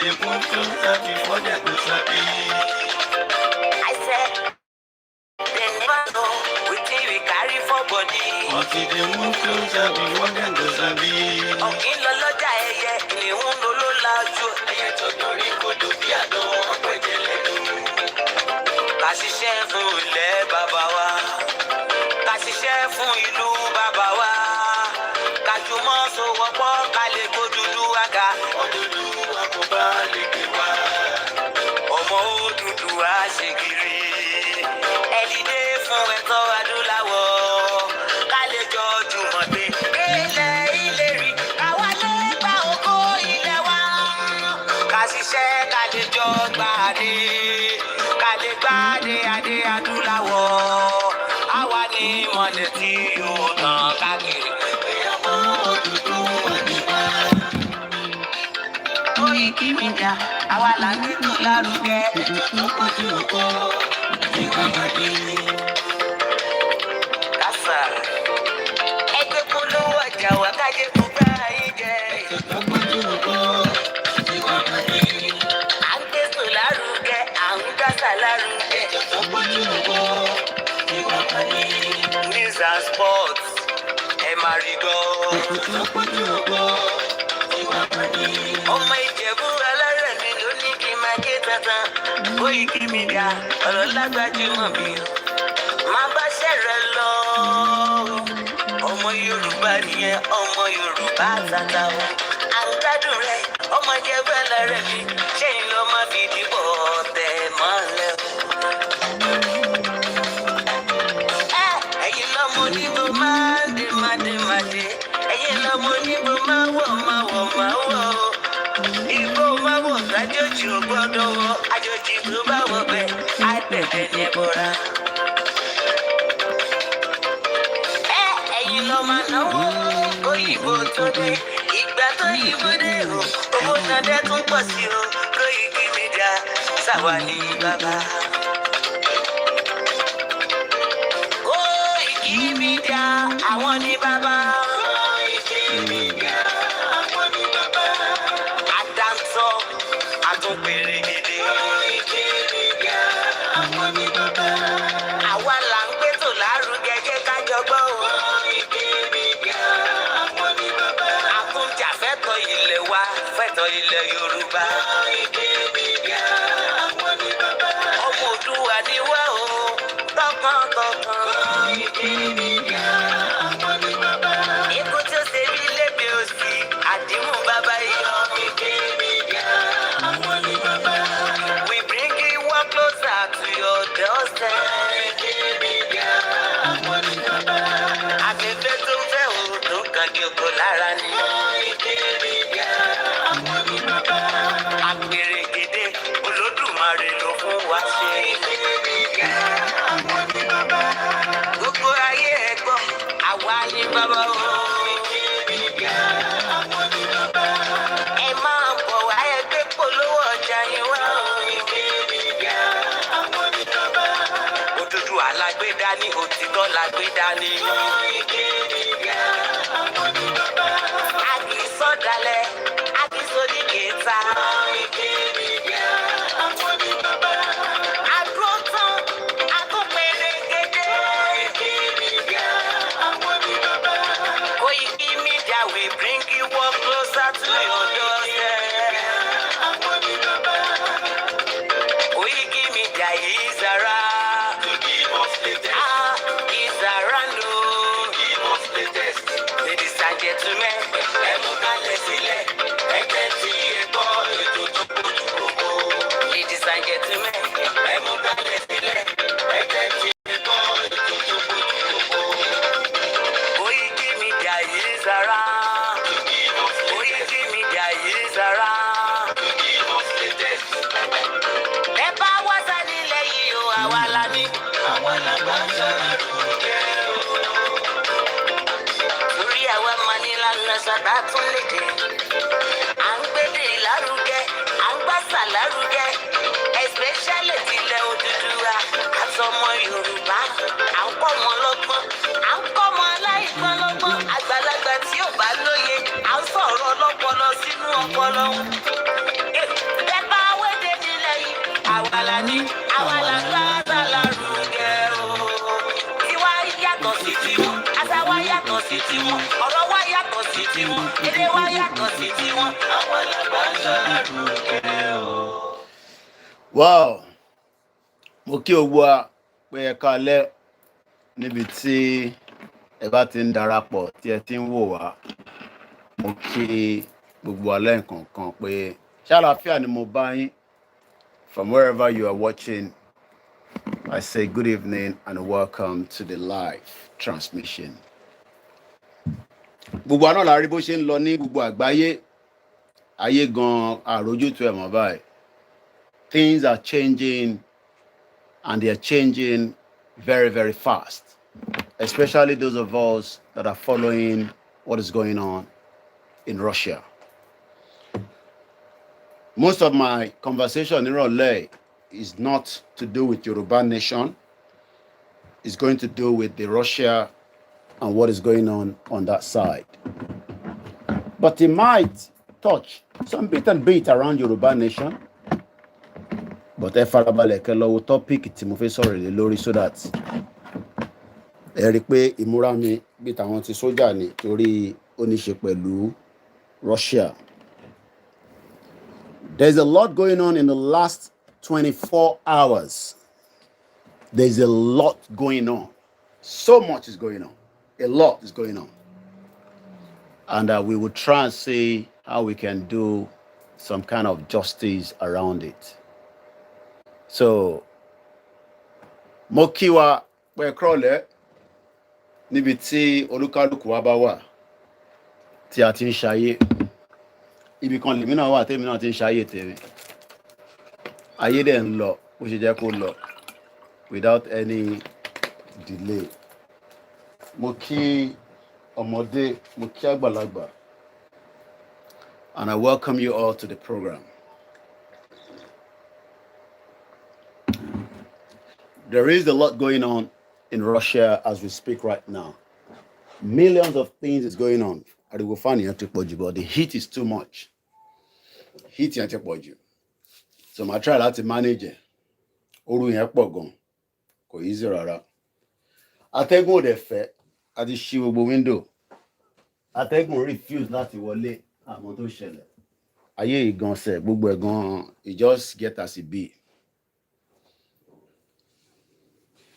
they move closer before they go sabi. I said, they never know wetin we carry for body. Until they move closer before they go sabi. Ọ̀gbìn lọ lọ́jà ẹyẹ, ìhun ló lájú. Ẹyẹ tó torí kodò bí àdó ọ̀pẹ̀jẹ̀ lẹ́nu. Ká ṣiṣẹ́ fún ilẹ̀ bàbá wa. Ká ṣiṣẹ́ fún ìlú bàbá wa. Ká jùmọ̀ sowọ́pọ̀ ká lè kó Odùduwà. Odùduwà kò bá lè gbé wá. Ọmọ Odùduwà ṣe kiri. Ẹ dìde fún ẹ̀tọ́ adúláwọ̀. Ká lè jọ jùmọ̀ gbé. Ilẹ̀ ìlérí káwa lè gba ògo ilẹ̀ wa. Ká ṣiṣẹ́ ká lè jọ gbàdé. Ká lè gbàdé adé adúláwọ̀. Àwa ni ìmọ̀lẹ̀ tí yóò tàn káàkiri. Ọmọ Odùduwà ni wá. KOIKIMEDIA, àwa là ń gbé lárugẹ. Kásá, ẹgbẹ́ polówó ọjà wà kájé kó bá yín jẹ. À ń gbèsò lárugẹ, à ń gbàsà lárugẹ. News and sports, ẹ máa rí gbọ́. Ọmọ Ìjẹ̀bú alárẹ̀ mi ló ní kí n máa ké tantan. KOIKIMEDIA ọ̀rọ̀ lágbájúmọ̀ mi. Máa bá ṣẹ̀rẹ̀ lọ. Ọmọ Yorùbá nìyẹn, ọmọ Yorùbá tata o. À ń gbádùn rẹ̀, ọmọ Ìjẹ̀bú alárẹ̀ mi. Ṣé ń lọ máa fi dìbò tẹ̀ mọ́lẹ̀ o? Ẹ̀yin lọ́mọ onígbò máa ń dé máa dé. Ẹ̀yin lọ́mọ onígbò máa wọ̀. Ìgbò máa wọ̀ lájòjì ò gbọ́dọ̀ wọ. Àjòjì tó bá wọ bẹ́ẹ̀ á tẹ̀lé ní bọ́ra. Ẹ̀yin lọ máa náwó òyìnbó tó dé. Ìgbà tó yìnbó dé o, owó náà dẹ́ tún pọ̀ sí o. KOIKIMEDIA sáwà ní bàbá. KOIKIMEDIA àwọn ní bàbá. KOIKIMEDIA àwọn ní bàbá. Àdáńtọ́ àtúnpèrè gidi. KOIKIMEDIA àwọn ní bàbá. Àwa là ń gbètò lárugẹ jẹ́ ká jọgbọ́ o. KOIKIMEDIA àwọn ní bàbá. Àtúnjà fẹ́tọ̀ ilẹ̀ wa, fẹ́tọ̀ ilẹ̀ Yorùbá. KOIKIMEDIA àwọn ní bàbá. Ọmọ Oòduà ni wá o, tọkàntọkàn. KOIKIMEDIA àwọn ní bàbá. Ikú tí ó ṣe bí lébi òsì, àdìmú bàbá yọ. KOIKIMEDIA àwọn ní bàbá. We bring you one closer to your doorstep. KOIKIMEDIA àwọn ní bàbá. Afẹ́fẹ́ tó fẹ́ o tó kàn kí oko lára ni. KOIKIMEDIA àwọn ní bàbá. Àpèrè gèdè Olódùmarè ló fún wa ṣe. KOIKIMEDIA àwọn ní bàbá. Gbogbo ayé ẹ gbọ́, àwa ní bàbá o. KOIKIMEDIA àwọn ní bàbá. Ẹ máa bọ̀ wá ẹgbẹ́ polówó ọjà yín wá o. KOIKIMEDIA àwọn ní bàbá. Odùduwà lágbé dání, òtítọ́ lágbé dání. KOIKIMEDIA àwọn ní bàbá. Àkìsọ̀dálẹ̀, àkìsọ̀díkẹta. KOIKIMEDIA àwọn ní bàbá. Àgùntàn, àgùnpẹ̀rẹ̀gẹ̀dẹ̀. KOIKIMEDIA àwọn ní bàbá. KOIKIMEDIA we bring you one closer to your doorstep. Àwọn ní bàbá. KOIKIMEDIA is around. To give us latest. Is around o. To give us latest. Ladies and gentlemen, ẹ mú kalẹ̀ sílẹ̀. Ẹgbẹ́ tí ẹ gbọ́ ètò tó kojú gbogbo. Ladies and gentlemen, ẹ mú kalẹ̀ sílẹ̀. Ẹgbẹ́ tí ẹ gbọ́ ètò tó kojú gbogbo. KOIKIMEDIA is around. KOIKIMEDIA is around. To give us latest. Ẹ bá wá sá nílẹ̀ yìí o, àwa la ní. Àwa la bá sára lókè o. Torí àwa máa ní lánàá sàtà tún lédè. À ń gbédè lárugẹ, à ń gbàsà lárugẹ. Especially tilẹ̀ Odùduwà, àtọmọ Yorùbá. À ń kọ́ ọmọ lọ́gbọ́n, à ń kọ́ ọmọ aláìgbọ́n lọ́gbọ́n. Àgbàlagbà tí ò bá lóye, à ń sọ̀rọ̀ ọlọ́pọlọ sínú ọpọlọ. Àgbàlání, àwa làgbà lárugẹ o. Tiwa yàtọ̀ sí tiwọn, àṣà wa yàtọ̀ sí tiwọn, ọ̀rọ̀ wa yàtọ̀ sí tiwọn, èdè wa yàtọ̀ sí tiwọn. Àwa làgbà lárugẹ o. Wow, mo kí o gbọ́ pé ẹ káalẹ́ níbi tí ẹ bá ti ń darapọ̀ tí ẹ ti ń wò wá. Mo kí gbogbo alẹ́ nǹkan pé ṣàlàáfíà ni mo bá yín. From wherever you are watching, I say good evening and welcome to the live transmission. Gbogbo àná la rí bó ṣe ń lọ ní gbogbo àgbáyé. Ayé gan àrójútu ẹ̀ mọ́ báyìí. Things are changing and they are changing very, very fast. Especially those of us that are following what is going on in Russia. Most of my conversation in Raleigh is not to do with Yoruba Nation. It's going to do with the Russia and what is going on that side. But it might touch some bit and bit around Yoruba Nation. But ẹ farabalẹ̀ kẹ́ lọ wo topic tí mo fẹ́ sọ̀rọ̀ lé lórí so that ẹ rí pé ìmúra mi bí tàwọn ti sójà ni torí ó ní ṣe pẹ̀lú Russia. There's a lot going on in the last 24 hours. There's a lot going on. So much is going on. A lot is going on. And we will try and see how we can do some kind of justice around it. So, mo kí wa pé krole níbi tí olúkálùkù wa bá wà tí a ti ń ṣayé. Ibi kan lèmi náà wà tèmi náà ti ń ṣayé tèmi. Ayé dẹ̀ ń lọ bó ṣe jẹ́ kó lọ without any delay. Mo kí ọmọdé, mo kí àgbàlagbà. And I welcome you all to the program. There is a lot going on in Russia as we speak right now. Millions of things is going on. But the heat is too much. Heat yẹn ti pọ̀ jù. So I try láti manage it. Oru yẹn pọ̀ gan. Kò easy rárá. Atẹ́gùn ò dẹ̀ fẹ́. A ti ṣí gbogbo window. Atẹ́gùn refuse láti wọlé àmọ́ tó ṣẹlẹ̀. Ayé ìgànsẹ̀ gbogbo ẹ̀ gan. It just get as it be.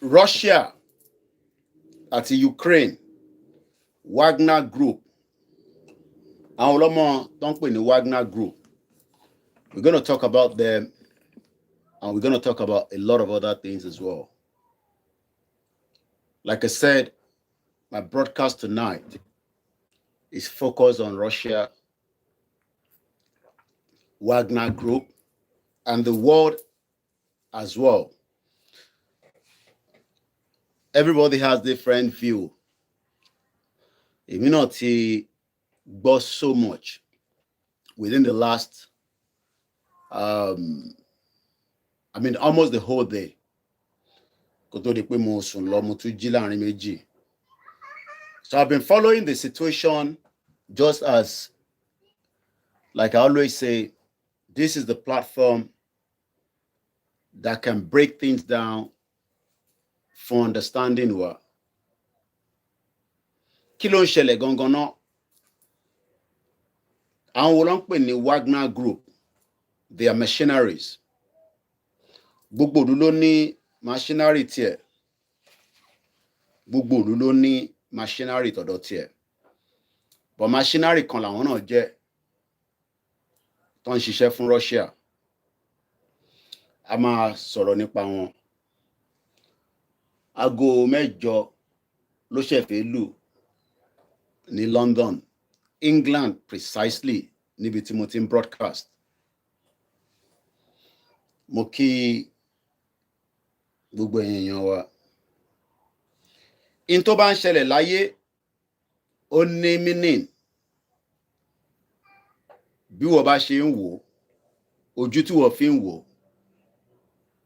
Russia àti Ukraine, Wagner Group. Àwọn ọlọ́mọ tó ń pè ní Wagner Group. We're going to talk about them and we're going to talk about a lot of other things as well. Like I said, my broadcast tonight is focused on Russia, Wagner Group, and the world as well. Everybody has different view. Immunity got so much within the last, almost the whole day. So I've been following the situation just as, like I always say, this is the platform that can break things down for understanding wa. Kí ló ń ṣẹlẹ̀ gangan náà? Àwọn wo ló ń pè ní Wagner Group? They are mercenaries. Gbogbo ìlú ló ní machinery tiẹ̀. Gbogbo ìlú ló ní machinery tọ̀dọ̀ tiẹ̀. But machinery kan làwọn náà jẹ́ tó ń ṣiṣẹ́ fún Russia. A máa sọ̀rọ̀ nípa wọn. Aago 8 ló ṣẹ̀fẹ̀ lù ní London, England precisely, níbi tí mo ti ń broadcast. Mo kí gbogbo èèyàn wa. In tó bá ń ṣẹlẹ̀ láyé, ó ní meaning. Bí wọ́n bá ṣe ń wò, ojú tí wọ́n fi ń wò,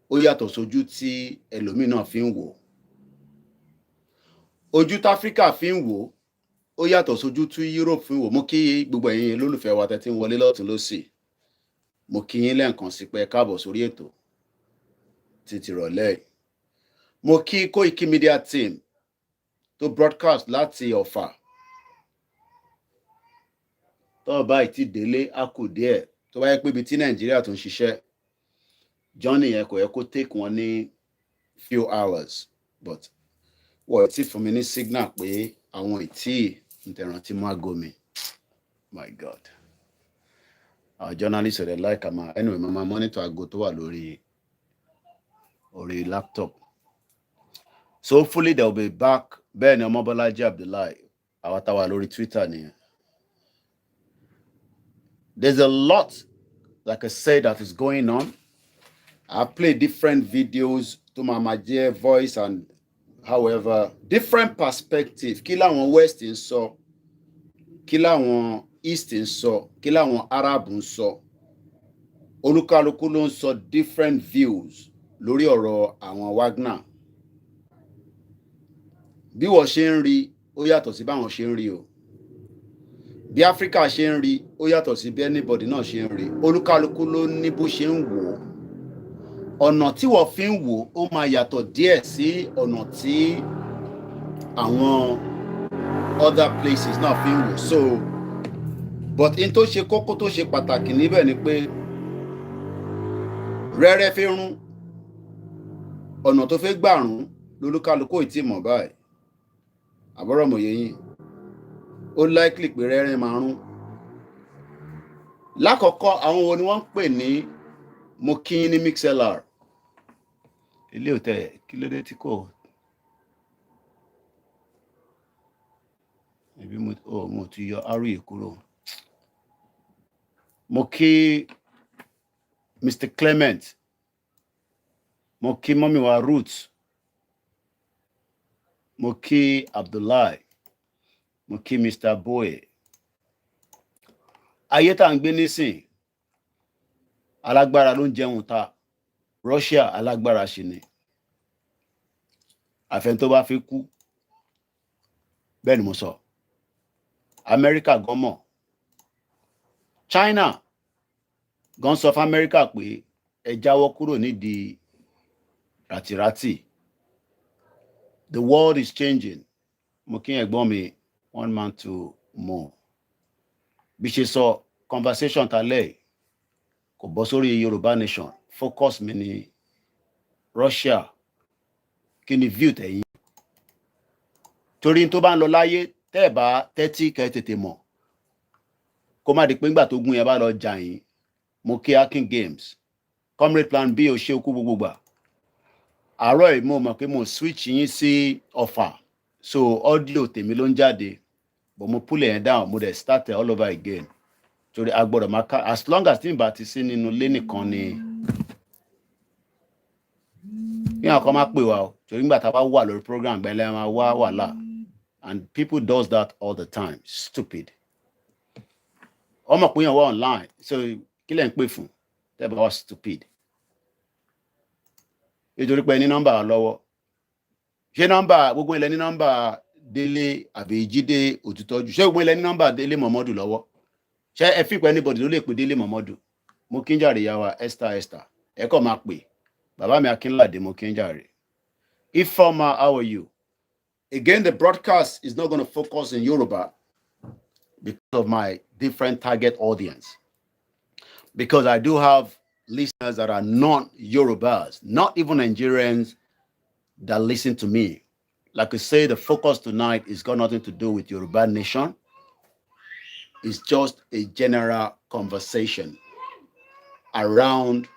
ó yàtọ̀ sójú tí ẹlòmíì náà fi ń wò. Ojú tí Áfríkà fi ń wò, ó yàtọ̀ sójú tí Europe fi ń wò. Mo kí gbogbo ẹ̀yin olólùfẹ́ wa tẹ́ tí ń wọlé lọ́tùn lósì. Mo kí yín lẹ́ẹ̀kan sí pé ẹ káàbọ̀ sórí ètò. títí rọ̀lẹ́. Mo kí KOIKIMEDIA team tó broadcast láti Ọ̀fà. Tó bá ìtì délé á kù díẹ̀. Tó bá yẹ pé ibi tí Nàìjíríà tó ń ṣiṣẹ́, journey yẹn kò yẹ kó take wọn ní few hours, but wọ́n ti fún mi ní signal pé àwọn ìtì ìtẹ̀rántí mú aago mi. My God. Our journalists are like anyway, mama monitor aago tó wà lórí laptop. So hopefully they'll be back. Bẹ́ẹ̀ ni Ọmọbọ́lájí Abdullahi, àwa tá wà lórí Twitter nìyẹn. There's a lot, like I said, that is going on. I play different videos to my dear voice and however, different perspective. Kí làwọn West ń sọ, kí làwọn East ń sọ, kí làwọn Arab ń sọ. Olúkálùkù ló ń sọ different views lórí ọ̀rọ̀ àwọn Wagner. Bí wọ́n ṣe ń rí, ó yàtọ̀ sí báwọn ṣe ń rí o. Bí Africa ṣe ń rí, ó yàtọ̀ sí bí anybody náà ṣe ń rí. Olúkálùkù ló ní bó ṣe ń wò ó. Ọ̀nà tí wọ́n fi ń wò ó máa yàtọ̀ díẹ̀ sí ọ̀nà tí àwọn other places náà fi ń wò. So, but in tó ṣe kókó tó ṣe pàtàkì níbẹ̀ ni pé rẹ́rẹ́ fi rún, ọ̀nà tó fẹ́ gbà rún lolúkálùkù ì tí mọ̀ báyìí. Àbọ̀rọ̀ mọ̀ yẹ̀yìn. Ó likely pé rẹ́rẹ́ máa rún. Lákọ̀ọ́kọ́ àwọn wo ni wọ́n ń pè ní mo kí ní MixLR. Ilé òtẹ́ kí ló dé tí kò. Ẹbí mo ti yọ àrùyè kúrò. Mo kí Mr. Clement. Mo kí mọ́mí wa Ruth. Mo kí Abdullahi. Mo kí Mr. Boye. Ayé tá ń gbé nísìn, alágbára ló ń jẹun ta. Russia alágbára ṣì ni. Àfẹn tó bá fi kú. Bẹ́ẹ̀ ni mo sọ. America gan mọ̀. China gan sọ fún America pé ẹ jáwọ́ kúrò nídìí ràtìràtì. The world is changing. Mo kí ẹ̀gbọ́n mi one man to more. Bí ṣe sọ conversation talẹ́ kò bọ́ sórí Yoruba Nation. Focus mi ní Russia. Kí ni view tẹ̀yìn? Torí tó bá ń lọ láyé tẹ́ bá tẹ́tí kẹ́ tètè mọ̀. Kó má di pé ńgbà tó gún yẹn bá lọ jà yín. Mo kí Akin Games. Comrade Plan B ò ṣe okú gbogbo gbà. Àárọ̀ yìí mo mọ̀ pé mo switch yín sí Ọ̀fà. So audio tèmi ló ń jáde. But mo pull it down, mo dẹ̀ start it all over again. Torí a gbọ́dọ̀ máa ká as long as tí n bá ti sí nínú ilé nìkan ni. Kí àwọn kan máa pè wá o. Torí nígbà tá a bá wà lórí program bẹ́ẹ̀ lẹ́yìn máa wá wàhálà. And people does that all the time. Stupid. Ọmọ pé yàn wá online. So kí lẹ̀ ń pè fún? Tẹ́ bá wá stupid. Nítorí pé ní nọ́mbà lọ́wọ́. Ṣé nọ́mbà gbogbo ilẹ̀ ní nọ́mbà Délé àbí Jídé Òtítọ́jú? Ṣé gbogbo ilẹ̀ ní nọ́mbà Délé Mọ̀mọ́dù lọ́wọ́? Ṣé ẹ fi pé anybody ló lè pè Délé Mọ̀mọ́dù? Mo kí ń jàre ìyá wa Esther. Ẹ kọ́ máa pè. Bàbá mi Akínládé mo kí ń jàre. Ifeoma, how are you? Again, the broadcast is not going to focus in Yoruba because of my different target audience. Because I do have listeners that are non-Yorubas, not even Nigerians that listen to me. Like I say, the focus tonight is got nothing to do with Yoruba Nation. It's just a general conversation around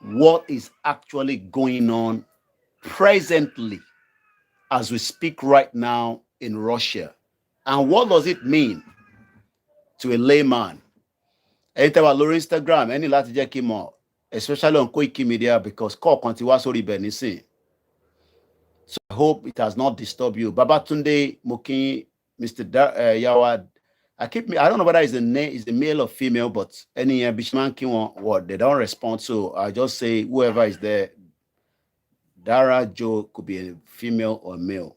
what is actually going on presently as we speak right now in Russia. And what does it mean to a layman? Anytime I look Instagram, any láti jẹ́ kí mọ̀, especially on KOIKIMEDIA, because call kan ti wá sórí ibẹ̀ nísìn. So I hope it has not disturbed you. Babatunde Mokin, Mr. Yawad. I don't know whether it's a name, is a male or female, but any Bishman what they don't respond. So I just say whoever is there, Dara Joe could be a female or male.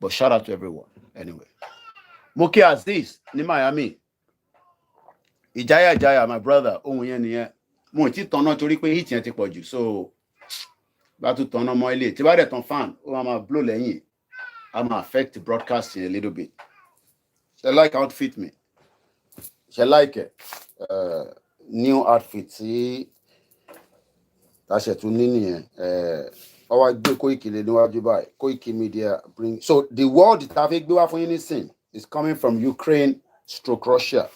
But shout out to everyone. Anyway. Moki Aziz, ni Miami. Ijaya, my brother. Oh, yeah. Mo ti tono torí pé hit yẹn ti pọ̀jù. So bá tún tan ọmọ ilé tí bá dẹ̀ tan fan ó máa blow lẹ́yìn á máa affect the broadcasting a little bit. Ṣé like outfit mi? Ṣé like new outfit tí ṣe tún ní nìyẹn? Ó wá gbé Koiki lé níwájú báyìí. Koiki Media bring. So the word tá a fẹ́ gbé wá fún yín nísìn is coming from Ukraine/Russia.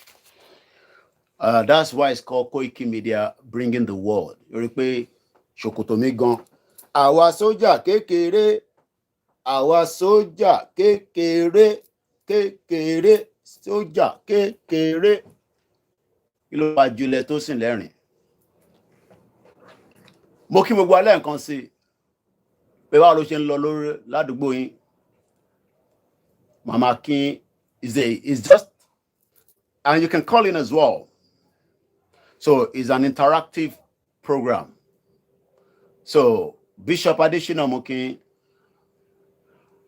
That's why it's called Koiki Media bringing the word. You rí pé ṣòkòtò mi gan. Àwa sójà kékeré, àwa sójà kékeré, kékeré, sójà kékeré. Kí ló wá julẹ̀ tó sìn lẹ́rìn? Mo kí gbogbo alẹ́ nǹkan sí pé báwo ló ṣe ń lọ lórí ládùúgbò yín. Mama King is just, and you can call in as well. So it's an interactive program. So Bishop Adesina Mokin,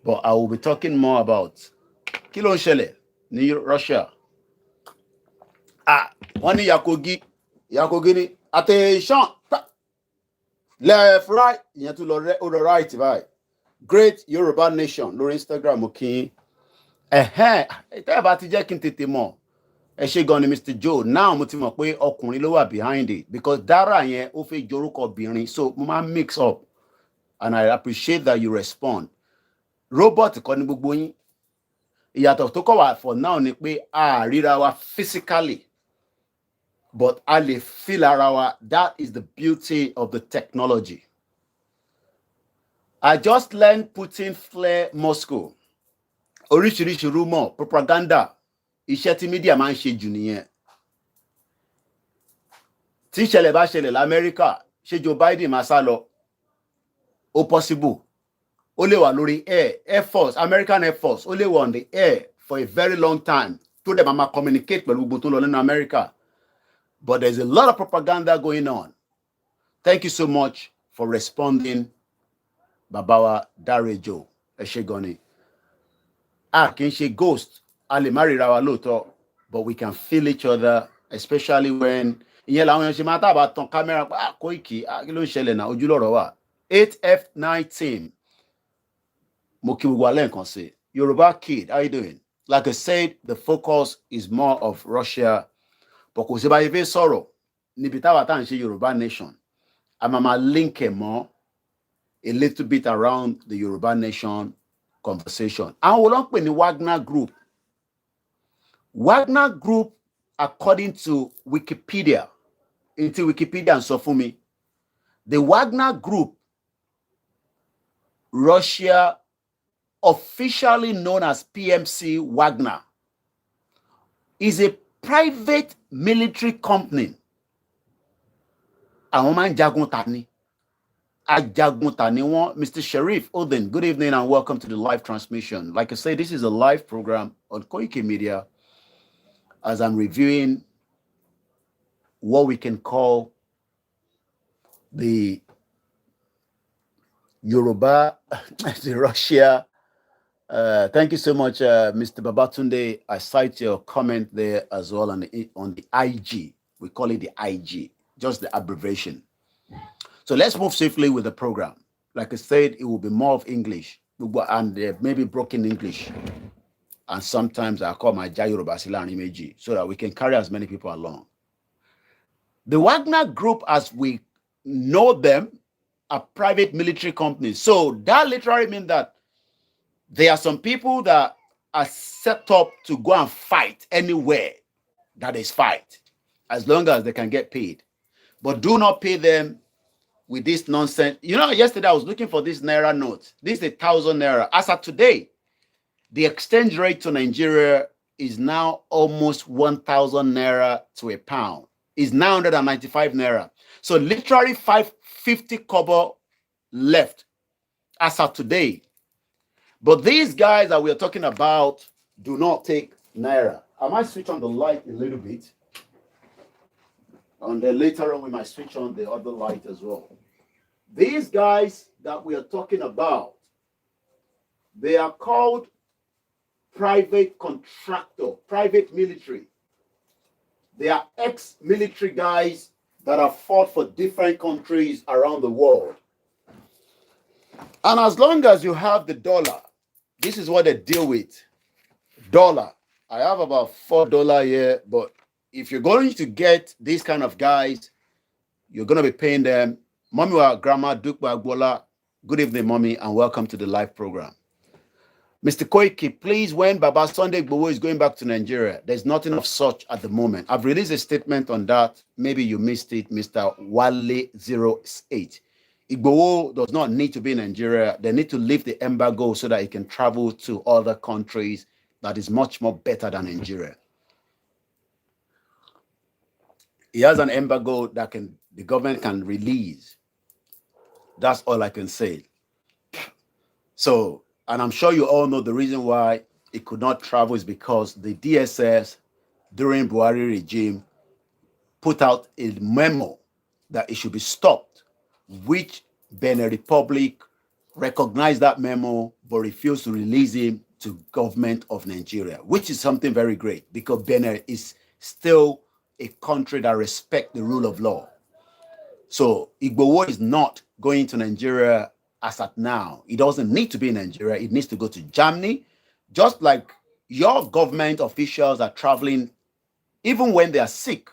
but I will be talking more about kí ló ń ṣẹlẹ̀ ní Russia. Wọ́n ní Yakogi ní attention, left, right, ìyẹn tún lọ right báyìí. Great Yoruba Nation lórí Instagram Mokin. Tẹ́ bá ti jẹ́ kí n tètè mọ̀. Ẹ ṣé gan ni Mr. Joe. Now mo ti mọ̀ pé ọkùnrin ló wà behind it because Dara yẹn ó fẹ́ jorúkọ obìnrin, so mo máa mix up and I appreciate that you respond. Robot kọ́ ni gbogbo yín. Ìyàtọ̀ tó kọ̀ wá for now ni pé a ríra wa physically but a lè feel ara wa. That is the beauty of the technology. I just learned Putin flare Moscow. Oríṣiríṣi rumor, propaganda. Iṣẹ́ tí media máa ń ṣe jù nìyẹn. Tí ìṣẹ̀lẹ̀ bá ṣẹlẹ̀ l'Amẹ́ríkà, ṣé Joe Biden máa sá lọ? Ó possible. Ó lè wà lórí Air Force, American Air Force, ó lè wà on the air for a very long time. Tó dẹ̀ máa communicate pẹ̀lú gbogbo tó lọ nínú America. But there's a lot of propaganda going on. Thank you so much for responding, Babawa Darejo. Ẹ ṣé gan ni. Kì í ṣe ghost. A lè má ríra wa lóòótọ́, but we can feel each other, especially when ìyẹn làwọn èèyàn ṣe máa tábà tàn kámẹ́rà pé Koiki kí ló ń ṣẹlẹ̀ náà ojú lọ́rọ̀ wà. 8F9 team. Mo kí gbogbo alẹ́ nǹkan sí. Yoruba kid, how you doing? Like I said, the focus is more of Russia. But kò sí bá yẹ fẹ́ sọ̀rọ̀ níbi táwa tá à ń ṣe Yoruba Nation. A máa link ẹ̀ mọ́ a little bit around the Yoruba Nation conversation. Àwọn wo ló ń pè ní Wagner Group? Wagner Group, according to Wikipedia, into Wikipedia and so for me, the Wagner Group, Russia, officially known as PMC Wagner, is a private military company. Àwọn máa ń jagun ta ni. Ajagun ta ni wọ́n. Mr. Sharif Odin, good evening and welcome to the live transmission. Like I said, this is a live program on Koiki Media as I'm reviewing what we can call the Yoruba, the Russia. Thank you so much, Mr. Babatunde. I cite your comment there as well on the IG. We call it the IG, just the abbreviation. So let's move swiftly with the program. Like I said, it will be more of English and maybe broken English. And sometimes I call my Yoruba Silani so that we can carry as many people along. The Wagner Group, as we know them, are private military companies. So that literally means that there are some people that are set up to go and fight anywhere that is fight, as long as they can get paid. But do not pay them with this nonsense. You know, yesterday I was looking for this Naira note. This is 1,000 Naira. As of today, the exchange rate to Nigeria is now almost 1,000 Naira to a pound. It's 995 Naira. So literally 550 kobo left as of today. But these guys that we're talking about do not take Naira. I might switch on the light a little bit. And then later on we might switch on the other light as well. These guys that we are talking about, they are called private contractor, private military. They are ex-military guys that have fought for different countries around the world. And as long as you have the dollar, this is what they deal with. Dollar. I have about $4 here, but if you're going to get these kind of guys, you're going to be paying them. Mommy or Grandma Duke Bagbola, good evening, Mommy, and welcome to the live program. Mr. Koiki, please, when Baba Sunday Igboho is going back to Nigeria, there's nothing of such at the moment. I've released a statement on that. Maybe you missed it, Mr. Wale08. Igboho does not need to be in Nigeria. They need to lift the embargo so that he can travel to other countries that is much more better than Nigeria. He has an embargo that the government can release. That's all I can say. So, and I'm sure you all know the reason why it could not travel is because the DSS during Buhari regime put out a memo that it should be stopped, which Benin Republic recognized that memo but refused to release him to government of Nigeria, which is something very great because Benin is still a country that respects the rule of law. So Igboho is not going to Nigeria as at now. It doesn't need to be in Nigeria. It needs to go to Germany, just like your government officials are traveling even when they are sick.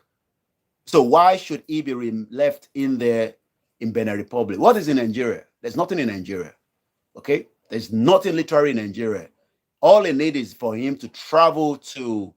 So why should he be left in there in Benin Republic? What is in Nigeria? There's nothing in Nigeria. Okay? There's nothing literally in Nigeria. All it needs is for him to travel to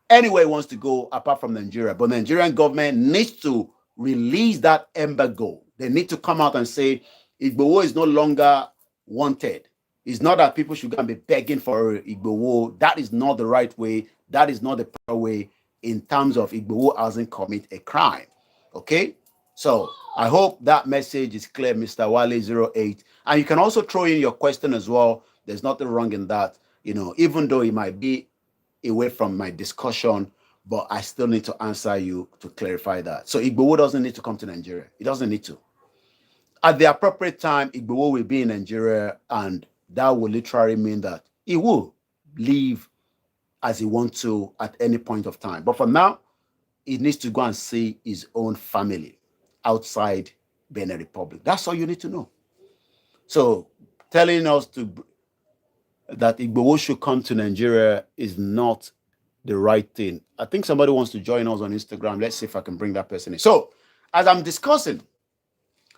anywhere he wants to go apart from Nigeria. But Nigerian government needs to release that embargo. They need to come out and say Igboho is no longer wanted. It's not that people should go and be begging for Igboho. That is not the right way. That is not the proper way in terms of Igboho hasn't committed a crime. Okay? So I hope that message is clear, Mr. Wale08. And you can also throw in your question as well. There's nothing wrong in that. You know, even though it might be away from my discussion, but I still need to answer you to clarify that. So Igboho doesn't need to come to Nigeria. He doesn't need to. At the appropriate time, Igboho will be in Nigeria, and that will literally mean that he will leave as he wants to at any point of time. But for now, he needs to go and see his own family outside Benin Republic. That's all you need to know. So telling us that Igboho should come to Nigeria is not the right thing. I think somebody wants to join us on Instagram. Let's see if I can bring that person in. So as I'm discussing,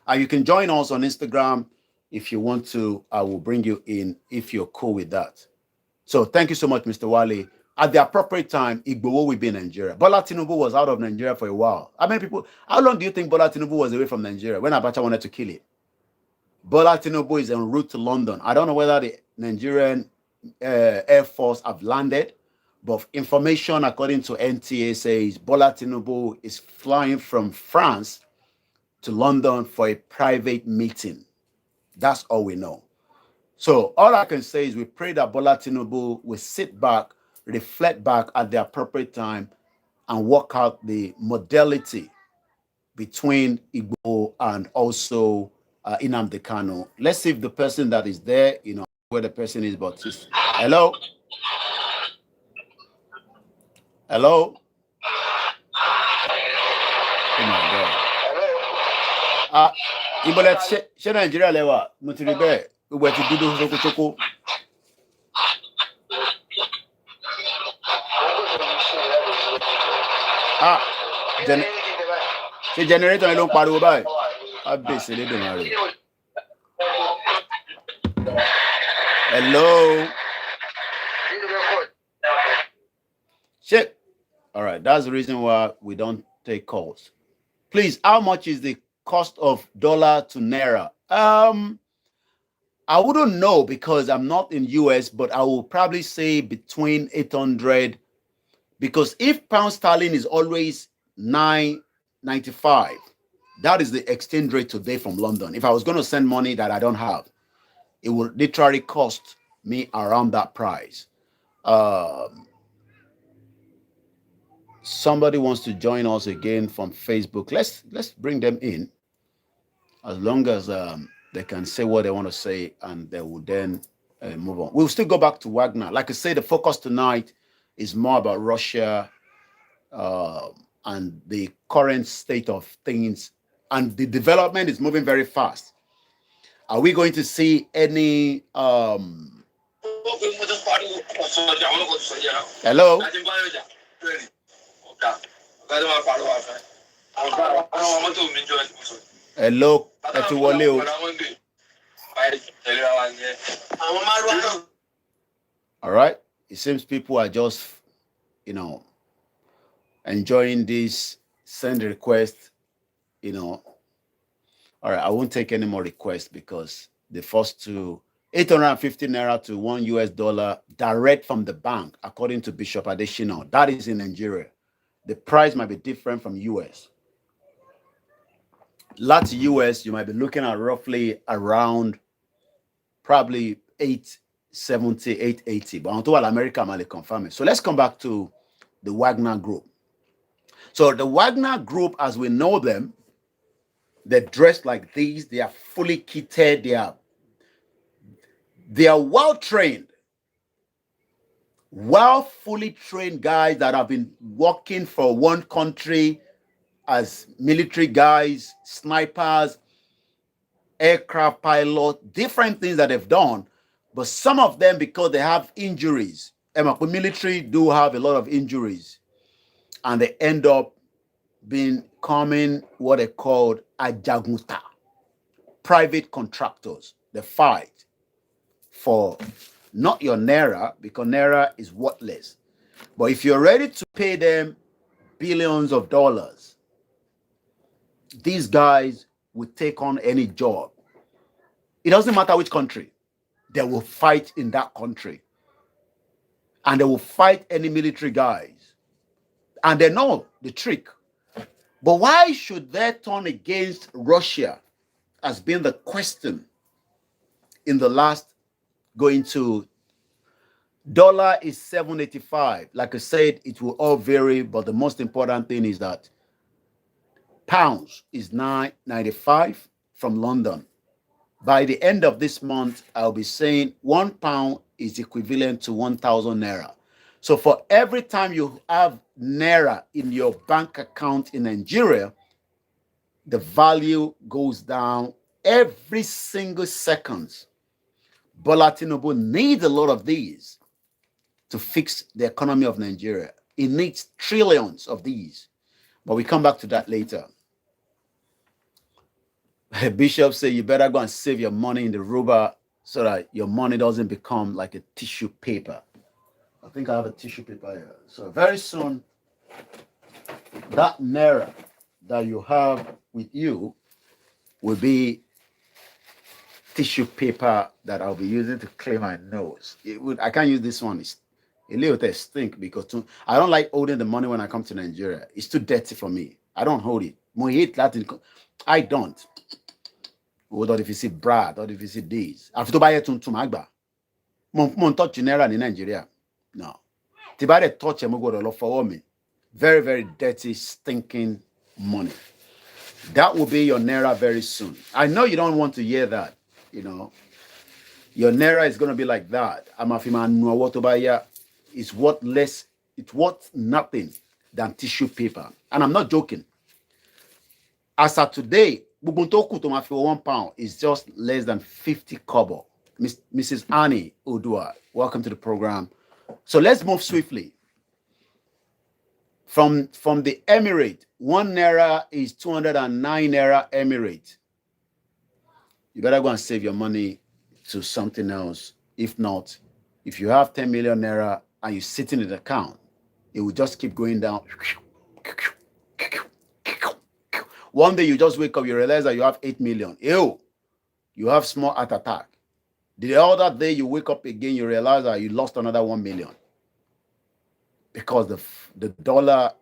and you can join us on Instagram if you want to. I will bring you in if you're cool with that. So thank you so much, Mr. Wale. At the appropriate time, Igboho will be in Nigeria. Bola Tinubu was out of Nigeria for a while. How long do you think Bola Tinubu was away from Nigeria when Abacha wanted to kill it? Bola Tinubu is en route to London. I don't know whether the Nigerian Air Force have landed, but information according to NTA says Bola Tinubu is flying from France to London for a private meeting. That's all we know. So all I can say is we pray that Bola Tinubu will sit back, reflect back at the appropriate time, and work out the modality between Igbo and also Nnamdi Kanu. Let's see if the person that is there, you know, where the person is, but hello? Hello? Oh my God. Ibolet ṣe Nigeria lẹ́wà mo ti rí bẹ́ẹ̀ gbogbo ẹ̀ ti dúdú ṣókóṣókó. Ṣé generator yẹn ló ń pariwo báyìí? Á bèsè lédè máa rè. Hello. Shit. All right, that's the reason why we don't take calls. Please, how much is the cost of dollar to naira? I wouldn't know because I'm not in US, but I will probably say between 800, because if pound sterling is always 9.95, that is the exchange rate today from London. If I was going to send money that I don't have, it would literally cost me around that price. Somebody wants to join us again from Facebook. Let's bring them in, as long as they can say what they want to say, and they will then move on. We'll still go back to Wagner. Like I say, the focus tonight is more about Russia and the current state of things, and the development is moving very fast. Are we going to see any hello? Hello, all right. It seems people are just, enjoying this send request, All right, I won't take any more requests because the first two 850 naira to $1 direct from the bank, according to Bishop Adeshino. That is in Nigeria. The price might be different from US. Lots US, you might be looking at roughly around probably 870, 880. But on to America, I'm going to confirm it. So let's come back to the Wagner Group. So the Wagner Group, as we know them, they're dressed like these. They are fully kitted. They are well-trained, fully trained guys that have been working for one country as military guys, snipers, aircraft pilots, different things that they've done. But some of them, because they have injuries, military do have a lot of injuries, and they end up becoming what they called ajagunta, private contractors. They fight for not your naira, because naira is worthless. But if you're ready to pay them billions of dollars, these guys will take on any job. It doesn't matter which country. They will fight in that country. And they will fight any military guys. And they know the trick. But why should they turn against Russia has been the question in the last going to dollar is 785. Like I said, it will all vary, but the most important thing is that pounds is 995 from London. By the end of this month, I'll be saying 1 pound is equivalent to 1,000 naira. So for every time you have naira in your bank account in Nigeria, the value goes down every single second. Bola Tinubu needs a lot of these to fix the economy of Nigeria. It needs trillions of these. But we come back to that later. Bishop said you better go and save your money in the Ruba so that your money doesn't become like a tissue paper. I think I have a tissue paper here. So very soon, that naira that you have with you will be tissue paper that I'll be using to clean my nose. I can't use this one. It's a little stink because I don't like holding the money when I come to Nigeria. It's too dirty for me. I don't hold it. I don't. Or if you see Brad, or if you see this. After to buy it to Magba. Mon touch naira in Nigeria. No. To buy the touch for me. Very, very dirty, stinking money. That will be your naira very soon. I know you don't want to hear that. Your naira is going to be like that. It's worth less. It's worth nothing than tissue paper. And I'm not joking. As of today, Bubuntoku to my 1 pound is just less than 50 kobo. Mrs. Annie Odua, welcome to the program. So let's move swiftly. From the Emirate, 1 naira is 209 naira Emirate. You better go and save your money to something else. If not, if you have 10 million naira and you sit in the account, it will just keep going down. One day you just wake up, you realize that you have 8 million. Ew, you have small heart attack. The other day you wake up again, you realize that you lost another 1 million. Because the dollar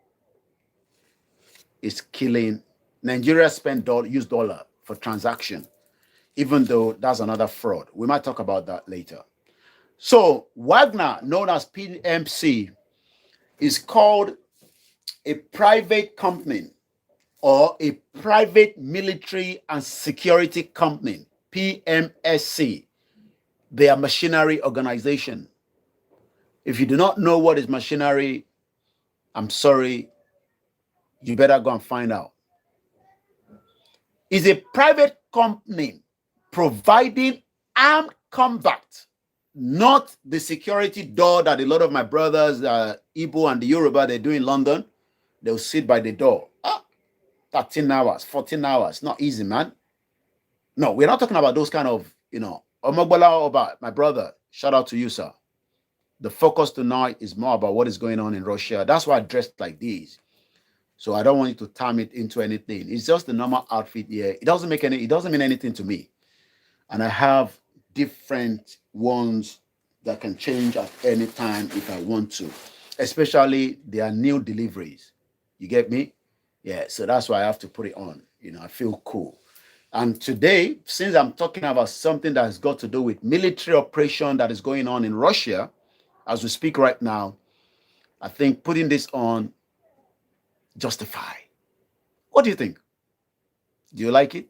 is killing. Nigeria use dollar for transaction, even though that's another fraud. We might talk about that later. So Wagner, known as PMC, is called a private company or a private military and security company, PMSC. They are machinery organization. If you do not know what is machinery, I'm sorry, you better go and find out. It's a private company providing armed combat, not the security door that a lot of my brothers, Igbo and the Yoruba, they do in London. They'll sit by the door. 13 hours, 14 hours. Not easy, man. No, we're not talking about those kind of, Omogbala Oba, my brother, shout out to you, sir. The focus tonight is more about what is going on in Russia. That's why I dressed like this. So I don't want you to turn it into anything. It's just the normal outfit here. It doesn't mean anything to me. And I have different ones that can change at any time if I want to. Especially their new deliveries. You get me? Yeah, so that's why I have to put it on. I feel cool. And today, since I'm talking about something that has got to do with military operation that is going on in Russia, as we speak right now, I think putting this on justify. What do you think? Do you like it?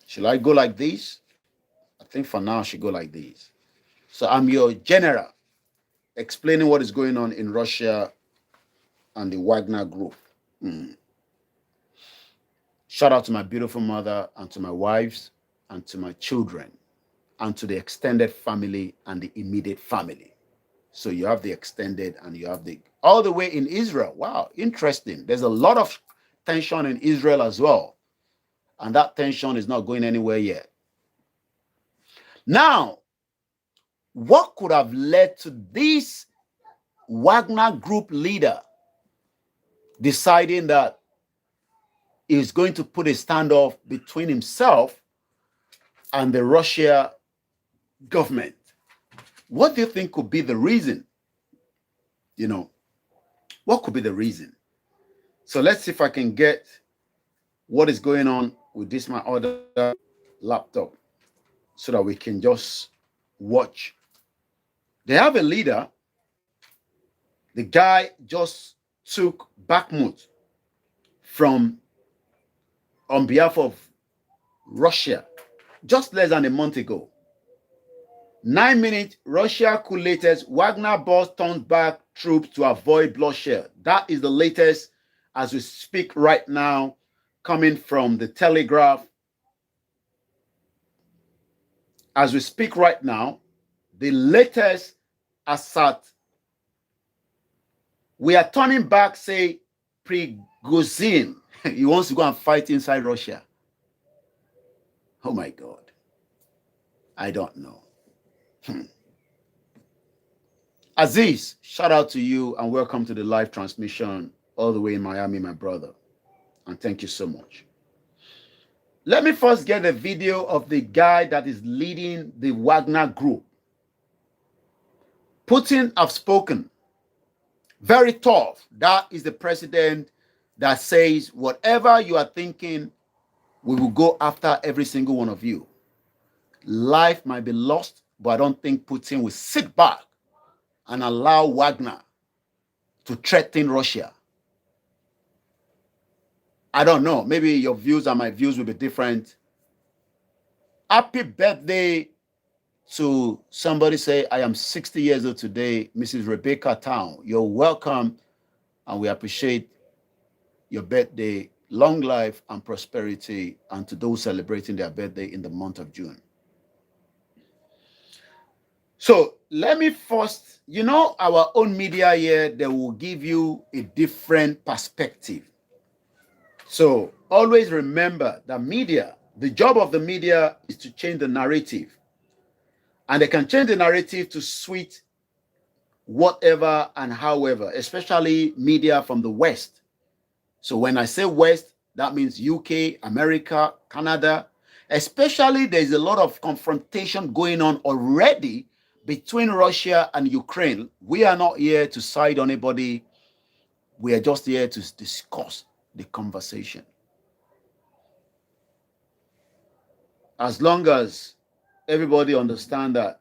Should I go like this? I think for now I should go like this. So I'm your general explaining what is going on in Russia and the Wagner group. Shout out to my beautiful mother and to my wives and to my children and to the extended family and the immediate family. So you have the extended and you have all the way in Israel. Wow, interesting. There's a lot of tension in Israel as well. And that tension is not going anywhere yet. Now, what could have led to this Wagner group leader deciding that he's going to put a standoff between himself and the Russia government? What do you think could be the reason? What could be the reason? So let's see if I can get what is going on with this, my other laptop, so that we can just watch. They have a leader. The guy just took Bakhmut on behalf of Russia just less than a month ago. 9 minutes, Russia collates, Wagner boss turns back troops to avoid bloodshed. That is the latest as we speak right now, coming from the Telegraph. As we speak right now, the latest assert, we are turning back, say, Prigozhin. He wants to go and fight inside Russia. Oh my God. I don't know. Aziz, shout out to you and welcome to the live transmission all the way in Miami, my brother. And thank you so much. Let me first get a video of the guy that is leading the Wagner group. Putin have spoken. Very tough. That is the president that says, whatever you are thinking, we will go after every single one of you. Life might be lost, but I don't think Putin will sit back and allow Wagner to threaten Russia. I don't know. Maybe your views and my views will be different. Happy birthday to somebody. Say, I am 60 years old today, Mrs. Rebecca Town. You're welcome, and we appreciate your birthday. Long life and prosperity, and to those celebrating their birthday in the month of June. So let me first, our own media here, they will give you a different perspective. So always remember that media, the job of the media is to change the narrative. And they can change the narrative to suit whatever and however, especially media from the West. So when I say West, that means UK, America, Canada. Especially there's a lot of confrontation going on already between Russia and Ukraine. We are not here to side on anybody. We are just here to discuss the conversation. As long as everybody understands that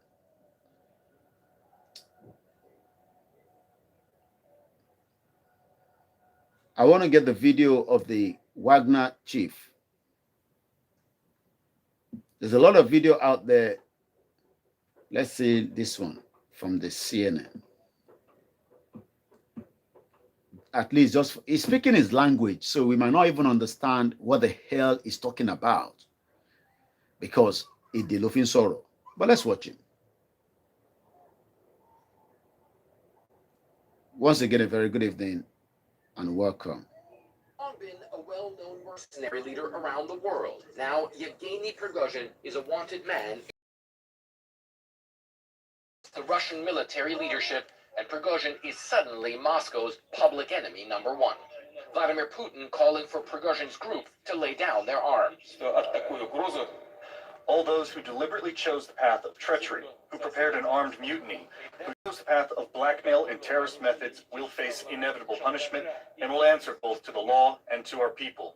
I want to get the video of the Wagner chief. There's a lot of video out there. Let's see this one from the CNN. At least he's speaking his language, so we might not even understand what the hell he's talking about. because it did lofin sorrow. But let's watch it. Once again, a very good evening and welcome. Been a well-known mercenary leader around the world. Now, Yevgeny Prigozhin is a wanted man. The Russian military leadership, and Prigozhin is suddenly Moscow's public enemy number one. Vladimir Putin calling for Prigozhin's group to lay down their arms. All those who deliberately chose the path of treachery, who prepared an armed mutiny, who chose the path of blackmail and terrorist methods will face inevitable punishment and will answer both to the law and to our people.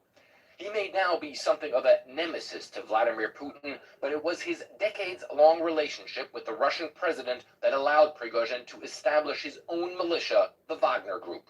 He may now be something of a nemesis to Vladimir Putin, but it was his decades-long relationship with the Russian president that allowed Prigozhin to establish his own militia, the Wagner Group.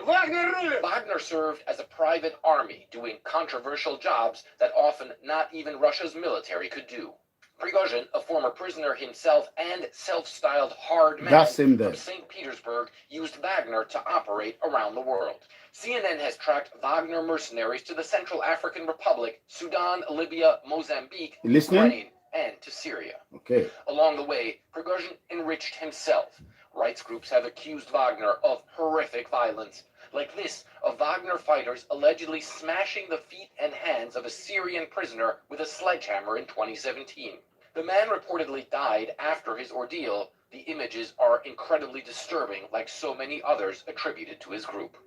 Wagner served as a private army, doing controversial jobs that often not even Russia's military could do. Prigozhin, a former prisoner himself and self-styled hard man from St. Petersburg, used Wagner to operate around the world. CNN has tracked Wagner mercenaries to the Central African Republic, Sudan, Libya, Mozambique, Ukraine, and to Syria. Okay. Along the way, Prigozhin enriched himself. Rights groups have accused Wagner of horrific violence, like this of Wagner fighters allegedly smashing the feet and hands of a Syrian prisoner with a sledgehammer in 2017. The man reportedly died after his ordeal. The images are incredibly disturbing, like so many others attributed to his group.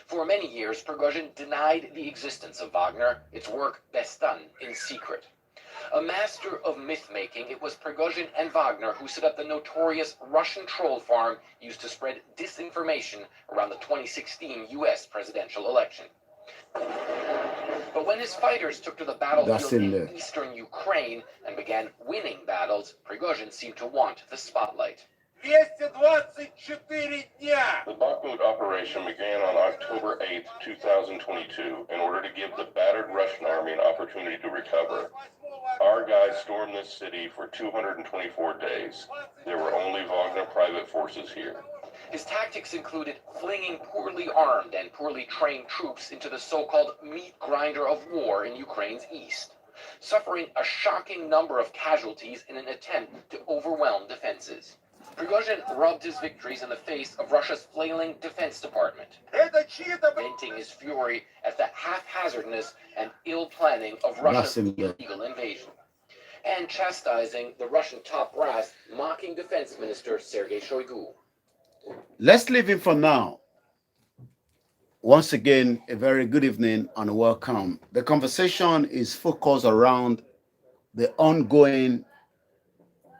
For many years, Prigozhin denied the existence of Wagner, its work best done in secret. A master of myth-making, it was Prigozhin and Wagner who set up the notorious Russian troll farm used to spread disinformation around the 2016 U.S. presidential election. But when his fighters took to the battlefield in eastern Ukraine and began winning battles, Prigozhin seemed to want the spotlight. The Bakhmut operation began on October 8, 2022, in order to give the battered Russian army an opportunity to recover. Our guys stormed this city for 224 days. There were only Wagner private forces here. His tactics included flinging poorly armed and poorly trained troops into the so-called meat grinder of war in Ukraine's east, suffering a shocking number of casualties in an attempt to overwhelm defenses. Prigozhin rubbed his victories in the face of Russia's flailing Defense Department, venting his fury at the haphazardness and ill planning of Russia's illegal invasion, and chastising the Russian top brass, mocking Defense Minister Sergei Shoigu. Let's leave him for now. Once again, a very good evening and welcome. The conversation is focused around the ongoing,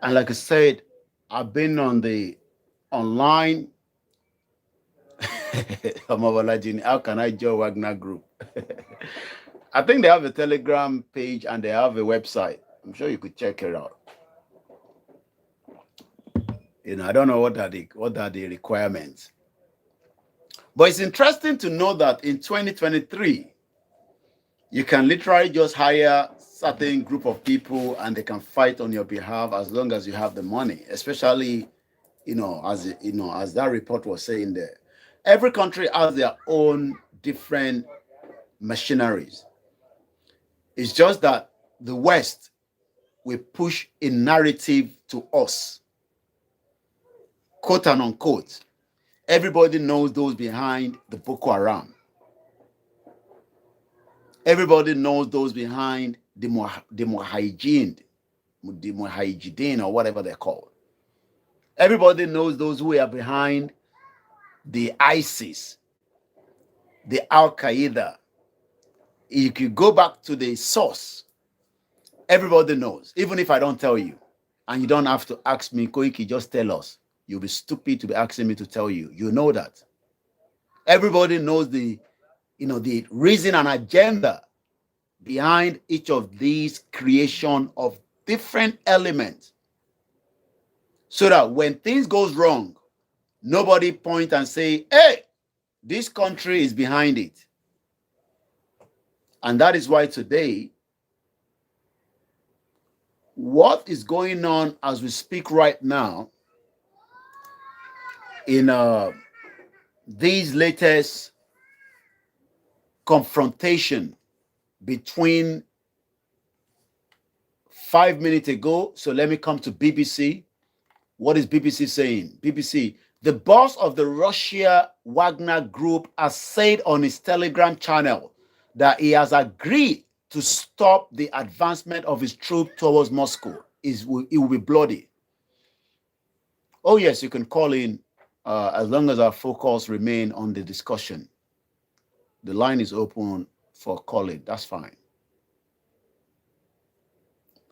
and like I said, I've been on the online. How can I join Wagner Group? I think they have a Telegram page and they have a website. I'm sure you could check it out. You know, I don't know what are the requirements. But it's interesting to know that in 2023, you can literally just hire certain group of people and they can fight on your behalf as long as you have the money, especially, as that report was saying there. Every country has their own different machineries. It's just that the West will push a narrative to us, quote and unquote. Everybody knows those behind the Boko Haram. Everybody knows those behind the Mujahideen, or whatever they're called. Everybody knows those who are behind the ISIS, the Al-Qaeda. If you go back to the source, everybody knows, even if I don't tell you. And you don't have to ask me, Koiki, just tell us. You'll be stupid to be asking me to tell you. You know that. Everybody knows the reason and agenda behind each of these creation of different elements. So that when things goes wrong, nobody point and say, hey, this country is behind it. And that is why today, what is going on as we speak right now in these latest confrontation between 5 minutes ago. So let me come to BBC. What is BBC saying? BBC, the boss of the Russia Wagner group has said on his Telegram channel that he has agreed to stop the advancement of his troops towards Moscow. It will be bloody. Oh yes, you can call in as long as our focus remain on the discussion. The line is open for calling. That's fine.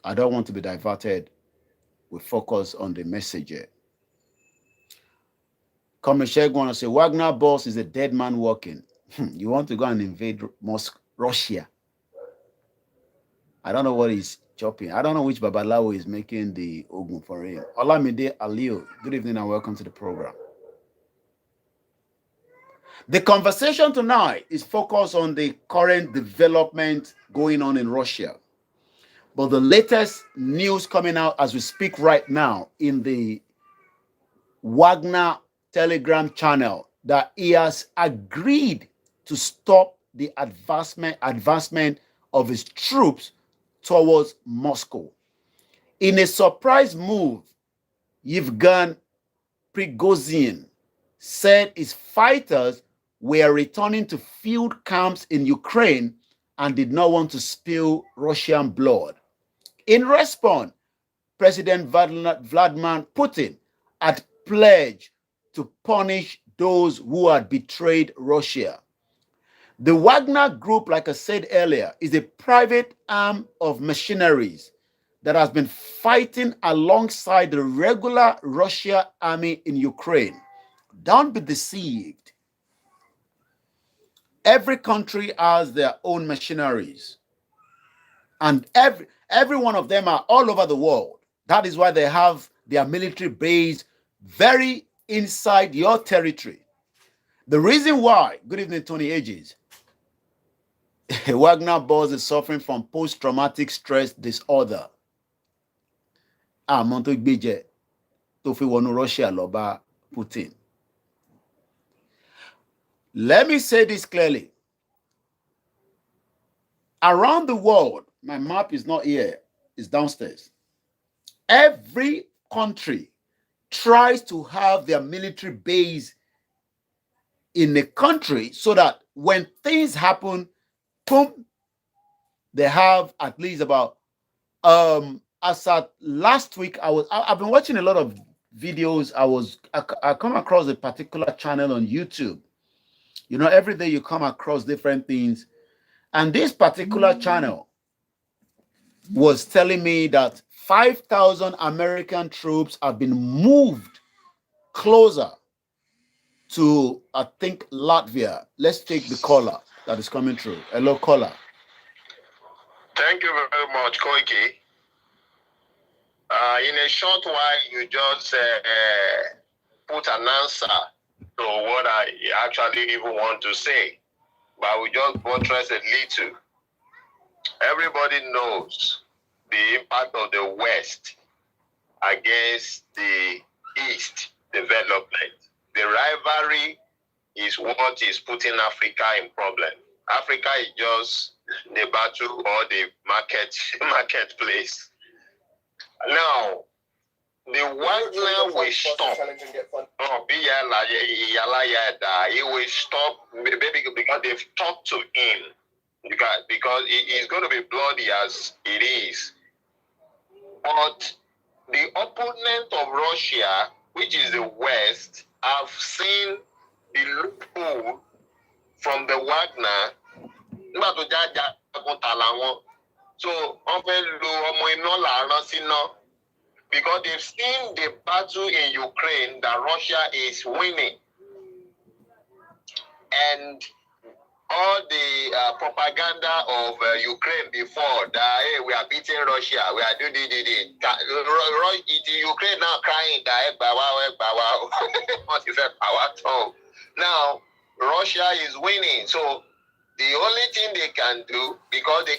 I don't want to be diverted. We focus on the message here. Commissioner going to say Wagner boss is a dead man walking. You want to go and invade Russia? I don't know what he's chopping. I don't know which Babalawo is making the ogun for him. Olamide Aliyo, good evening and welcome to the program. The conversation tonight is focused on the current development going on in Russia. But the latest news coming out as we speak right now in the Wagner Telegram channel that he has agreed to stop the advancement of his troops towards Moscow. In a surprise move, Yevgeny Prigozhin said his fighters were returning to field camps in Ukraine and did not want to spill Russian blood. In response, President Vladimir Putin had pledged to punish those who had betrayed Russia. The Wagner Group, like I said earlier, is a private arm of mercenaries that has been fighting alongside the regular Russian army in Ukraine. Don't be deceived. Every country has their own mercenaries. And every one of them are all over the world. That is why they have their military base very inside your territory. The reason why, good evening, Tony Ages, Wagner boss is suffering from post-traumatic stress disorder. Monto Gbeje tó fi wọnú Russia lọ bá Putin. Let me say this clearly. Around the world, my map is not here, it's downstairs. Every country tries to have their military base in a country so that when things happen, boom, they have at least about as at last week, I've been watching a lot of videos. I come across a particular channel on YouTube. You know, every day you come across different things. And this particular channel was telling me that 5,000 American troops have been moved closer to, I think, Latvia. Let's take the caller that is coming through. Hello, caller. Thank you very much, Koiki. In a short while, you just put an answer to what I actually even want to say. But we just buttress a little. Everybody knows the impact of the West against the East development. The rivalry is what is putting Africa in problem. Africa is just the battle or the marketplace. Now, the Wagner will stop. He will stop because they've talked to him. Because it's going to be bloody as it is. But the opponent of Russia, which is the West, have seen the loophole from the Wagner. So, because they've seen the battle in Ukraine that Russia is winning. And all the propaganda of Ukraine before that, hey, we are beating Russia, we are doing it. Ukraine now crying that now Russia is winning. So the only thing they can do, because they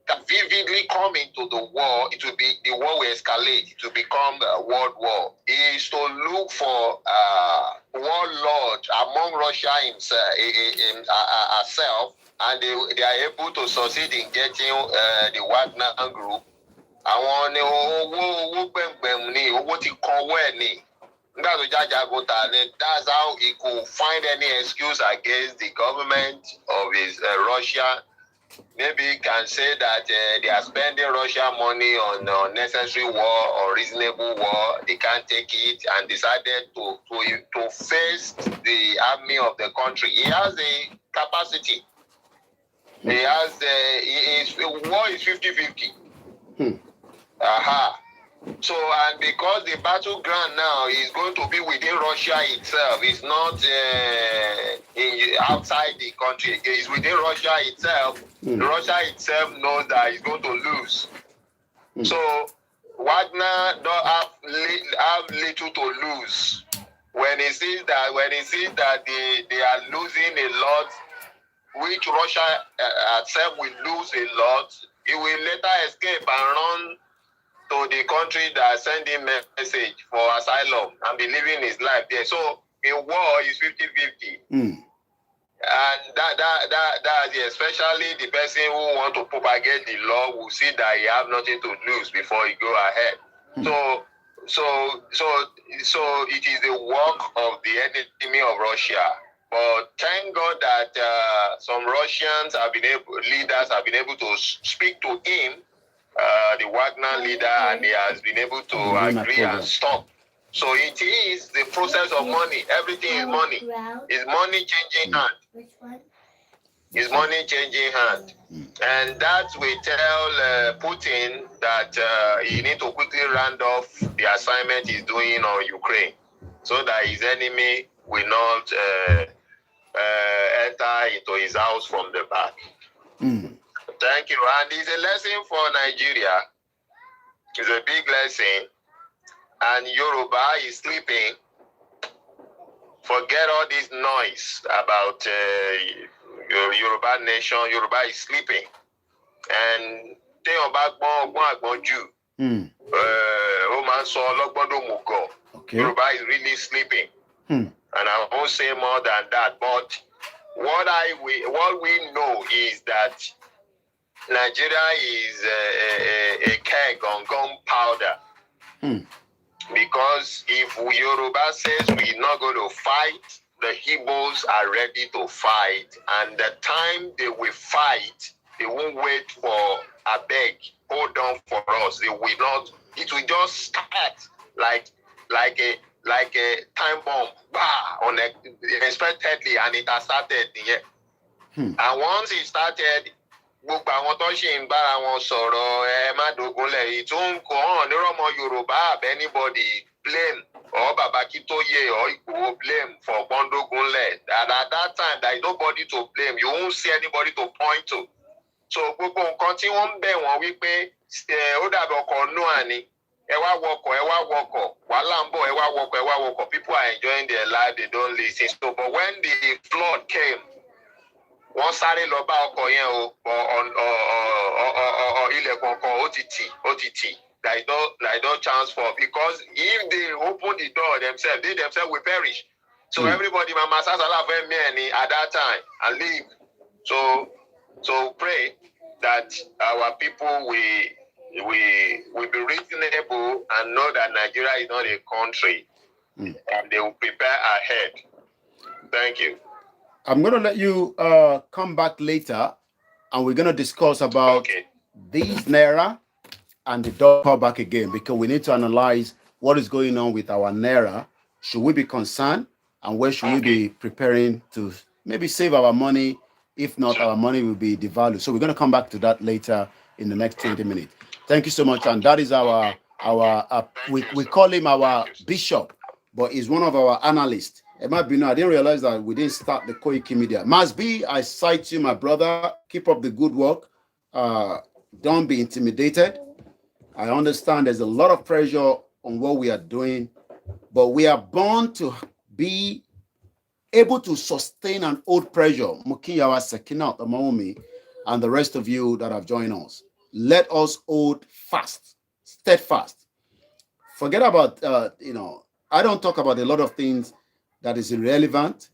can vividly come into the war, it will be the war will escalate, it will become a world war, is to look for warlords among Russia herself and they are able to succeed in getting the Wagner group. Àwọn ni owó gbẹ̀ngbẹ̀m ni owó ti kọ́wọ́ ẹ̀ ni. Nígbà tó jájagunta ni that's how he could find any excuse against the government of his Russia. Maybe he can say that they are spending Russian money on unnecessary war or reasonable war. They can't take it and decided to face the army of the country. He has the capacity. He has his war is 50-50. Aha. So, and because the battleground now is going to be within Russia itself, it's not outside the country. It's within Russia itself. Russia itself knows that it's going to lose. So, Wagner don't have little to lose. When he sees that they are losing a lot, which Russia itself will lose a lot, he will later escape and run to the country that send him message for asylum and be living his life there. So in war is 50-50. And that especially the person who want to propagate the law will see that he have nothing to lose before he go ahead. So it is the work of the enemy of Russia. But thank God that some Russians leaders have been able to speak to him, the Wagner leader, and he has been able to agree and stop. So it is the process of money. Everything is money. It's money changing hand. Which one? It's money changing hand. And that will tell Putin that he need to quickly round off the assignment he's doing on Ukraine so that his enemy will not enter into his house from the back. Thank you. And it's a lesson for Nigeria. It's a big lesson. And Yoruba is sleeping. Forget all this noise about Yoruba Nation. Yoruba is sleeping. And Yoruba is really sleeping. And I won't say more than that. But what we know is that Nigeria is a keg on gunpowder. Because if Yoruba says we're not going to fight, the Igbos are ready to fight. And the time they will fight, they won't wait for a beg, hold on for us. They will not. It will just start like a time bomb, unexpectedly, and it has started. And once it started, gbogbo àwọn tó ṣe ń bára wọn sọ̀rọ̀ ẹ má dogunlẹ̀ ìtún kò hàn nírọ̀mọ́ Yorùbá àbẹ́ anybody blame or Baba Kitoye or Igboho blame for gbọ́ndógunlẹ̀. And at that time there is nobody to blame. You won't see anybody to point to. So gbogbo nǹkan tí wọ́n ń bẹ̀ wọ́n wípé ó dàbí ọkọ̀ Noah ni ẹ wá wọkọ̀ wàhálà ń bọ̀ ẹ wá wọkọ̀. People are enjoying their life, they don't listen. So but when the flood came, wọ́n sáré lọ bá ọkọ̀ yẹn o ilẹ̀kùn ọkọ̀ ó ti tì. There is no chance for, because if they open the door themselves, they themselves will perish. So everybody mama sasala for me at that time and leave. So pray that our people will be reasonable and know that Nigeria is not a country, and they will prepare ahead. Thank you. I'm going to let you come back later, and we're going to discuss about these Naira and the dollar back again, because we need to analyze what is going on with our Naira. Should we be concerned, and where should we be preparing to maybe save our money? If not, our money will be devalued. So we're going to come back to that later in the next 20 minutes. Thank you so much. And that is we call him our bishop, but he's one of our analysts. I didn't realize that we didn't start the KOIKIMEDIA. Must be, I cite you, my brother. Keep up the good work. Don't be intimidated. I understand there's a lot of pressure on what we are doing, but we are born to be able to sustain and hold pressure. Mukiyawa Sekinat Amaomi and the rest of you that have joined us. Let us hold fast, steadfast. Forget about, I don't talk about a lot of things that is irrelevant.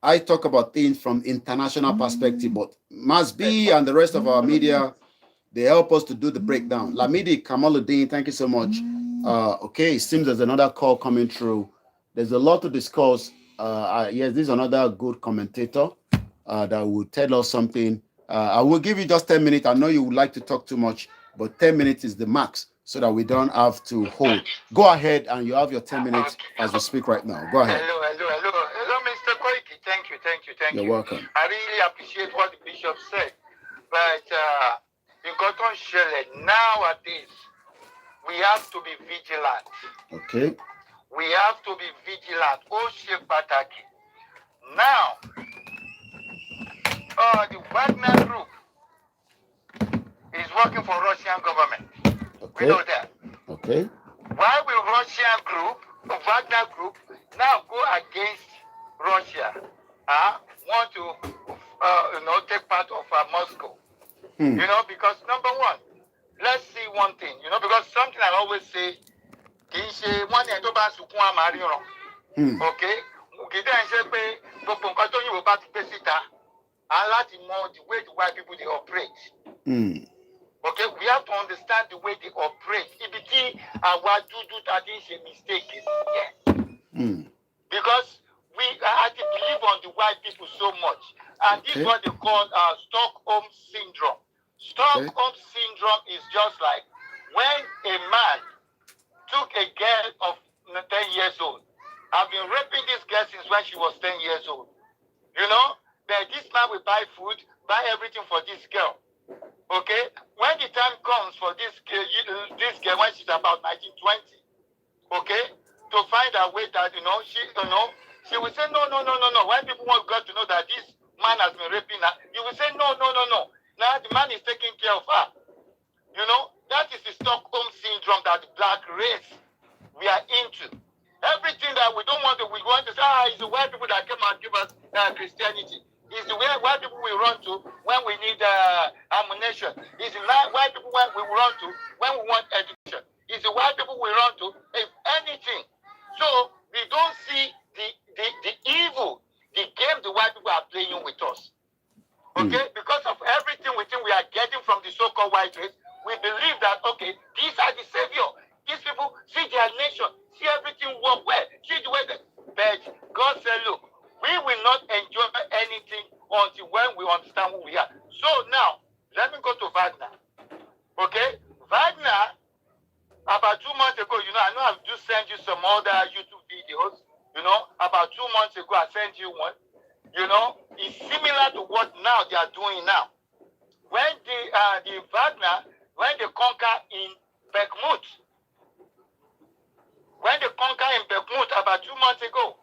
I talk about things from international perspective, but Mas B and the rest of our media, they help us to do the breakdown. Lamidi Kamaluddin, thank you so much. Okay, it seems there's another call coming through. There's a lot to discuss. Yes, this is another good commentator that will tell us something. I will give you just 10 minutes. I know you would like to talk too much, but 10 minutes is the max so that we don't have to hold. Go ahead and you have your 10 minutes as we speak right now. Go ahead. Hello, Mr. Koiki. Thank you. You're welcome. I really appreciate what the bishop said. But in Cotton Shelley, nowadays, we have to be vigilant. Okay. We have to be vigilant. Pataki. Now, the Wagner group is working for Russian government. Okay. We know that. Okay. Why will Russian group, the Wagner group, now go against Russia? Want to, take part of Moscow? Because number one, let's see one thing. Because something I always say, okay, the way the white people they operate. Okay, we have to understand the way they operate. If our do that is a mistake, yes. Because we actually believe on the white people so much. And this is what they call Stockholm syndrome. Stockholm syndrome is just like when a man took a girl of 10 years old. I've been raping this girl since when she was 10 years old. That this man will buy food, buy everything for this girl. Okay? When the time comes for this girl when she's about 19, 20, okay, to find a way that, she will say, no. When people want God to know that this man has been raping her, you will say, no. Now the man is taking care of her. That is the Stockholm syndrome that the black race we are into. Everything that we want to say, it's the white people that came and give us Christianity. It's the white people we run to when we need ammunition. It's the white people we run to when we want education. It's the white people we run to if anything. So we don't see the evil, the game the white people are playing with us. Okay? Because of everything we think we are getting from the so-called white race, we believe that, okay, these are the savior. These people see their nation, see everything work well, see the way they... But God said, look, we will not enjoy anything until when we understand who we are. So now, let me go to Wagner. Okay? Wagner, about 2 months ago, I know I just sent you some other YouTube videos. About 2 months ago, I sent you one. It's similar to what now they are doing now. When the Wagner, when they conquer in Bakhmut, about 2 months ago,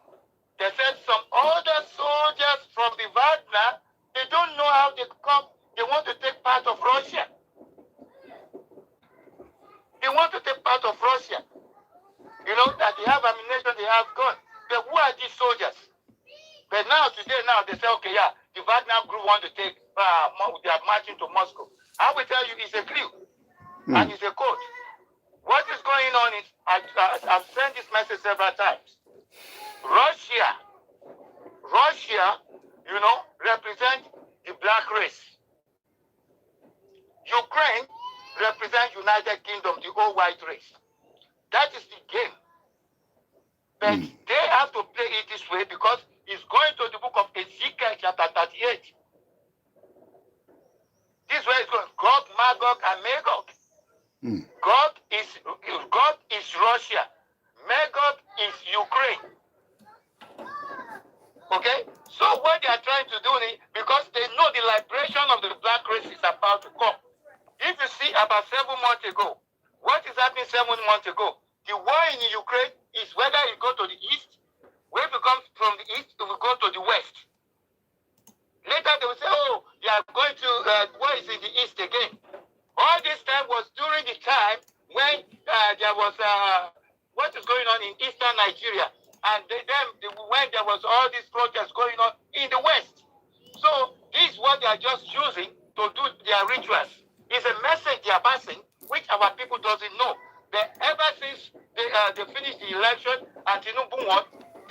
they said some other soldiers from the Wagner, they don't know how they come. They want to take part of Russia. They want to take part of Russia. That they have ammunition, they have guns. But who are these soldiers? But today, they say, okay, yeah, the Wagner group want to take, they are marching to Moscow. I will tell you, it's a clue. And it's a code. What is going on is, I've sent this message several times. Russia, represents the black race. Ukraine represents United Kingdom, the old white race. That is the game. But they have to play it this way because it's going to the book of Ezekiel chapter 38. This way it's going. Gog, Magog, and Magog. God is Russia. Magog is Ukraine. Okay? So what they are trying to do is, because they know the liberation of the black race is about to come. If you see about 7 months ago, what is happening 7 months ago? The war in Ukraine is whether it go to the east, where it comes from the east, it will go to the west. Later they will say, oh, they are going to, war is in the east again. All this time was during the time when there was, what is going on in eastern Nigeria. And when there was all these protests going on in the west. So this is what they are just using to do their rituals. It's a message they are passing, which our people doesn't know. That ever since they finished the election and Tinubu won,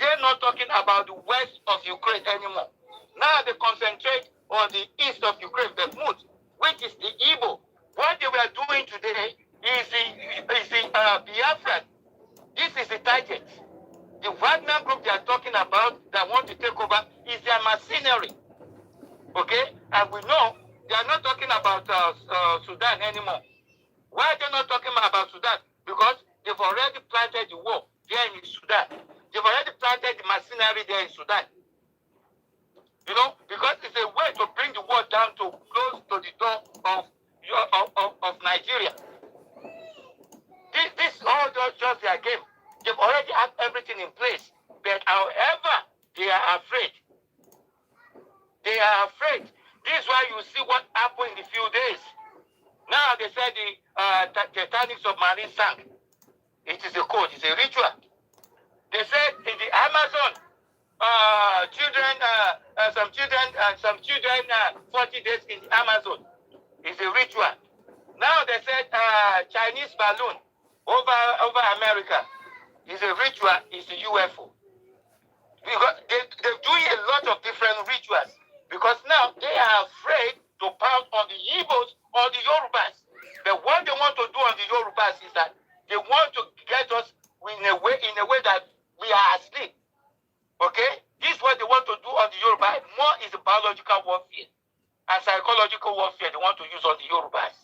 they're not talking about the west of Ukraine anymore. Now they concentrate on the east of Ukraine, Bakhmut, which is the Igbo. What they were doing today is the Biafran. This is the target. The Wagner group they are talking about that want to take over is their mercenary. Okay? And we know they are not talking about Sudan anymore. Why are they not talking about Sudan? Because they've already planted the war there in Sudan. They've already planted the mercenary there in Sudan. You know, because it's a way to bring the war down to close to the door of Nigeria. This all just their game. They've already had everything in place. But however, they are afraid. They are afraid. This is why you see what happened in a few days. Now they said the Titanic submarine sank. It is a code, it's a ritual. They said in the Amazon, some children 40 days in the Amazon. It's a ritual. Now they said Chinese balloon over America is a ritual, is a UFO. Because they're doing a lot of different rituals. Because now they are afraid to pounce on the Igbos or the Yorubas. But what they want to do on the Yorubas is that they want to get us in a way that we are asleep. Okay? This is what they want to do on the Yoruba. More is the biological warfare and psychological warfare they want to use on the Yorubas.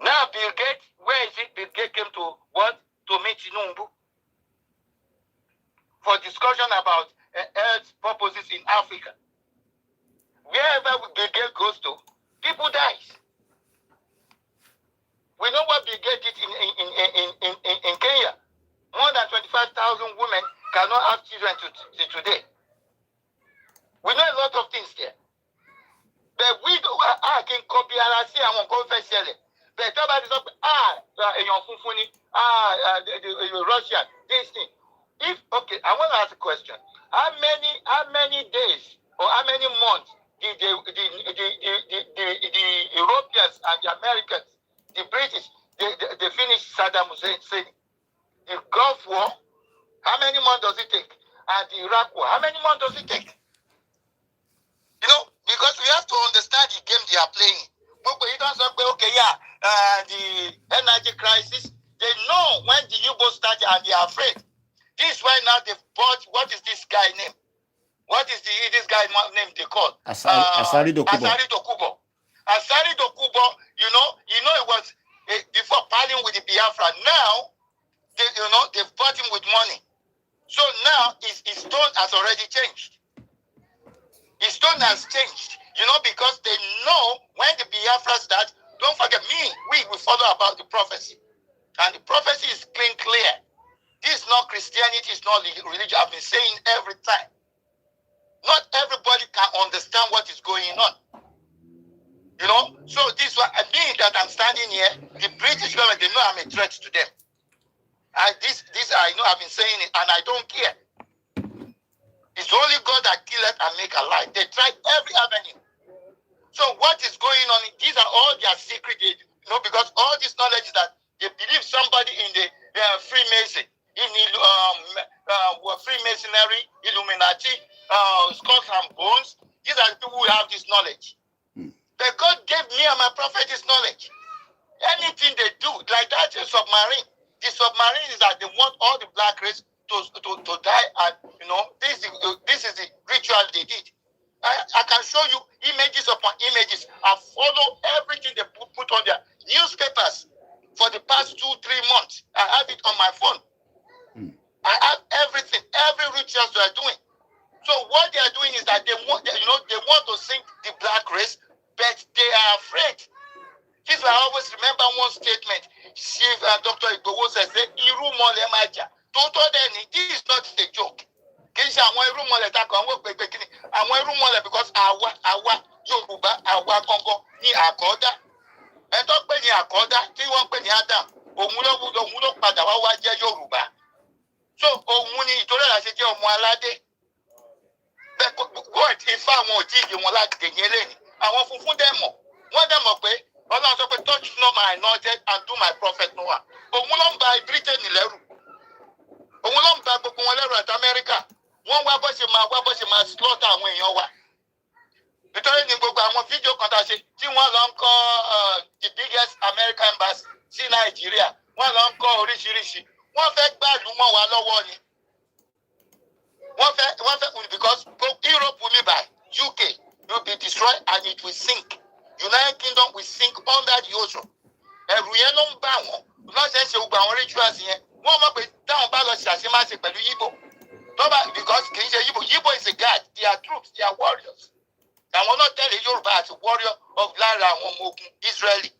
Now Bill Gates, where is it? Bill Gates came to what? To meet Tinubu for discussion about Earth's purposes in Africa. Wherever Bill Gates goes to, people die. We know what Bill Gates did in Kenya. More than 25,000 women cannot have children today. We know a lot of things there. But we do can copy and see and confess. But somebody says, Russia, this thing. If okay, I want to ask a question. How many days or how many months did the Europeans and the Americans, the British, they finished Saddam Hussein? The Gulf War, how many months does it take? And the Iraq War, how many months does it take? You know, because we have to understand the game they are playing. You don't say, okay, yeah, the energy crisis, they know when the U-boat started and they are afraid. This is why now they've bought, what is this guy name? What is this guy name they call? Asari Dokubo. Asari Dokubo, you know, it was before parting with the Biafra. Now, they've bought him with money. So now his tone has already changed. His tone has changed, because they know when the Biafra starts, don't forget we follow about the prophecy. And the prophecy is clear. This is not Christianity, it's not religion. I've been saying every time. Not everybody can understand what is going on. So this is what I mean that I'm standing here. The British government, they know I'm a threat to them. This I know I've been saying it, and I don't care. It's only God that killeth and make alive. They tried every avenue. So what is going on? These are all their secret, because all this knowledge is that they believe somebody in the Freemason, in Freemasonry, Illuminati, skulls and bones. These are the people who have this knowledge. But God gave me and my prophet this knowledge. Anything they do, like that is submarine. The submarine is that they want all the black race to die, and this is the ritual they did. I can show you images upon images. I follow everything they put on their newspapers for the past 2-3 months. I have it on my phone. I have everything, every rituals they are doing. So what they are doing is that they want to sink the black race, but they are afraid. This I always remember one statement. Chief Dr. Igbowo says, "Iru mole maja." This is not a joke. Because àwa Yorùbá àwa gangan ní àkọ́dá. Ẹ̀tọ́ pé ní àkọ́dá tí wọ́n pè ní Adam, òun ló padà wá jẹ́ Yorùbá. So òun ni ìtòrẹ́ la ṣe jẹ́ ọmọ aládé. God ifá àwọn òjìji wọn láti dèyìn eléyìí. Àwọn funfun dẹ̀ mọ̀. Wọ́n dẹ̀ mọ̀ pé Ọlọ́run sọ pé touch not my anointed and do my prophet no harm. Òun ló ń ba Britain lẹ́rù. Òun ló ń ba gbogbo ogun wọn lẹ́rù àti Amẹ́ríkà wọ́n wá bó ṣe máa slaughter àwọn èèyàn wa nítorí ní gbogbo àwọn fídíò kan tá a ṣe tí wọ́n lọ ń kọ́ the biggest American embassy sí Nàìjíríà wọ́n lọ ń kọ́ oríṣiríṣi wọ́n fẹ́ gbàlú mọ́ wa lọ́wọ́ ni wọ́n fẹ́ because Europe will be by UK will be destroyed and it will sink United Kingdom will sink under the ocean ẹ̀rù yẹn ló ń bá wọn lọ́sẹ̀ ń ṣe gbogbo àwọn rituals yẹn wọ́n mọ̀ pé táwọn bá lọ ṣàṣemáṣe pẹ̀lú Yíbò because kì í ṣe Yíbò is a guard they are troops they are warriors àwọn náà tẹ̀lé Yorùbá as a warrior of lára àwọn ọmọ ogun Israeli.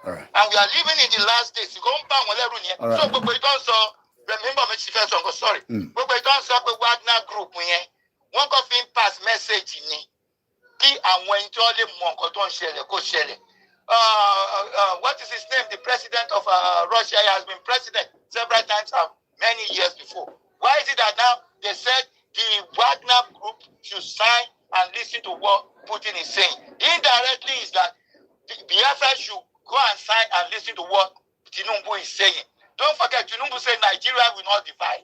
Right. And we are living in the last days. Kò ń bá àwọn lẹ́rù yẹn. So gbogbo ìtọ́ sọ remember me ti fẹ́ sọ nǹkan sorry. Gbogbo ìtọ́ sọ pé Wagner group yẹn wọ́n kàn fi ń pass message ni kí àwọn ẹni tí wọ́n lè mọ nǹkan tó ń ṣẹlẹ̀ kó ṣẹlẹ̀. What is his name? The president of Russia has been president several times and many years before. Why is it that now they said the Wagner group should sign and listen to what Putin is saying? Indirectly is that the Biafra should go and sign and listen to what Tinubu is saying. Don't forget, Tinubu said Nigeria will not divide.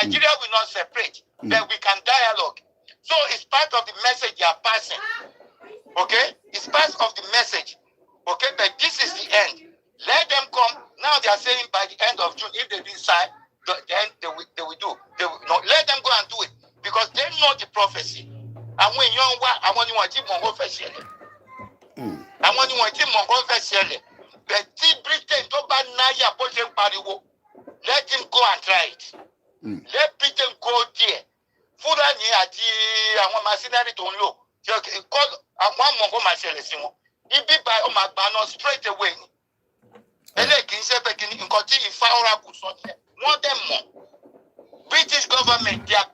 Nigeria will not separate. Then we can dialogue. So it's part of the message they are passing. Okay? It's part of the message. Okay? But this is the end. Let them come. Now they are saying by the end of June, if they didn't sign, then they will do. No, let them go and do it. Because they know the prophecy. And when young àwọn ni wọ́n ti mọ̀ nǹkan fẹ́ ṣẹlẹ̀. Àwọn ni wọ́n ti mọ̀ nǹkan fẹ́ ṣẹlẹ̀. But tí Britain tó bá náyà bó ṣe ń pariwo, let him go and try it. Let Britain go there. Fúlàní àti àwọn machinery tó ń lò. Àwọn àmọ̀ nǹkan máa ṣẹlẹ̀ sí wọn. Ibi bá ọmọ àgbà náà straight away ni. Eléyìí kì í ṣe pé kí ni nǹkan tí Ifá Oracle sọ nìyẹn. Wọ́n dẹ̀ mọ̀. British government their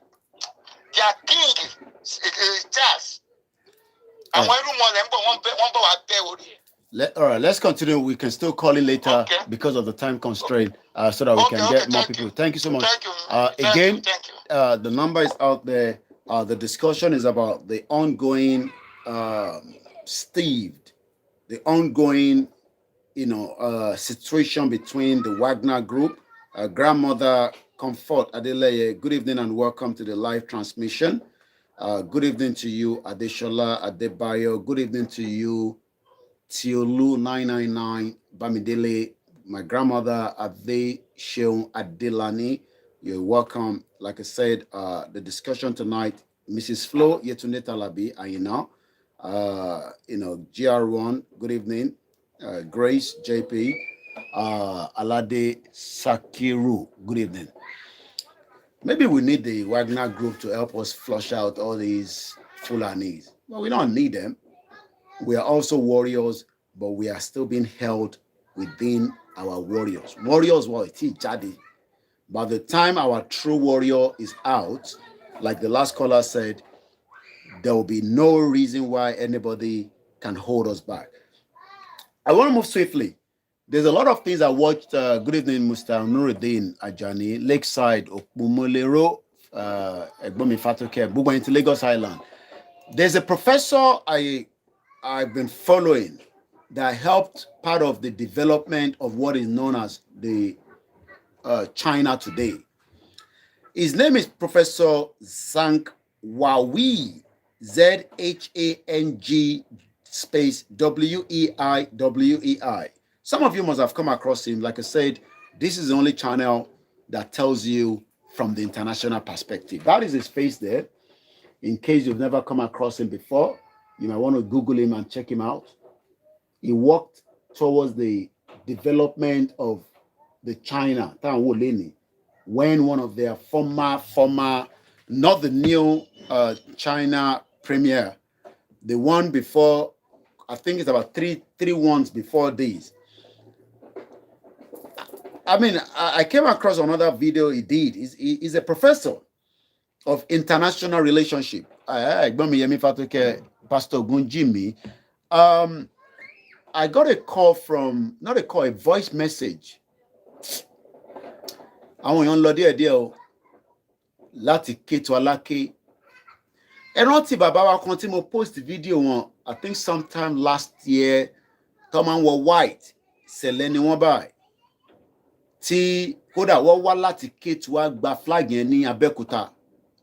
king Charles. All right, let's continue. We can still call in later because of the time constraint, so that we can get more people. Thank you so much. Thank you. The number is out there. The discussion is about the ongoing, the ongoing, situation between the Wagner group. Grandmother Comfort Adeleye, good evening and welcome to the live transmission. Good evening to you, Adeshola Adebayo. Good evening to you, Tiolu 999 Bamidele. My grandmother Ade Sheung Adelani. You're welcome. Like I said, the discussion tonight, Mrs. Flo Yetunde Talabi, GR1. Good evening, Grace JP, Alade Sakiru. Good evening. Maybe we need the Wagner group to help us flush out all these Fulanis. Well, we don't need them. We are also warriors, but we are still being held within our warriors. Warriors were jadi. By the time our true warrior is out, like the last caller said, there will be no reason why anybody can hold us back. I want to move swiftly. There's a lot of things I watched. Good evening, Mr. Nuruddin Ajani, Lakeside, Okpumolero, Egbomi Fatoke, Bugwa into Lagos Island. There's a professor I've been following that helped part of the development of what is known as the China today. His name is Professor Zhang Wawi, Z-H-A-N-G space W-E-I-W-E-I. Some of you must have come across him. Like I said, this is the only channel that tells you from the international perspective. That is his face there. In case you've never come across him before, you might want to Google him and check him out. He worked towards the development of the China, when one of their former, not the new China premier, the one before, I think it's about three ones before these. I mean, I came across another video he did. He's a professor of international relationship. Pastor Gunjimi. I got a call from, not a call, a voice message. Àwọn èèyàn lọ díẹ̀ díẹ̀ o láti Kétu Aláké. Ẹ rántí bàbá wa kan tí mo post video wọn, I think sometime last year, tó máa ń wọ white, ṣẹlẹ̀ ni wọ́n báyìí. Tí kódà wọ́n wá láti Kétu wá gba flag yẹn ní Abẹ́òkúta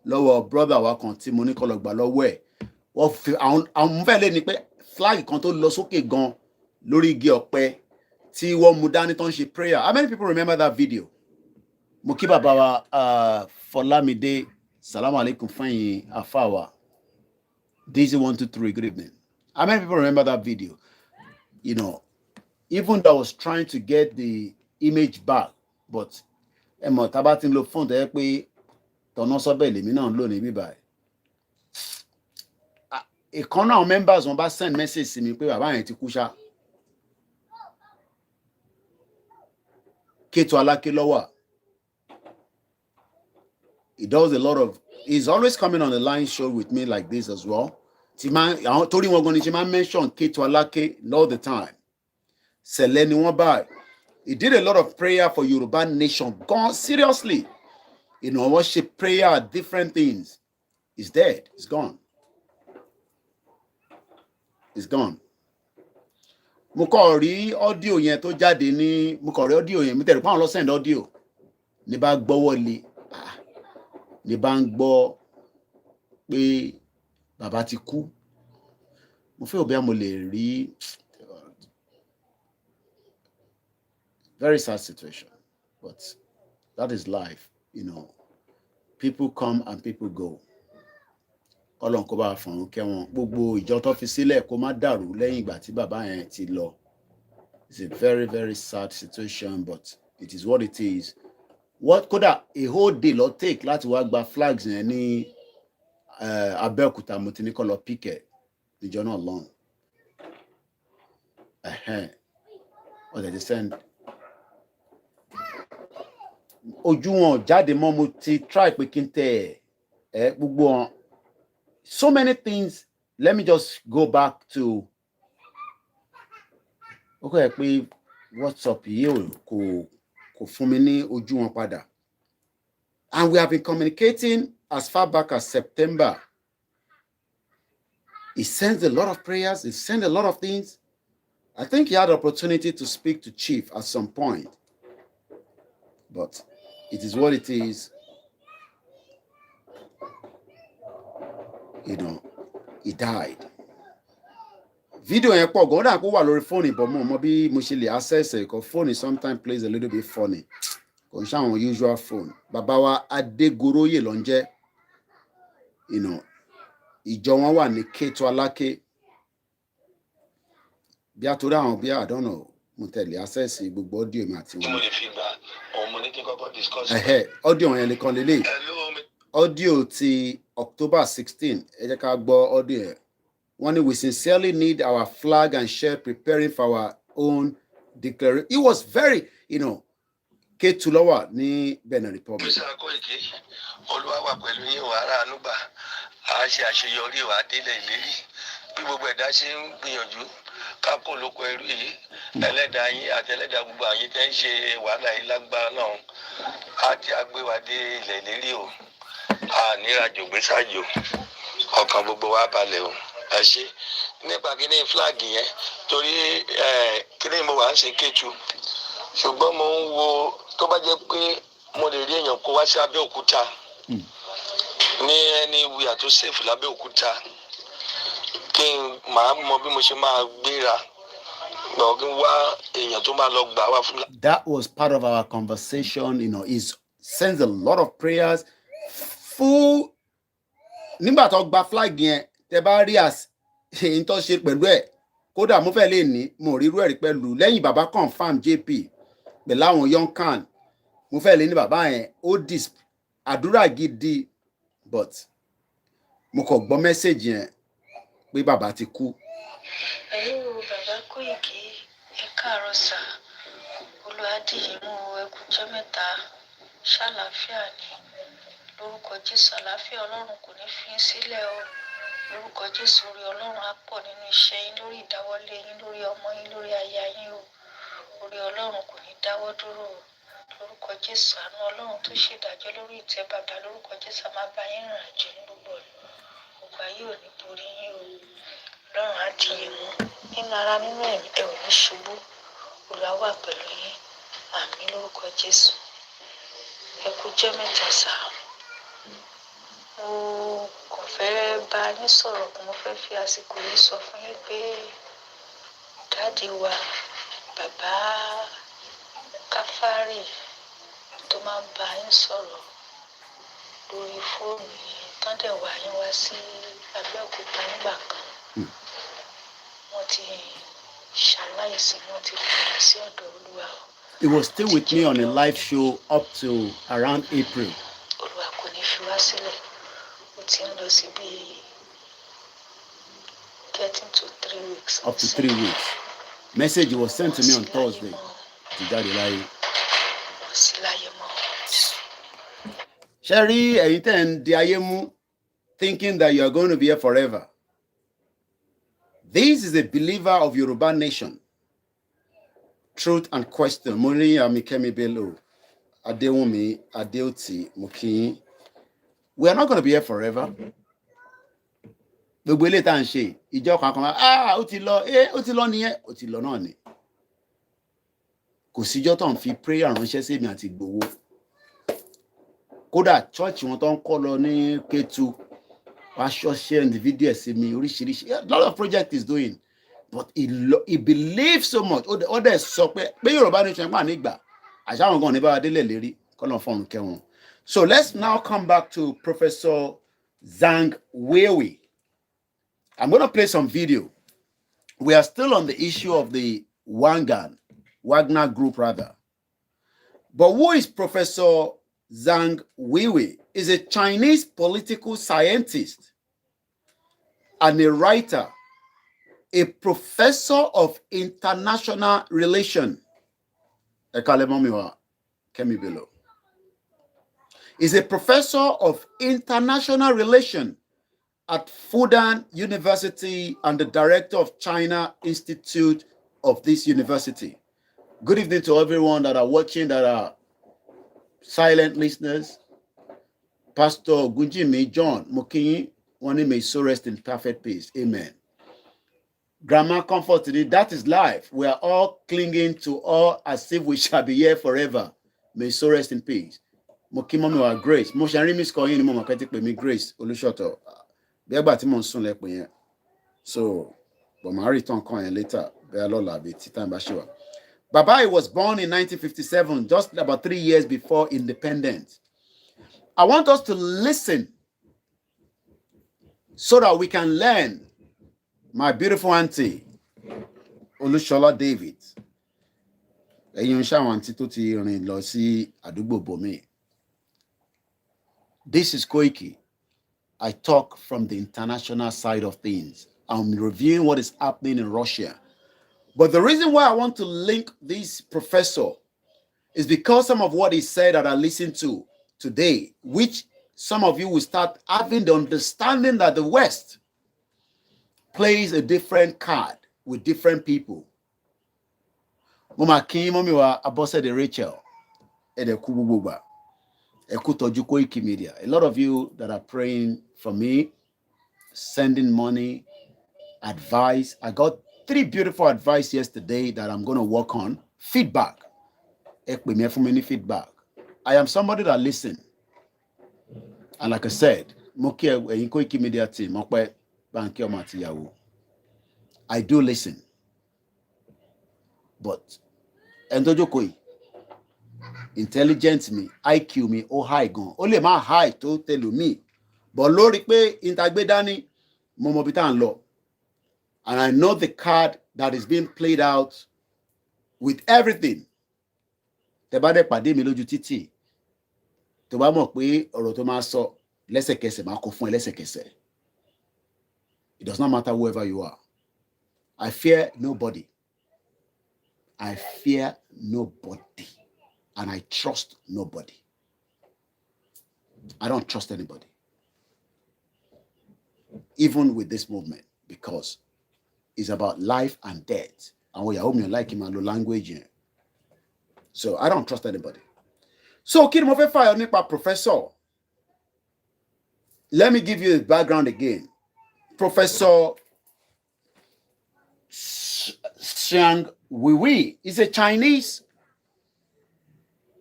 lọ́wọ́ brother wa kan tí mo ní kó lọ gbà lọ́wọ́ ẹ̀. Wọ́n fi àwọn fẹ́ lé ni pé flag kan tó lọ sókè gan lórí igi ọ̀pẹ tí wọ́n mú dání tó ń ṣe prayer. How many people remember that video? Mo kí bàbá wa Fọlámídé, salamu alaikum fẹ́yìn afáwa. Daisy 123, good evening. How many people remember that video? You know, even though I was trying to get the image back, but emo tabatin lo phone tẹ́ pé tọ̀nà sọ́bẹ̀ lèmi náà lò ní bíbá ẹ̀. Ìkan náà members wọn bá send message sí mi pé bàbá yẹn ti kú ṣá. Kétu Aláké lọ́wọ́. He does a lot of, he's always coming on the line show with me like this as well. Torí wọn gan ni ṣe máa mention Kétu Aláké all the time. Sẹ̀lẹ̀ ni wọ́n bá. He did a lot of prayer for Yoruba Nation. God, seriously. You know, worship, prayer, different things. He's dead. He's gone. He's gone. Mo kàn rí audio yẹn tó jáde ní, mo kàn rí audio yẹn, mo tẹ̀lé pé àwọn lọ send audio. Ní bá gbọ́wọ́ lé. Ní bá ń gbọ́ pé bàbá ti kú. Mo fẹ́ òbí mo lè rí. Very sad situation, but that is life, you know. People come and people go. Ọlọ́run kó bá fọ̀run kẹ́ wọn. Gbogbo ìjọ tó fi sílẹ̀ kó má dàrú lẹ́yìn ìgbà tí bàbá yẹn ti lọ. It's a very, very sad situation, but it is what it is. What kódà a whole day lọ take láti wá gba flags yẹn ní Abẹ́òkúta mo ti ní kó lọ picket níjọ́ náà lọ́hùn. Or they send ojú wọn jáde mọ́ mo ti try pé kí n tẹ̀ gbogbo wọn. So many things. Let me just go back to okay pé WhatsApp yìí kò fún mi ní ojú wọn padà. And we have been communicating as far back as September. He sends a lot of prayers. He sends a lot of things. I think he had the opportunity to speak to Chief at some point. But it is what it is. You know, he died. Video yẹn pọ̀ gan dà kó wà lórí phone but mo bí mo ṣe lè access ẹ̀ kọ phone sometimes plays a little bit funny. Kò ń ṣàwọn usual phone. Bàbá wa Adégoróyè ló ń jẹ́. You know, ìjọ wọn wà ní Kétu Aláké. Bí a tó dá àwọn bí I don't know. Mo tẹ̀lé access gbogbo audio mi àti wọn. Audio yẹn lè kan lélẹ̀. Audio ti October 16. Ẹ jẹ́ ká gbọ́ audio yẹn. One, we sincerely need our flag and shirt preparing for our own declaration. It was very, you know, Kétu ló wà ní Benin Republic. Olúwa wà pẹ̀lú yín o, ará ànúgbà a ṣe àṣeyọrí o, adélẹ̀ ìlérí bí gbogbo ẹ̀dá ṣe ń gbìyànjú ká kó lóko ẹrú yìí ẹlẹ́dàá yín àti ẹlẹ́dàá gbogbo àyín tẹ́ ń ṣe wàhálà yìí lágbára náà á ti agbéwádé ilẹ̀ ìlérí o, àníràjò gbéṣájò ọkàn gbogbo wa balẹ̀ o. Ẹ ṣé nípa kíní flag yẹn torí kíní mo wà ń ṣe Kétu ṣùgbọ́n mo ń wo tó bá jẹ́ pé mo lè rí èèyàn kó wá sí Abẹ́òkúta ní ẹni wíyà tó safe lábẹ́òkúta kí n máa mọ bí mo ṣe máa gbéra gbọ́ kí n wá èèyàn tó máa lọ gbà wá fún. That was part of our conversation, you know. He sends a lot of prayers. Full nígbà tó gba flag yẹn tẹ́ bá rí as in tó ṣe pẹ̀lú ẹ̀ kódà mo fẹ́ lè ní mo rí irú ẹ̀rí pẹ̀lú lẹ́yìn bàbá confam JP pẹ̀lú àwọn young can mo fẹ́ lè ní bàbá yẹn ó dis àdúrà gidi but mo kàn gbọ́ message yẹn pé bàbá ti kú. Hello bàbá Kóìkì ẹ káàárọ̀ sà olùwádìí mú ẹkùnjẹ́ mẹ́ta ṣàlàáfíà ni lórúkọ Jésù àlàáfíà Ọlọ́run kò ní fi í sílẹ̀ o lórúkọ Jésù orí Ọlọ́run á pọ̀ nínú iṣẹ́ yín lórí ìdáwọ́lé yín lórí ọmọ yín lórí aya yín o orí Ọlọ́run kò ní dáwọ́ dúró o lórúkọ Jésù àánú Ọlọ́run tó ṣèdájọ́ lórí ìtẹ́ bàbá lórúkọ Jésù á máa bá yín rìn àjò ní gbogbo ọ̀nà ọgbà yóò ní borí yín o Ọlọ́run á dì yín mú nínú ara nínú ẹ̀mí ẹ̀ ò ní ṣubú Olúwa wà pẹ̀lú yín àmín lórúkọ Jésù. ẹ kú jẹ́ mẹ́ta sá. Mo kàn fẹ́ bá yín sọ̀rọ̀ kí mo fẹ́ fi àsìkò yìí sọ fún yín pé dáàdi wa bàbá Káfárì tó máa ń bá yín sọ̀rọ̀ lórí fóònù yìí tán dẹ̀ wá yín wá sí Abẹ́òkúta nígbà kan. Wọ́n ti ṣaláìsí, wọ́n ti padà sí ọ̀dọ̀ Olúwa. He was still with me on a live show up to around April. Olúwa kò ní fi wá sílẹ̀. Ó ti ń lọ sí bíi getting to 3 weeks. Up to 3 weeks. Message was sent to me on Thursday. Sherry, thinking that you are going to be here forever. This is a believer of Yoruba Nation. Truth and question. Mori Amikemi Bello. Adewumi, Adeoti, Muki. We are not going to be here forever. Gbogbo ilé tá ń ṣe ìjọ kankan ó ti lọ nìyẹn ó ti lọ náà ni kò síjọ́ tó ń fi prayer ránṣẹ́ sí mi àti Ìgbòho kódà church wọn tó ń kọ́ lọ ní Kétu wá ṣọ́ṣẹ́ individual sí mi oríṣiríṣi a lot of project is doing but he believes so much ó dẹ̀ sọ pé Yorùbá Nation pa nígbà àṣàwọn gan ní bá wa délẹ̀ lérí kọ́lọ̀ fọ́run kẹwọn. So let's now come back to Professor Zhang Weiwei. I'm going to play some video. We are still on the issue of the Wagner group rather. But who is Professor Zhang Weiwei? Is a Chinese political scientist and a writer, a professor of international relations. Is a professor of international relations at Fudan University and the director of China Institute of this university. Good evening to everyone that are watching, that are silent listeners. Pastor Gunjimi John Mokinyi, one may so rest in perfect peace. Amen. Grandma Comfort today, that is life. We are all clinging to all as if we shall be here forever. May so rest in peace. Mokimomi wa Grace. Moshari Miss Koyin Mama Kati me Grace Olushoto. So, but my return coming later. Baba was born in 1957, just about 3 years before independence. I want us to listen so that we can learn. My beautiful auntie, Olushola David. This is Koiki. I talk from the international side of things. I'm reviewing what is happening in Russia. But the reason why I want to link this professor is because some of what he said that I listened to today, which some of you will start having the understanding that the West plays a different card with different people. Mama King, Mommy wa Abose de Rachel, Ede Kubububa. A lot of you that are praying for me, sending money, advice. I got 3 beautiful advice yesterday that I'm going to work on. Feedback. Feedback. I am somebody that listens. And like I said, KOIKIMEDIA team, I do listen. But intelligence me, IQ me, high gun. Only my high to tell me. But Lord, Intagbedani, Momobitan law. And I know the card that is being played out with everything. Tebade pade mi lójú títì. Tó bá mọ̀ pé ọ̀rọ̀ tó máa sọ lẹ́sẹ̀kẹsẹ̀ máa kó fún ẹ lẹ́sẹ̀kẹsẹ̀. It does not matter whoever you are. I fear nobody. I fear nobody. And I trust nobody. I don't trust anybody. Even with this movement, because it's about life and death. And we are like him and language. So I don't trust anybody. So Kidmofe Fire Nipa Professor. Let me give you the background again. Professor Zhang Weiwei is a Chinese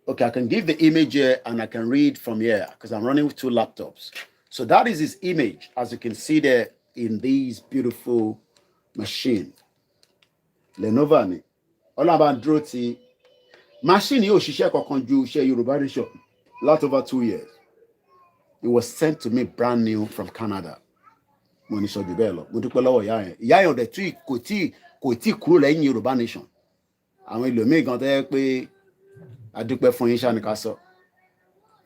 Okay, I can give the image here and I can read from here because I'm running with 2 laptops. So that is his image, as you can see there in these beautiful machine. Lenovo ni. Olaba dúró ti machine yóò ṣiṣẹ́ kankan ju iṣẹ́ Yoruba Nation lot over 2 years. It was sent to me brand new from Canada. Mo ní sọ jù bẹ́ẹ̀ lọ. Mo dúpẹ́ lọ́wọ́ ìyá yẹn. Ìyá yẹn ọ̀dẹ̀ tí kò tí kúrò lẹ́yìn Yoruba Nation. Àwọn ẹlòmíì gan tó yẹ pé adúpẹ́ fún yín ṣá ni ká sọ.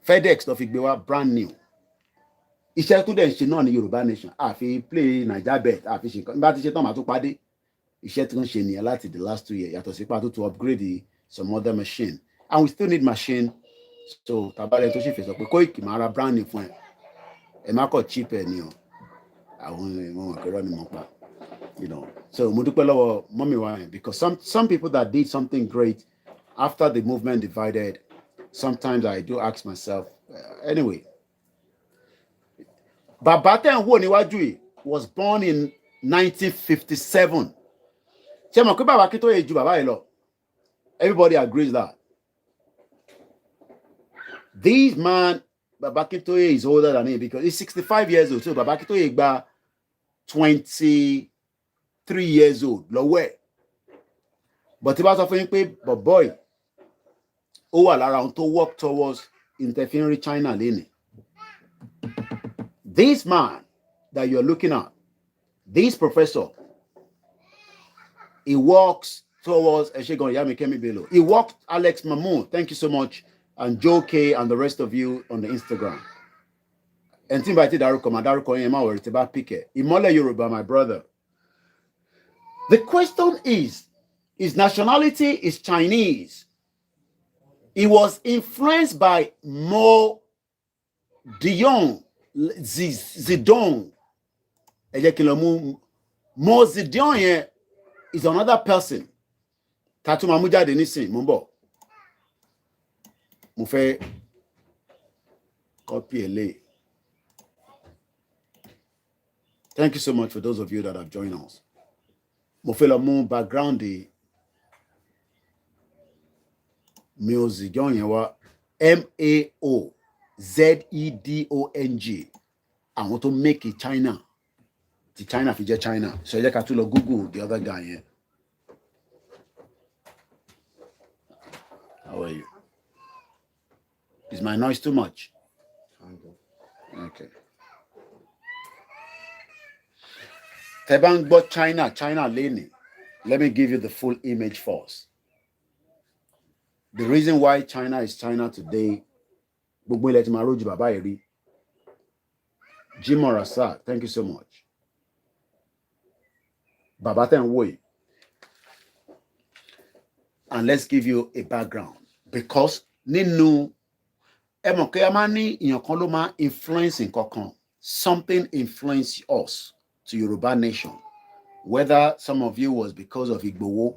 FedEx ló fi gbé wá brand new. Iṣẹ́ tó dẹ̀ ń ṣe náà ní Yoruba Nation. Àfi play Naija bet, àfi ṣe nǹkan. Bá ti ṣe tán màá tún padé. Iṣẹ́ tó ń ṣe nìyẹn láti the last 2 years. Yàtọ̀ sí pàtó to upgrade some other machine. And we still need machine. So tabalẹ̀ tó ṣì fẹ́ sọ pé Koiki máa ra brand new fún ẹ. Ẹ má kọ̀ cheap ẹ ni o. Àwọn ọmọ ìkẹrọ ni mo pa. You know. So mo dúpẹ́ lọ́wọ́ mọ́mí wa yẹn because some people that did something great after the movement divided, sometimes I do ask myself, anyway. Bàbá tẹ́ ń wò níwájú yìí was born in 1957. Ṣé mọ̀ pé bàbá Akíntóyè ju bàbá yìí lọ? Everybody agrees that. This man, Baba Akíntóyè, is older than him because he's 65 years old. So Baba Akíntóyè gba 23 years old lọ́wọ́ ẹ̀. But tí bá sọ fún yín pé boy ó wà lára ohun tó work towards interfering China lénìí. This man that you're looking at, this professor, he works towards Eshegon Yami Kemi Bello. He worked Alex Mamoon. Thank you so much. And Joe K and the rest of you on the Instagram. And Timba Daruko, Madaruko, Yema, or Tiba Pike. Imole Yoruba, my brother. The question is, his nationality is Chinese. He was influenced by Mo Zedong. Mo Zedong is another person. Tatu Mamuja Denison, Mumbo. Mufe copy LA. Thank you so much for those of you that have joined us. Mufe Lamu background the music Maozedong. I want to make it China. The China feature China. So you can Google the other guy here. How are you? Is my noise too much? Okay. Tebang bought China Leni. Let me give you the full image first. The reason why China is China today, Jim Morasa, thank you so much. Babata and Woy. And let's give you a background. Because Ninu influence in Kokon. Something influenced us to Yoruba Nation. Whether some of you was because of Igbowo,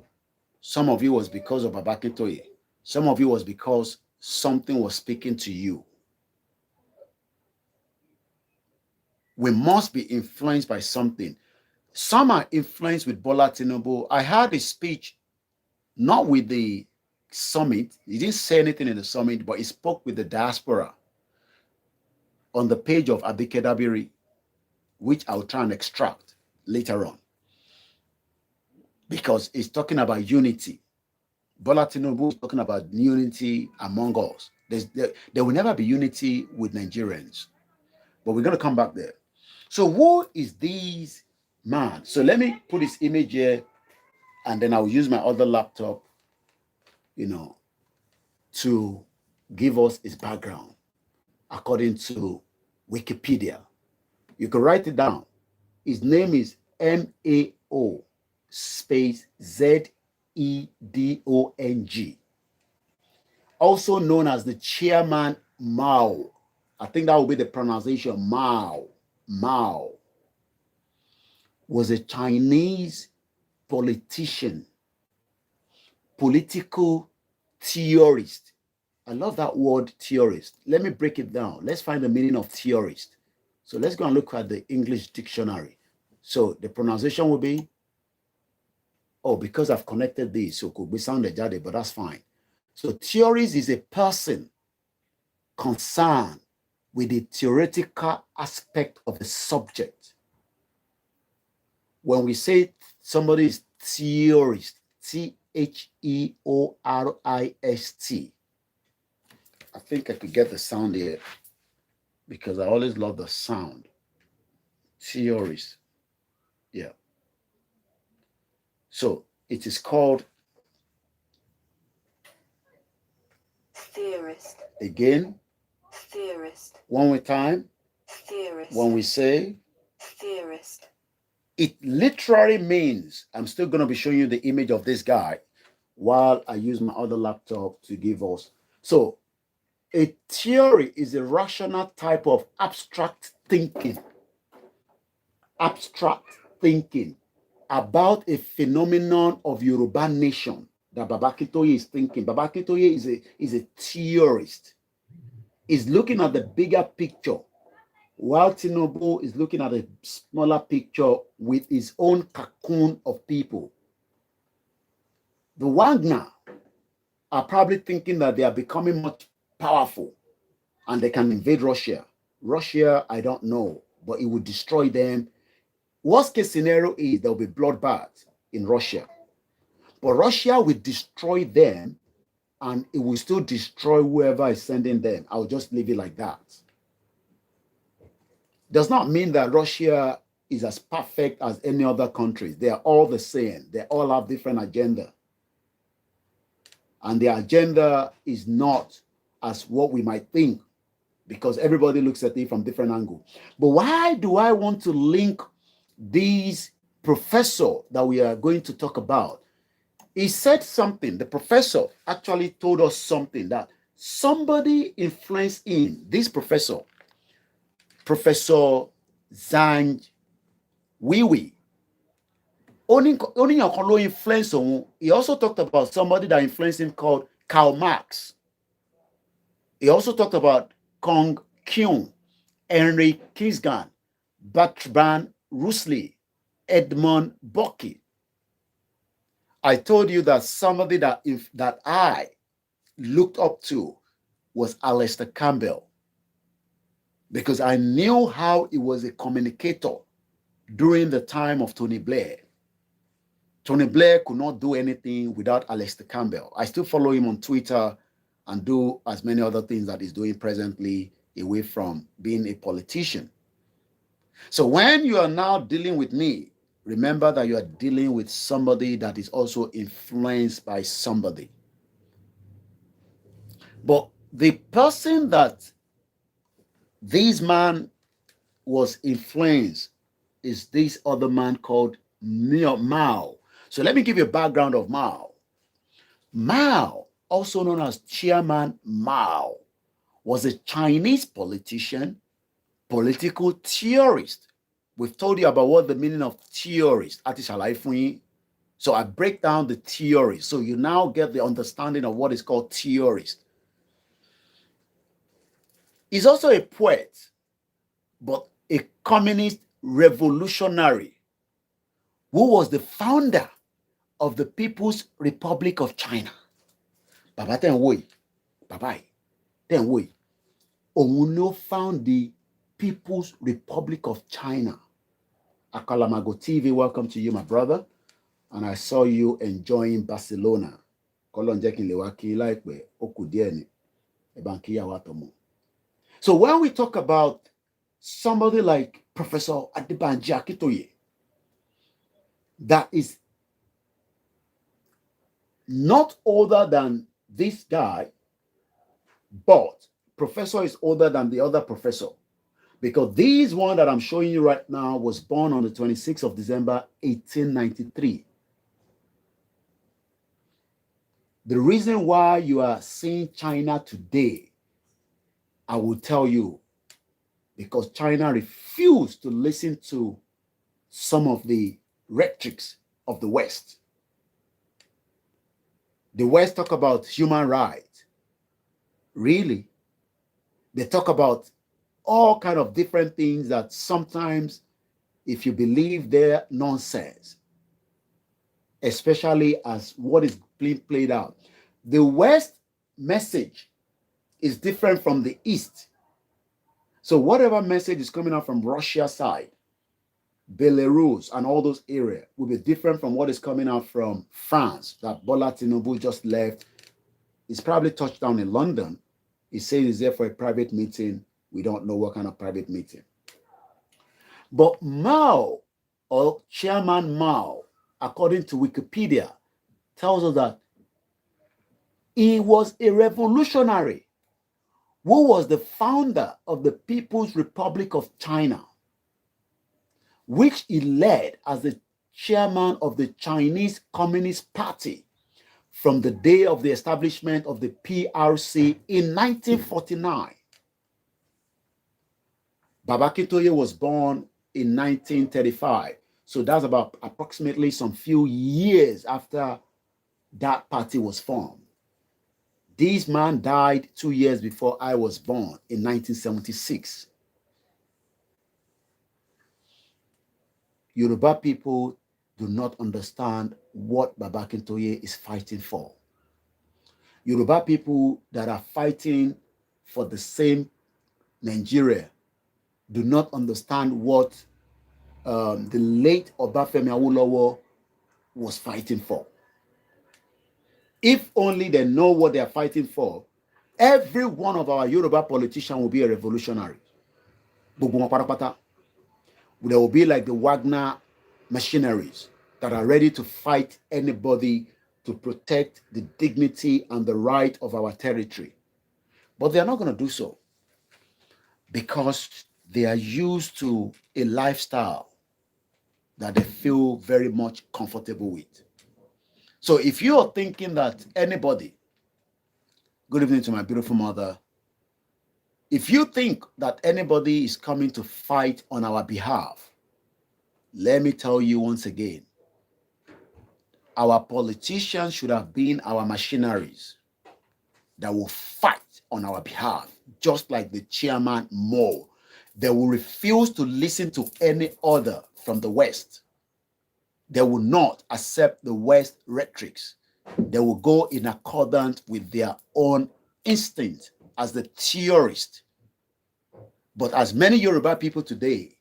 some of you was because of Baba Akintoye, some of you was because something was speaking to you. We must be influenced by something. Some are influenced with Bola Tinubu. I heard a speech, not with the summit. He didn't say anything in the summit, but he spoke with the diaspora on the page of Abike Dabiri, which I'll try and extract later on. Because it's talking about unity. Bola Tinubu is talking about unity among us. There will never be unity with Nigerians. But we're going to come back there. So who is this man? So let me put his image here, and then I'll use my other laptop, to give us his background according to Wikipedia. You can write it down. His name is Mao space Zedong, also known as the chairman Mao. I think that will be the pronunciation. Mao was a Chinese politician, political theorist. I love that word, theorist. Let me break it down. Let's find the meaning of theorist. So let's go and look at the English dictionary. So the pronunciation will be, because I've connected these, so it could be sounded jade, but that's fine. So theorist is a person concerned with the theoretical aspect of the subject. When we say somebody is theorist, Theorist, I think I could get the sound here because I always love the sound. Theorist. Yeah. So it is called theorist. Again. Theorist. One more time. Theorist. When we say theorist. It literally means, I'm still going to be showing you the image of this guy while I use my other laptop to give us. So a theory is a rational type of abstract thinking about a phenomenon of Yoruba nation that Baba Akintoye is thinking. Baba Akintoye is a theorist. He's looking at the bigger picture, while Tinubu is looking at a smaller picture with his own cocoon of people. The Wagner are probably thinking that they are becoming much powerful and they can invade Russia. Russia, I don't know, but it would destroy them. Worst case scenario is there will be bloodbath in Russia. But Russia will destroy them and it will still destroy whoever is sending them. I'll just leave it like that. Does not mean that Russia is as perfect as any other country. They are all the same. They all have different agenda. And the agenda is not as what we might think because everybody looks at it from different angles. But why do I want to link these professor that we are going to talk about? He said something. The professor actually told us something that somebody influenced him. This professor, Professor Zhang Wiwi. Only influence. He also talked about somebody that influenced him called Karl Marx. He also talked about Kong Kyung, Henry Kingsgan, Bertrand Russell, Edmund Burke. I told you that somebody that I looked up to was Alistair Campbell because I knew how he was a communicator during the time of Tony Blair. Tony Blair could not do anything without Alistair Campbell. I still follow him on Twitter and do as many other things that he's doing presently away from being a politician. So when you are now dealing with me, remember that you are dealing with somebody that is also influenced by somebody. But the person that this man was influenced is this other man called Mao. So let me give you a background of Mao. Mao, also known as Chairman Mao, was a Chinese politician, political theorist. We've told you about what the meaning of theorist is. So I break down the theory. So you now get the understanding of what is called theorist. He's also a poet, but a communist revolutionary who was the founder of the People's Republic of China. Baba Tenwei, Baba Tenwei, Omuno found the People's Republic of China. Akalamago TV, welcome to you, my brother. And I saw you enjoying Barcelona. So when we talk about somebody like Professor Adebanji Akintoye, that is not older than this guy, but professor is older than the other professor. Because this one that I'm showing you right now was born on the 26th of December, 1893. The reason why you are seeing China today, I will tell you, because China refused to listen to some of the rhetorics of the West. The West talk about human rights. Really? They talk about all kind of different things that sometimes, if you believe they're nonsense, especially as what is being played out. The West message is different from the East. So whatever message is coming out from Russia side, Belarus and all those areas will be different from what is coming out from France that Bola Tinubu just left. He's probably touched down in London. He says he's there for a private meeting. We don't know what kind of private meeting. But Mao, or Chairman Mao, according to Wikipedia, tells us that he was a revolutionary who was the founder of the People's Republic of China, which he led as the chairman of the Chinese Communist Party from the day of the establishment of the PRC in 1949. Baba Akintoye was born in 1935. So that's about approximately some few years after that party was formed. This man died 2 years before I was born in 1976. Yoruba people do not understand what Baba Akintoye is fighting for. Yoruba people that are fighting for the same Nigeria do not understand what the late Obafemi Awolowo was fighting for. If only they know what they are fighting for, every one of our Yoruba politicians will be a revolutionary. There will be like the Wagner machineries that are ready to fight anybody to protect the dignity and the right of our territory. But they are not going to do so because they are used to a lifestyle that they feel very much comfortable with. So if you are thinking that anybody, good evening to my beautiful mother, if you think that anybody is coming to fight on our behalf, let me tell you once again, our politicians should have been our machineries that will fight on our behalf, just like the chairman Mo. They will refuse to listen to any other from the West. They will not accept the West rhetorics. They will go in accordance with their own instinct as the theorist. But as many Yoruba people today,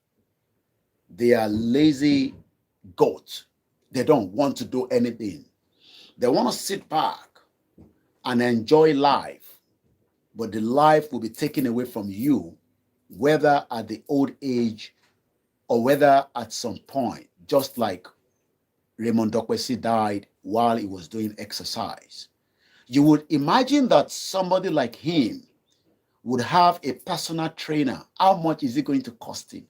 they are lazy goats. They don't want to do anything. They want to sit back and enjoy life, but the life will be taken away from you, whether at the old age or whether at some point, just like Raymond Dokwesi died while he was doing exercise. You would imagine that somebody like him would have a personal trainer. How much is it going to cost him?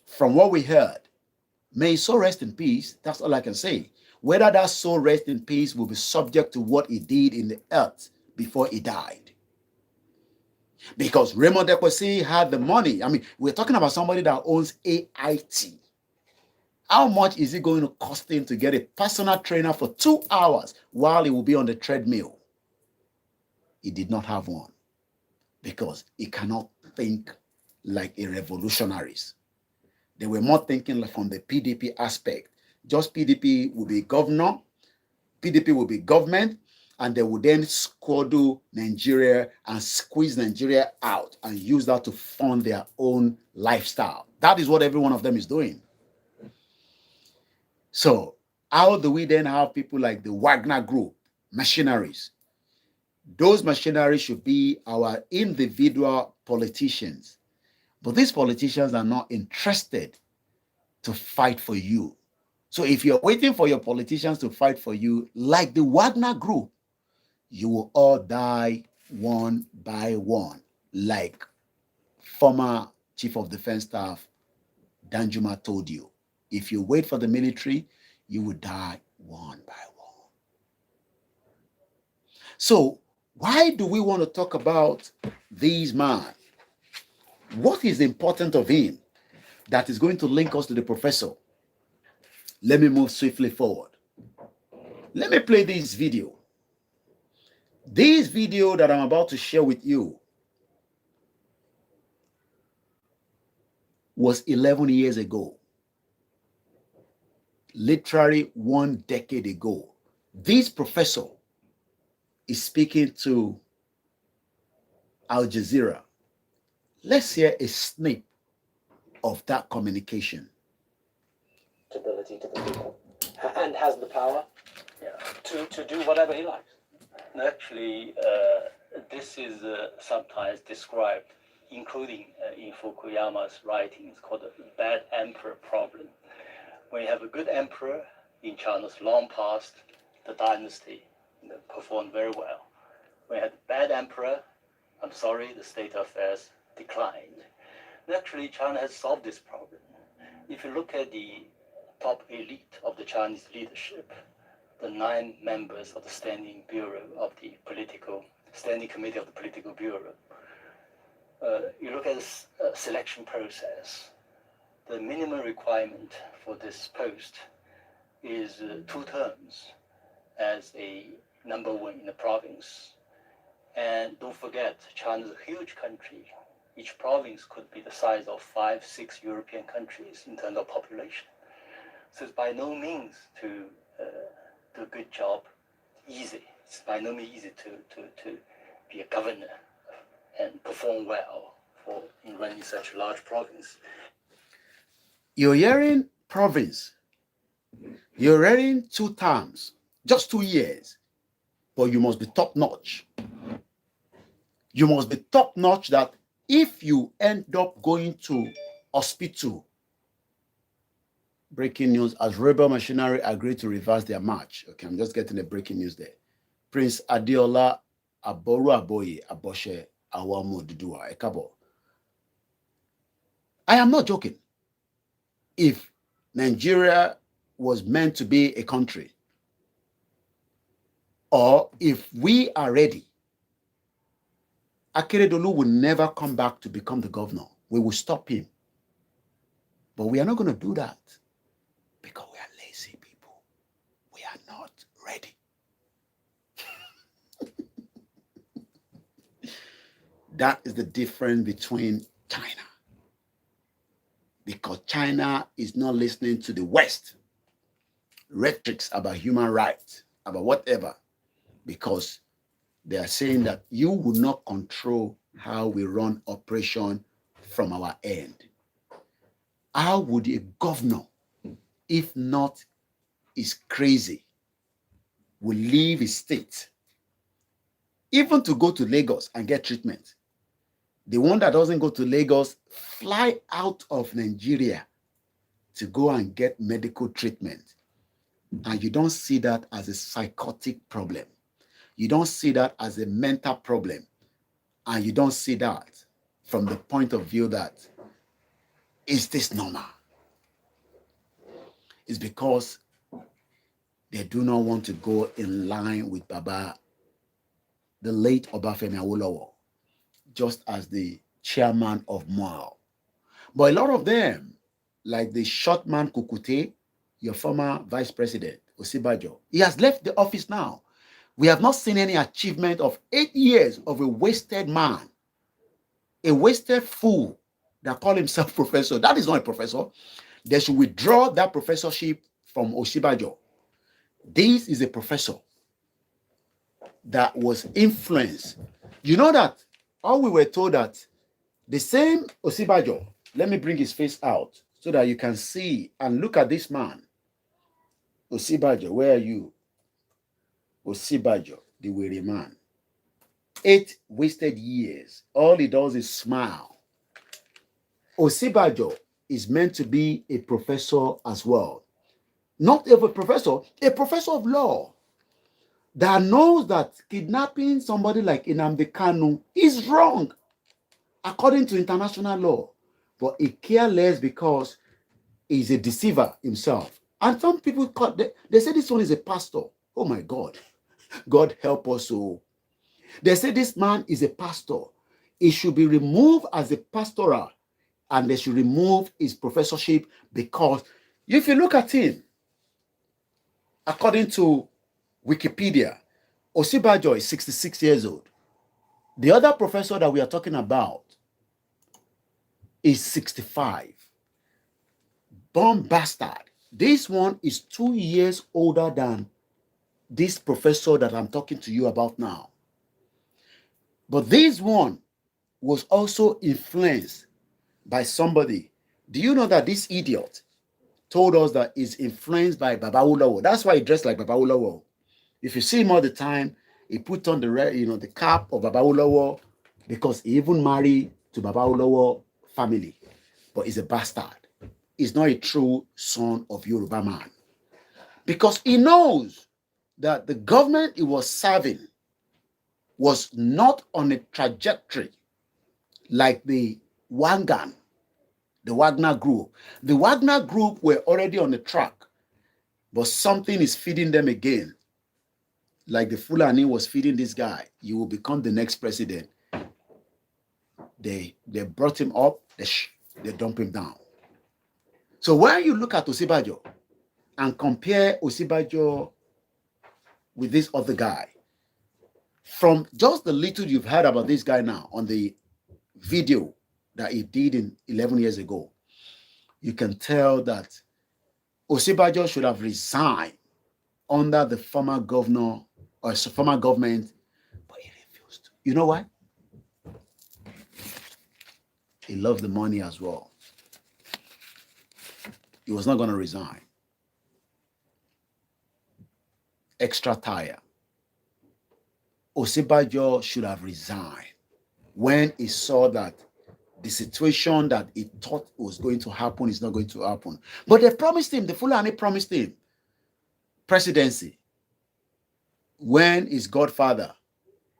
From what we heard, may his soul rest in peace. That's all I can say. Whether that soul rest in peace will be subject to what he did in the earth before he died. Because Raymond Dokwesi had the money. I mean, we're talking about somebody that owns AIT. How much is it going to cost him to get a personal trainer for 2 hours while he will be on the treadmill? He did not have one because he cannot think like a revolutionaries. They were more thinking like from the PDP aspect. Just PDP will be governor, PDP will be government, and they will then squander Nigeria and squeeze Nigeria out and use that to fund their own lifestyle. That is what every one of them is doing. So how do we then have people like the Wagner group, machineries? Those machineries should be our individual politicians. But these politicians are not interested to fight for you. So if you're waiting for your politicians to fight for you, like the Wagner group, you will all die one by one, like former Chief of Defense Staff Danjuma told you. If you wait for the military, you will die one by one. So why do we want to talk about these men? What is important of him that is going to link us to the professor? Let me move swiftly forward. Let me play this video. This video that I'm about to share with you was 11 years ago. Literally 1 decade ago. This professor is speaking to Al Jazeera. Let's hear a snip of that communication. Ability to the people, and has the power to do whatever he likes. Actually, this is sometimes described, including in Fukuyama's writings, called the bad emperor problem. When you have a good emperor in China's long past, the dynasty performed very well. When you had a bad emperor, I'm sorry, the state of affairs declined. And actually, China has solved this problem. If you look at the top elite of the Chinese leadership, the 9 members of the Standing Bureau of the Standing Committee of the Political Bureau, you look at the selection process, the minimum requirement for this post is 2 terms as a number 1 in the province. And don't forget, China is a huge country. Each province could be the size of 5, 6 European countries in terms of population. So it's by no means to do a good job easy. It's by no means easy to be a governor and perform well in running such a large province. You're hearing province. You're hearing 2 terms, just 2 years, but you must be top notch. You must be top notch that if you end up going to hospital, breaking news, as rebel machinery agreed to reverse their march. Okay, I'm just getting the breaking news there. Prince Adeola Aboru Aboye Aboshe Awamu Dudua Ekabo. I am not joking. If Nigeria was meant to be a country, or if we are ready, Akeredolu will never come back to become the governor. We will stop him. But we are not going to do that because we are lazy people. We are not ready. That is the difference between China. Because China is not listening to the West rhetorics about human rights, about whatever, because they are saying that you will not control how we run operation from our end. How would a governor, if not is crazy, will leave his state, even to go to Lagos and get treatment? The one that doesn't go to Lagos fly out of Nigeria to go and get medical treatment. And you don't see that as a psychotic problem. You don't see that as a mental problem. And you don't see that from the point of view that, is this normal? It's because they do not want to go in line with Baba, the late Obafemi Awolowo, just as the chairman of MOAL. But a lot of them, like the short man Kukute, your former vice president, Osibajo, he has left the office now. We have not seen any achievement of 8 years of a wasted man, a wasted fool that call himself professor. That is not a professor. They should withdraw that professorship from Osibajo. This is a professor that was influenced. You know that all we were told that the same Osibajo, let me bring his face out so that you can see and look at this man. Osibajo, where are you? Osibajo, the weary man. 8 wasted years. All he does is smile. Osibajo is meant to be a professor as well. Not a professor of law that knows that kidnapping somebody like Nnamdi Kanu is wrong according to international law. But he cares less because he's a deceiver himself. And some people, they say this one is a pastor. Oh my God. God help us all. They say this man is a pastor. He should be removed as a pastoral and they should remove his professorship because if you look at him, according to Wikipedia, Osibajo is 66 years old. The other professor that we are talking about is 65. Born bastard. This one is 2 years older than this professor that I'm talking to you about now. But this one was also influenced by somebody. Do you know that this idiot told us that he's influenced by Babawolowo? That's why he dressed like Babawolowo. If you see him all the time, he put on the cap of Babawolowo because he even married to Babawolowo family. But he's a bastard. He's not a true son of Yoruba man. Because he knows that the government he was serving was not on a trajectory like the Wagner group. The Wagner group were already on the track, but something is feeding them again. Like the Fulani was feeding this guy. You will become the next president. They brought him up, they dump him down. So when you look at Osibajo and compare Osibajo with this other guy, from just the little you've heard about this guy now on the video that he did in 11 years ago, you can tell that Osibajo should have resigned under the former governor or former government, but he refused. You know why? He loved the money as well. He was not going to resign. Extra tire. Osibajo should have resigned when he saw that the situation that he thought was going to happen is not going to happen. But they promised him, the Fulani promised him presidency when his godfather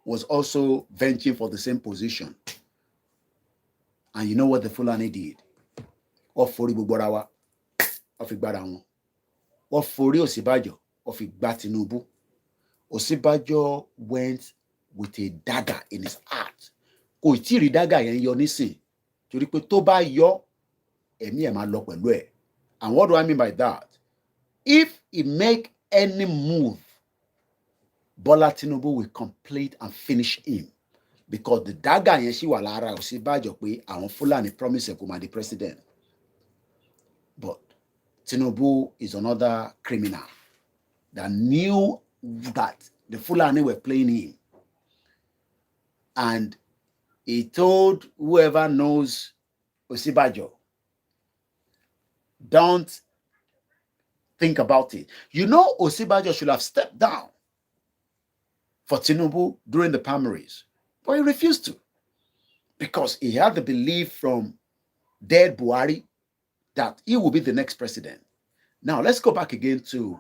was also venturing for the same position. And you know what the Fulani did? What for Buborawa of Igbadawan? What for Osibajo of Tinubu? Osibajo went with a dagger in his heart. Kò tí rí dagger yẹn yọ nísìn. Torí pé tó bá yọ, ẹ̀mí ẹ̀ máa lọ pẹ̀lú ẹ̀. And what do I mean by that? If he make any move, Bola Tinubu will complete and finish him. Because the dagger yẹn ṣì wà lára Osibajo pé àwọn Fulani promise ẹ̀ kó máa di president. But Tinubu is another criminal that knew that the Fulani were playing him. And he told whoever knows Osibajo, don't think about it. You know, Osibajo should have stepped down for Tinubu during the primaries, but he refused to because he had the belief from dead Buhari that he will be the next president. Now, let's go back again to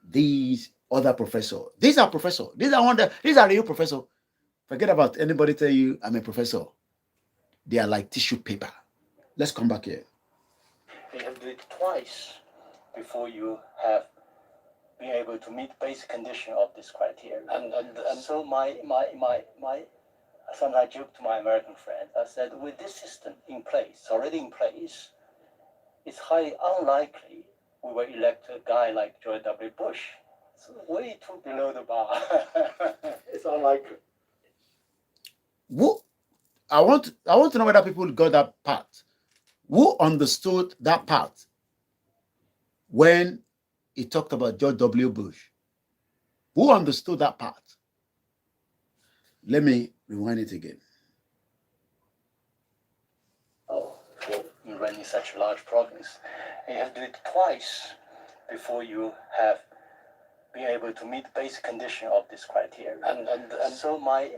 these other professors. These are professors. These are real professors. Forget about anybody tell you I'm a professor. They are like tissue paper. Let's come back here. You have to do it twice before you have been able to meet basic condition of this criteria. And so my sometimes I joke to my American friends. I said, with this system in place, already in place, it's highly unlikely we will elect a guy like George W. Bush. It's way too below the bar. It's unlikely. I want to know whether people got that part. Who understood that part when he talked about George W. Bush? Who understood that part? Let me rewind it again. Oh, you're running such a large province. And you have to do it twice before you have been able to meet the basic condition of this criteria. And so my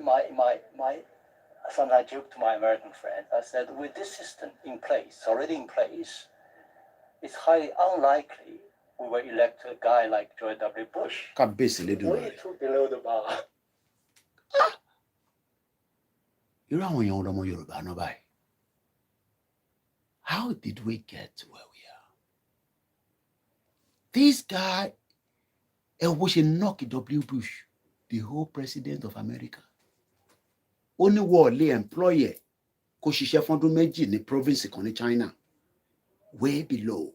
sometimes I joke to my American friends. I said, with this system in place, already in place, it's highly unlikely we will elect a guy like George W. Bush. Way too below the bar. How did we get to where we are? This guy, was a knock W. Bush, the whole president of America. Only wọlé employer kó ṣiṣẹ́ fọ́dún méjì ní province kan ní China, way below.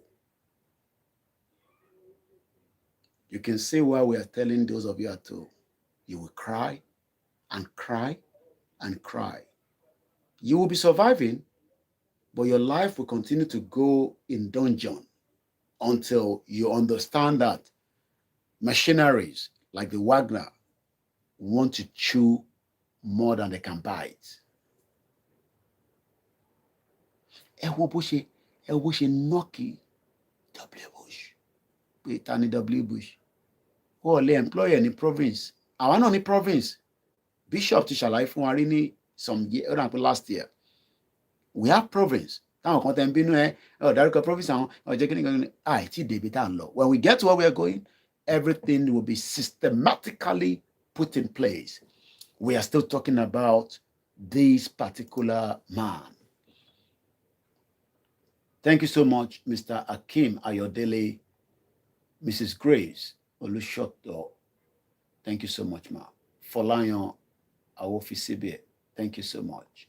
You can see why we are telling those of you at home, you will cry and cry and cry. You will be surviving, but your life will continue to go in dungeon until you understand that machineries like the Wagner, want to chew more than they can bite. Ẹ wo bó ṣe nọ́ọ̀kì W. Bush. Pé ta ni W. Bush? Ó lè employer ní province. Àwa náà ní province. Bishop ti ṣàlàyé fún wa rí ní some year, last year. We have province. Táwọn kan tẹ́ ń bínú dárúkọ province àwọn ọ̀jẹ̀ kíní kan àìtí débi tá à ń lọ. When we get to where we are going, everything will be systematically put in place. We are still talking about this particular man. Thank you so much, Mr. Akim Ayodele, Mrs. Grace Olushoto. Thank you so much, ma. Folayan Awofisibe. Thank you so much.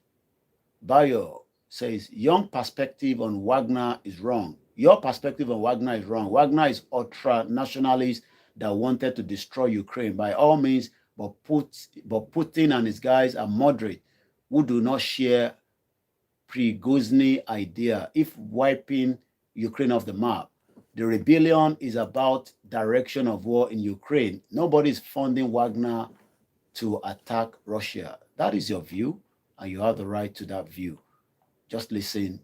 Bayo says, young perspective on Wagner is wrong. Your perspective on Wagner is wrong. Wagner is ultra-nationalist that wanted to destroy Ukraine by all means, but Putin and his guys are moderate who do not share Prigozhin idea if wiping Ukraine off the map. The rebellion is about direction of war in Ukraine. Nobody is funding Wagner to attack Russia. That is your view, and you have the right to that view. Just listen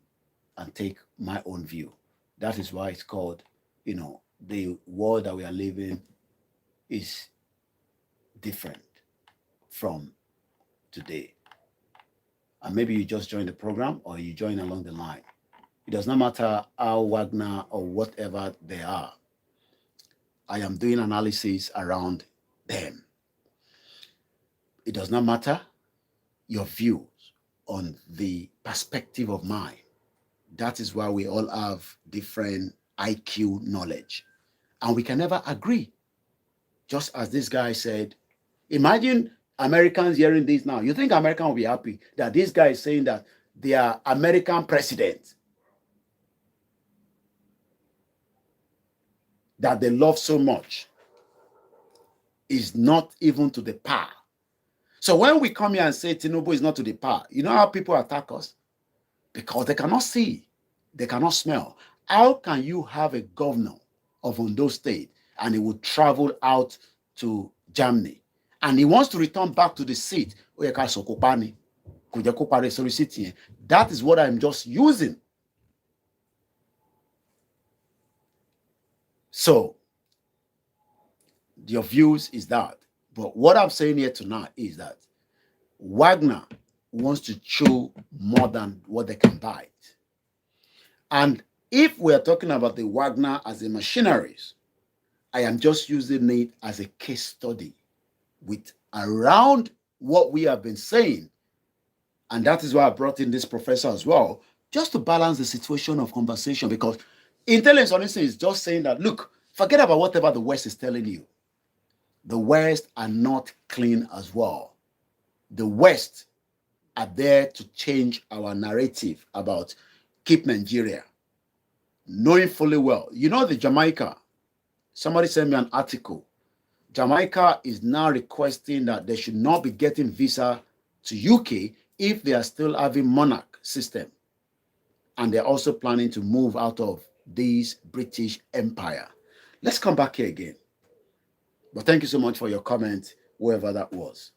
and take my own view. That is why it's called, the world that we are living is different from today. And maybe you just join the program or you join along the line. It does not matter how Wagner or whatever they are. I am doing analysis around them. It does not matter your views on the perspective of mine. That is why we all have different IQ knowledge. And we can never agree. Just as this guy said, imagine Americans hearing this now. You think Americans will be happy that this guy is saying that their American president that they love so much is not even to the par. So when we come here and say Tinubu is not to the par, you know how people attack us? Because they cannot see, they cannot smell. How can you have a governor of Ondo State and he will travel out to Germany and he wants to return back to the seat? That is what I'm just using. So your views is that. But what I'm saying here tonight is that Wagner wants to chew more than what they can bite. And if we are talking about the Wagner as a machineries, I am just using it as a case study with around what we have been saying. And that is why I brought in this professor as well, just to balance the situation of conversation, because intelligence, honestly, is just saying that, look, forget about whatever the West is telling you. The West are not clean as well. The West are there to change our narrative about keep Nigeria, knowing fully well. You know the Jamaica, somebody sent me an article. Jamaica is now requesting that they should not be getting visa to UK if they are still having monarch system. And they're also planning to move out of this British Empire. Let's come back here again. But thank you so much for your comment, whoever that was.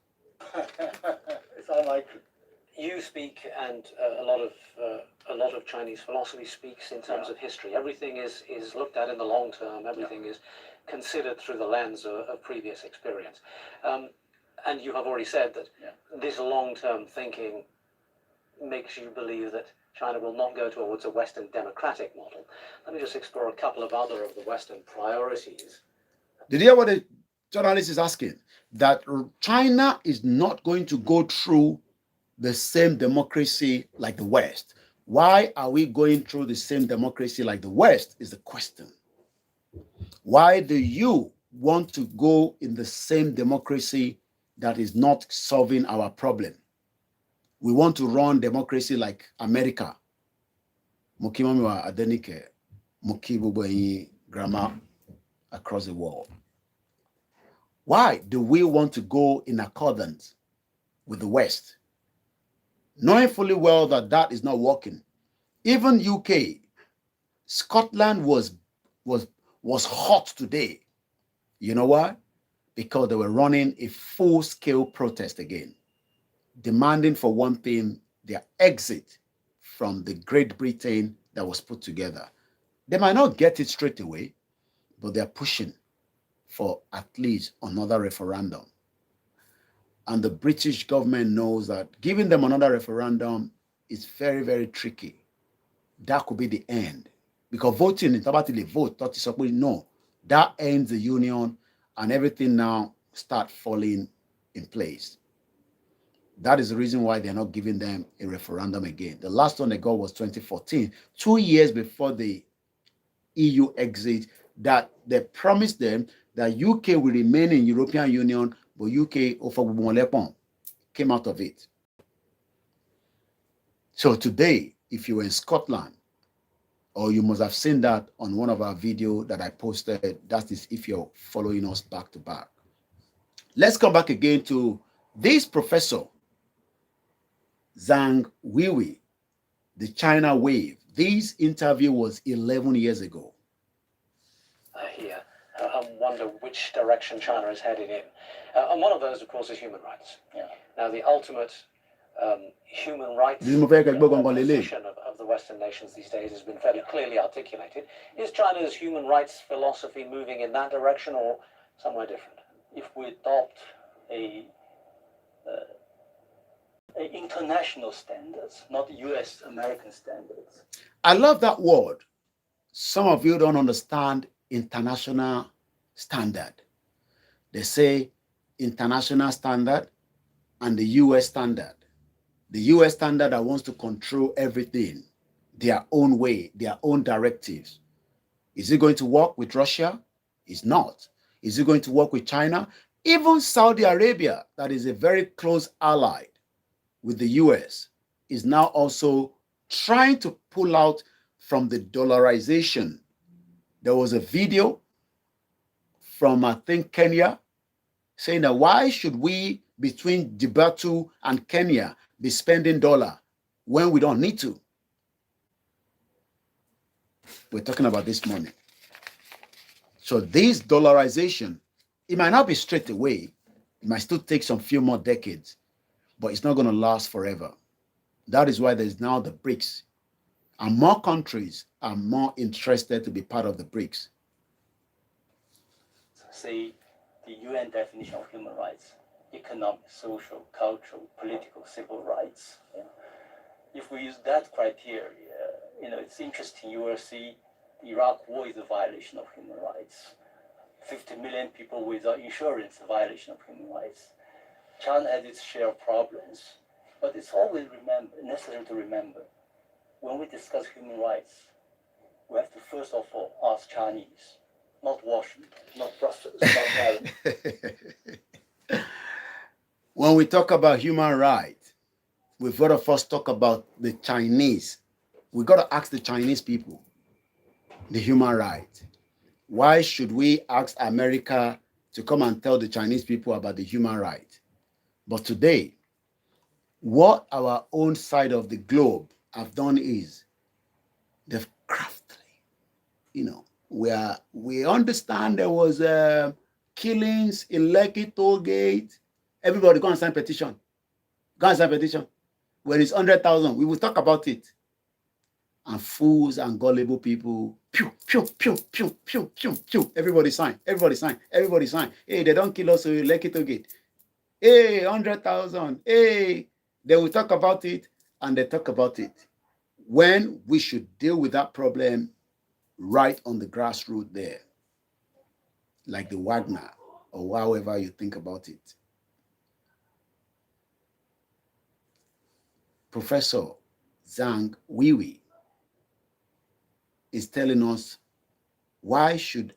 It's unlike you speak, and a lot of Chinese philosophy speaks in terms of history. Everything is looked at in the long term. Everything is considered through the lens of previous experience. And you have already said that this long-term thinking makes you believe that China will not go towards a Western democratic model. Let me just explore a couple of other of the Western priorities. Did you hear what the journalist is asking? That China is not going to go through the same democracy like the West. Why are we going through the same democracy like the West is the question. Why do you want to go in the same democracy that is not solving our problem? We want to run democracy like America. Mukimamiwa Adenike, Mukibubuenyi grammar across the world. Why do we want to go in accordance with the West? Knowing fully well that that is not working. Even UK, Scotland was hot today. You know why? because they were running a full-scale protest again, demanding for one thing, their exit from the Great Britain that was put together. They might not get it straight away, but they're pushing for at least another referendum. And the British government knows that giving them another referendum is very, very tricky. That could be the end. Because voting, vote, no, that ends the union and everything now start falling in place. That is the reason why they're not giving them a referendum again. The last one they got was 2014, 2 years before the EU exit, that they promised them that UK will remain in European Union, but UK came out of it. So today, if you were in Scotland, or you must have seen that on one of our videos that I posted, that is if you're following us back to back. Let's come back again to this professor, Zhang Weiwei, the China wave. This interview was 11 years ago. Here, I wonder which direction China is heading in. And one of those, of course, is human rights. Yeah. Now, the ultimate human rights position of the Western nations these days has been fairly clearly articulated. Is China's human rights philosophy moving in that direction or somewhere different? If we adopt international standards, not US American standards. I love that word. Some of you don't understand international standard. They say international standard and the US standard. The US standard that wants to control everything their own way, their own directives. Is it going to work with Russia? It's not. Is it going to work with China? Even Saudi Arabia, that is a very close ally with the US, is now also trying to pull out from the dollarization. There was a video from, I think, Kenya, saying that why should we, between Djibouti and Kenya, be spending dollar when we don't need to? We're talking about this money. So this dollarization, it might not be straight away. It might still take some few more decades, but it's not going to last forever. That is why there's now the BRICS. And more countries are more interested to be part of the BRICS. Say the UN definition of human rights: economic, social, cultural, political, civil rights. Yeah. If we use that criteria, it's interesting. You will see the Iraq war is a violation of human rights. 50 million people without insurance, a violation of human rights. China has its share of problems, but it's always necessary to remember, when we discuss human rights, we have to first of all ask Chinese, not Washington, not Brussels, not Paris. When we talk about human rights, we've got to first talk about the Chinese. We've got to ask the Chinese people the human rights. Why should we ask America to come and tell the Chinese people about the human rights? But today, what our own side of the globe have done is they've craftily, we understand there was killings in Lekki toll gate. Everybody go and sign petition. Go and sign petition. When it's 100,000, we will talk about it. And fools and gullible people, pew, pew, pew, pew, pew, pew, pew. Everybody sign, everybody sign, everybody sign. Hey, they don't kill us, so you let it get. Hey, 100,000. Hey, they will talk about it, and they talk about it. When we should deal with that problem right on the grassroots there, like the Wagner, or however you think about it. Professor Zhang Weiwei is telling us, why should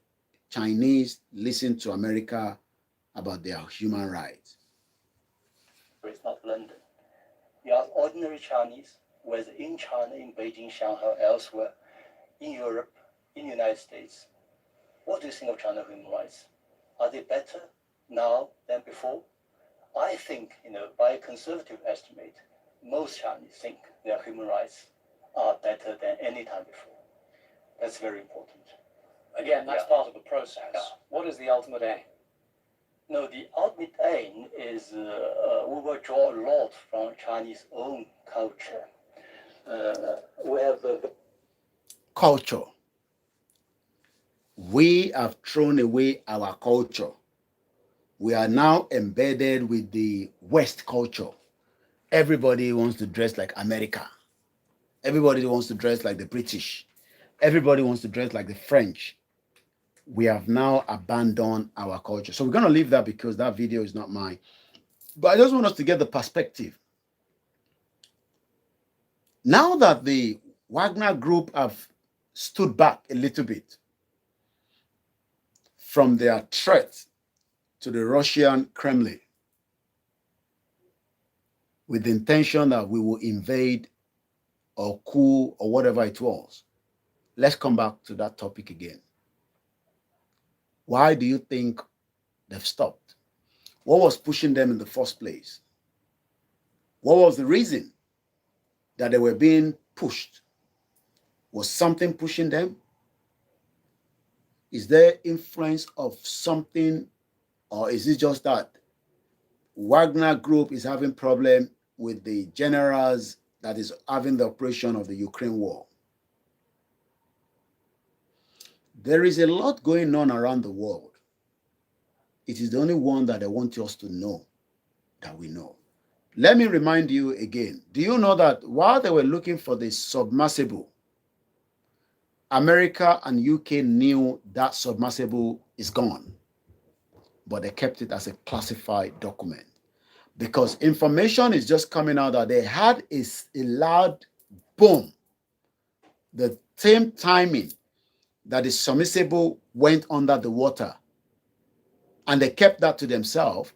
Chinese listen to America about their human rights? It's not London. You ask ordinary Chinese, whether in China, in Beijing, Shanghai, or elsewhere, in Europe, in the United States, what do you think of China's human rights? Are they better now than before? I think, by a conservative estimate, most Chinese think their human rights are better than any time before. That's very important. Again, that's part of the process. Yeah. What is the ultimate aim? No, the ultimate aim is we will draw a lot from Chinese own culture. We have the culture. We have thrown away our culture. We are now embedded with the West culture. Everybody wants to dress like America. Everybody wants to dress like the British. Everybody wants to dress like the French. We have now abandoned our culture. So we're going to leave that because that video is not mine. But I just want us to get the perspective. Now that the Wagner group have stood back a little bit from their threat to the Russian Kremlin with the intention that we will invade or coup or whatever it was, let's come back to that topic again. Why do you think they've stopped? What was pushing them in the first place? What was the reason that they were being pushed? Was something pushing them? Is there influence of something, or is it just that Wagner group is having problem with the generals that is having the operation of the Ukraine war? There is a lot going on around the world. It is the only one that I want us to know that we know. Let me remind you again. Do you know that while they were looking for the submersible, America and UK knew that submersible is gone, but they kept it as a classified document because information is just coming out that they had a loud boom, the same timing that the submersible went under the water, and they kept that to themselves.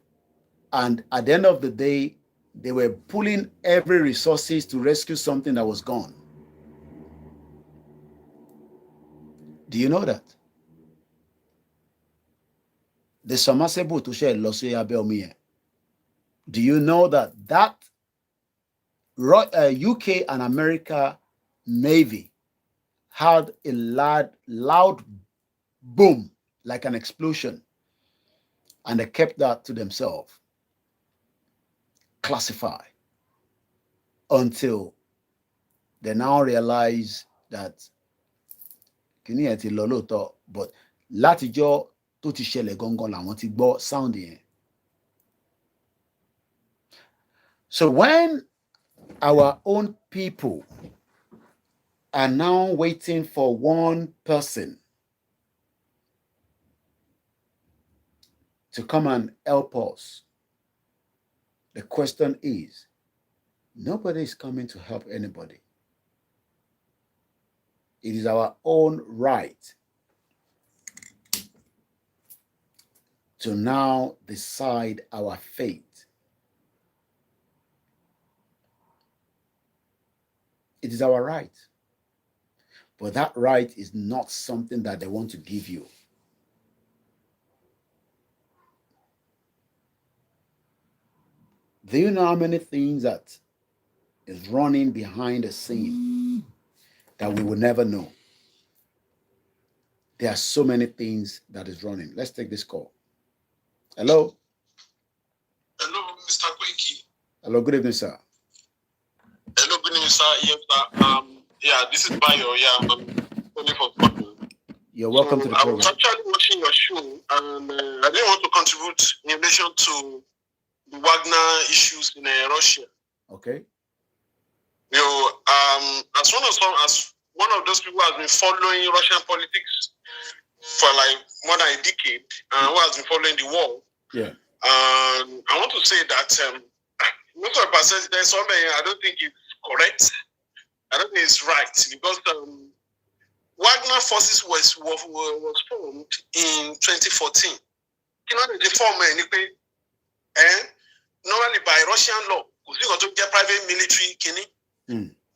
And at the end of the day, they were pulling every resources to rescue something that was gone. Do you know that? The submersible to share Losuya Belmie. Do you know that UK and America Navy had a loud boom, like an explosion, and they kept that to themselves, classified, until they now realize that kìíní ẹ̀ ti lọ lóòótọ́, but látijọ́ tó ti ṣẹlẹ̀ gangan làwọn ti gbọ́ sound yẹn. So when our own people are now waiting for one person to come and help us, the question is, nobody is coming to help anybody. It is our own right to now decide our fate. It is our right. But that right is not something that they want to give you. Do you know how many things that is running behind the scene that we will never know? There are so many things that is running. Let's take this call. Hello? Hello, Mr. Koiki. Hello, good evening, sir. Hello, good evening, sir. Yes, sir. Yeah, this is Bayo. Yeah, I'm only for calling. You're welcome to the program. I was actually watching your show, and I didn't want to contribute in relation to the Wagner issues in Russia. Okay. You know, as one of those people who has been following Russian politics for like more than a decade, who has been following the war. Yeah. I want to say that most of the percent there's something I don't think it's correct. I don't think it's right because Wagner forces was formed in 2014. You know, they form normally by Russian law, because we got to get private military kini.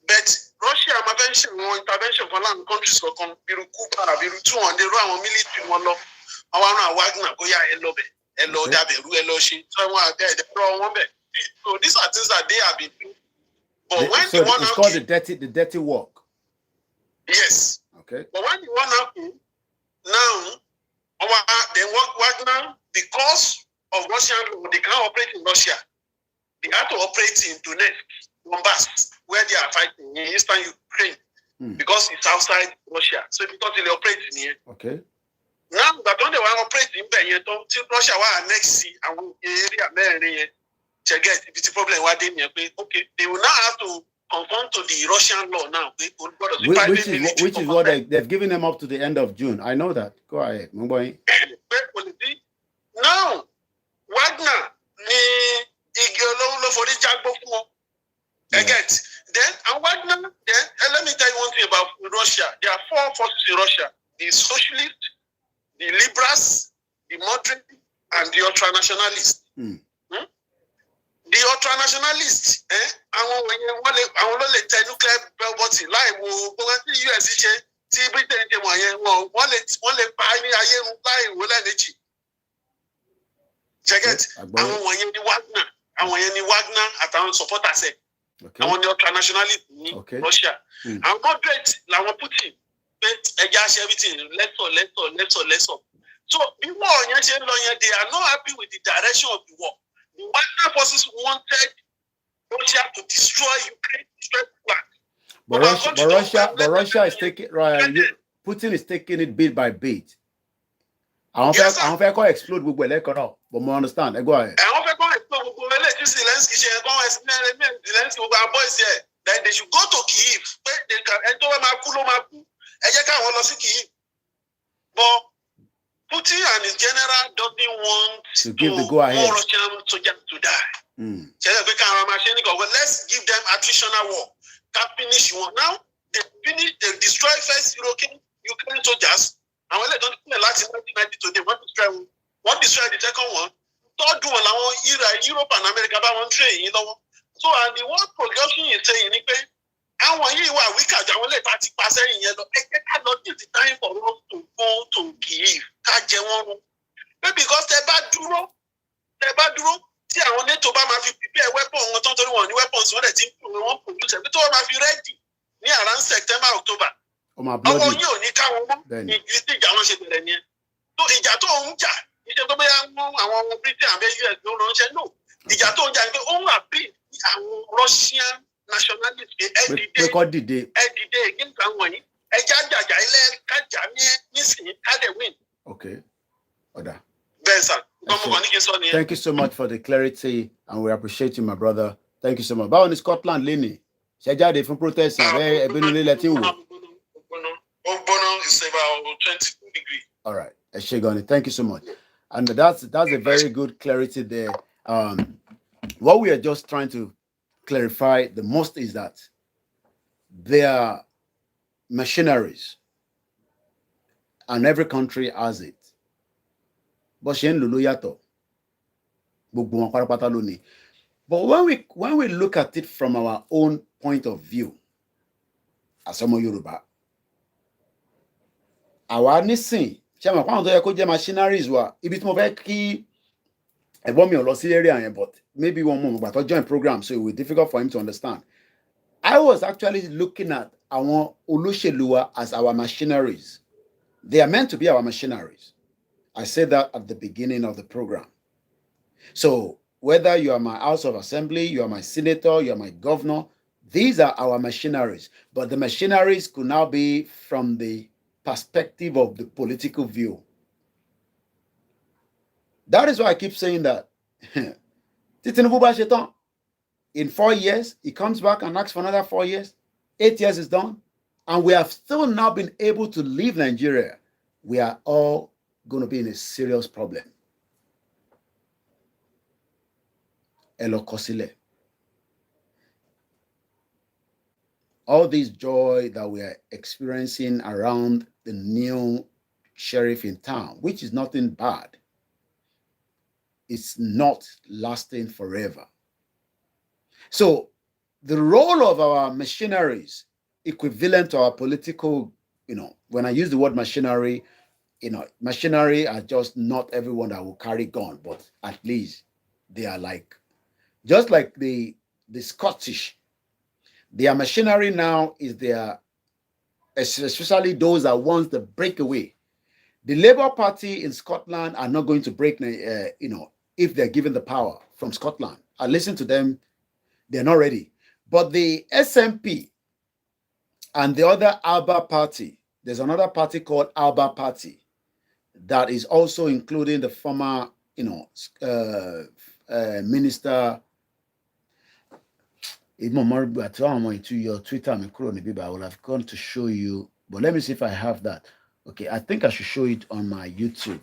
But Russia intervention for land countries for Biru Cuba, Biru 200 military one law. I want Wagner go ya hello Daberu hello she. So these are things that they have been doing. But when so it's called the dirty work. Yes. Okay. But when the one happened, now then Wagner, because of Russian law, they cannot operate in Russia. They have to operate in Donetsk, Donbass, where they are fighting in eastern Ukraine, because it's outside Russia. So because they operate in here. Okay. Now that when they want to operate in Benin, Russia will next see and area get it's a problem. What they okay, they will now have to conform to the Russian law now. Which is what they've given them up to the end of June. I know that. Go ahead. Now, Wagner get then and Wagner then let me tell you one thing about Russia. There are 4 forces in Russia: the socialists, the liberals, the moderate, and the ultranationalists. The ultranationalists, àwọn ló lè tẹ nuclear button láì wo gbogbo tí US ṣe tí Britain ṣe wọ̀nyẹn wọ́n lè pa ní ayé run láì wo lẹ́ẹ̀mejì. Cheget àwọn wọ̀nyẹn ni Wagner, àwọn yẹn ni Wagner àtàwọn supporters ẹ̀. Àwọn ni ultranationalists ní Russia. Àwọn moderate làwọn Putin pé ẹja ṣe everything lẹ́sọ̀. So bí wọ́n yẹn ṣe ń lọ yẹn, they are not happy with the direction of the war. The Wagner forces wanted Russia to destroy Ukraine, destroy But Russia is taking Putin is taking it bit by bit. I don't think I explode gbogbo ẹlẹ́kan náà, but mo understand. Go ahead. I don't think I explode gbogbo ẹlẹ́kan Zelensky ṣe Zelensky gbogbo our boys here. That they should go to Kyiv. They can enter Maku. Ẹ jẹ́ káwọn lọ sí Kyiv. But Putin and his general doesn't want to give the go ahead. More Russian soldiers to die. Let's give them attritional war. Can finish one. Now they destroy first Ukraine soldiers. And when they don't do a lot in 1990 today, one destroy the second one. Third one, Europe and America one train, you know. So and the world progression is saying, àwọn yìí wà weaker ju àwọn lẹ́ẹ̀ta ti pàṣẹ ìyẹn lọ. Ẹ jẹ́ ká lọ give the time for us to go to Kyiv ká jẹ wọ́n run. Because tẹ bá dúró tí àwọn NATO bá máa fi prepare weapon wọn tán torí wọn ní weapons wọn dẹ̀ ti ń wọ́n produce ẹ̀ bí tí wọ́n máa fi ready ní around September October. Ọwọ́ yìí ò ní káwọn mọ́ ìdí tí ìjà wọn ṣe bẹ̀rẹ̀ nìyẹn. So ìjà tó ń jà iṣẹ́ tó bẹ́yà mú àwọn ọmọ Britain àbẹ́ US ló ránṣẹ́ no. Ìjà tó ń jà ni pé ó ń appeal àwọn Russian nationalist ẹdìdé against àwọn yìí ẹjẹ àjàjà ilẹ kájà nísìnyí kádẹ win. Okay. Oda. Thank you so much for the clarity and we appreciate you, my brother. Thank you so much. Báwo ni Scotland lénìí? Ṣé jáde fún protest ẹ̀ ẹ̀bínú ilé tí ń wò? Ogbono is about 22 degrees. All right. Eshegoni, thank you so much. And that's a very good clarity there. What we are just trying to clarify the most is that there are machineries and every country has it. But when we look at it from our own point of view, as some Yoruba, our nisin, machineries were a bit more key. I want me a lot area, but maybe one more, but I'll join program, so it will be difficult for him to understand. I was actually looking at our Oluselua as our machineries. They are meant to be our machineries. I said that at the beginning of the program. So whether you are my House of Assembly, you are my senator, you are my governor, these are our machineries. But the machineries could now be from the perspective of the political view. That is why I keep saying that in 4 years, he comes back and asks for another 4 years. 8 years is done. And we have still not been able to leave Nigeria. We are all going to be in a serious problem. Elokosile. All this joy that we are experiencing around the new sheriff in town, which is nothing bad, it's not lasting forever. So the role of our machineries, equivalent to our political, when I use the word machinery, machinery are just not everyone that will carry gun, but at least they are like, just like the Scottish, their machinery now is their, especially those that want the breakaway. The Labour Party in Scotland are not going to break, if they're given the power from Scotland. I listen to them, they're not ready. But the SNP and the other Alba party, there's another party called Alba Party that is also including the former, minister. To your Twitter, I will have gone to show you, but let me see if I have that. Okay, I think I should show it on my YouTube.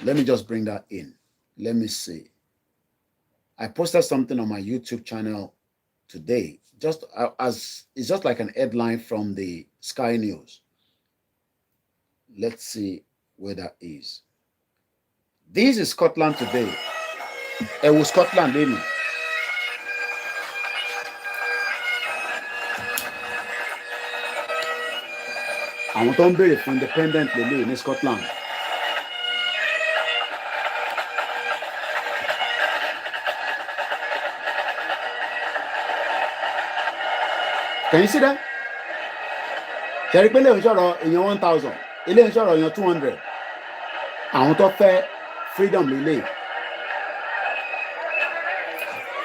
Let me just bring that in. Let me see. I posted something on my YouTube channel today, just as it's just like an headline from the Sky News. Let's see where that is. This is Scotland today. It was Scotland, didn't it? Àwọn tó ń béèrè fún independent lélẹ̀ ní Scotland. Can you see that? Ṣẹ̀rí pé ilé ìṣòro èèyàn 1,000, ilé ìṣòro èèyàn 200. Àwọn tó fẹ́ freedom lélẹ̀.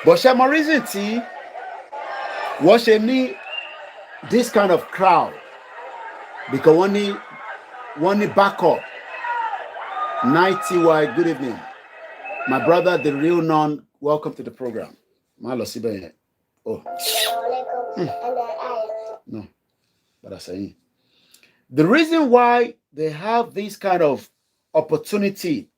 But ṣe mọ reason tí wọ́n ṣe ní this kind of crowd, because one need backup. 90Y, good evening. My brother, the real non, welcome to the program. Oh. No, but I say the reason why they have this kind of opportunity,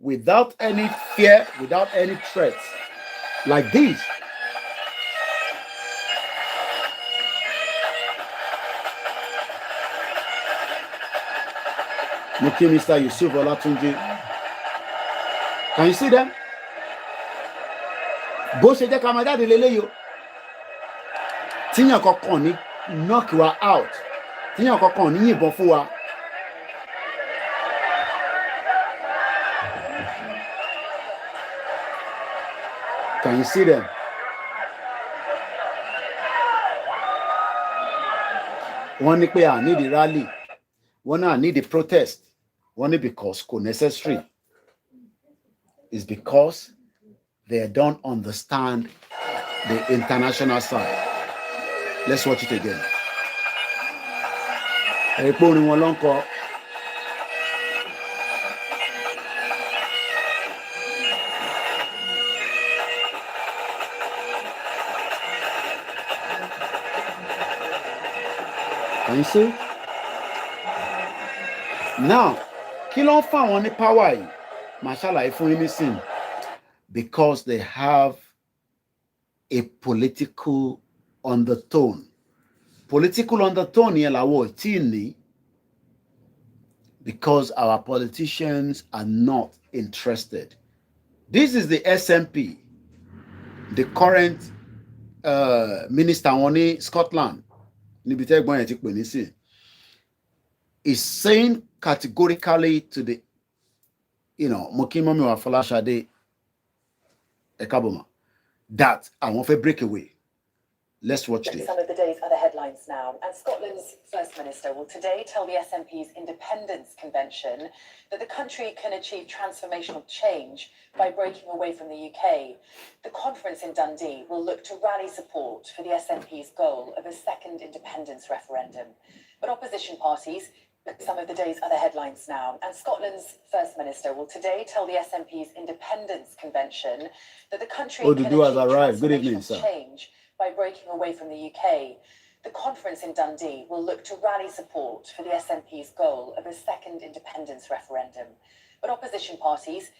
without any fear, without any threats, like this. Okay, Mr. Yusuf Olatunji. Can you see them? Bó ṣe jẹ́ ká máa jáde lélẹ́yìí o. Tíyàn kankan ní knock wa out. Tíyàn kankan ní yìnbọn fún wa. Can you see them? Wọ́n ní pé I need the rally. Wọ́n náà need the protest. Only because it's necessary. It's because they don't understand the international side. Let's watch it again. Can you see? Now, kí ló ń fún àwọn ní power yìí? Mashallah, fún yín nísìn. Because they have a political undertone. Political undertone yẹn làwọn ò tí ì ní. Because our politicians are not interested. This is the SNP, the current minister wọn ní Scotland, níbi tẹ́ gbọ́n yẹn ti pè ní sí, is saying categorically to the, Mokimomi wa Folashade Ekaboma, that I want to break away. Let's watch this. Some of the day's other headlines now. And Scotland's First Minister will today tell the SNP's Independence Convention that the country can achieve transformational change by breaking away from the UK. The conference in Dundee will look to rally support for the SNP's goal of a second independence referendum. But opposition parties, some of the day's other headlines now. And Scotland's First Minister will today tell the SNP's Independence Convention that the country can achieve transformational change by breaking away from the UK. The conference in Dundee will look to rally support for the SNP's goal of a second independence referendum. But opposition parties,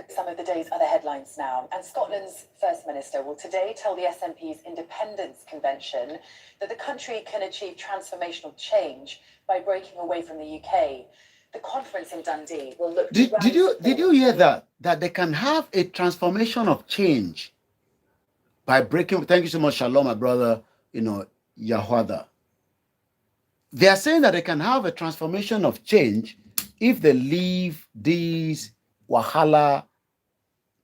some of the day's other headlines now. And Scotland's First Minister will today tell the SNP's Independence Convention that the country can achieve transformational change by breaking away from the UK. The conference in Dundee will look to Did you hear that? That they can have a transformation of change by breaking. Thank you so much, Shalom, my brother, Yahwada. They are saying that they can have a transformation of change if they leave these Wahala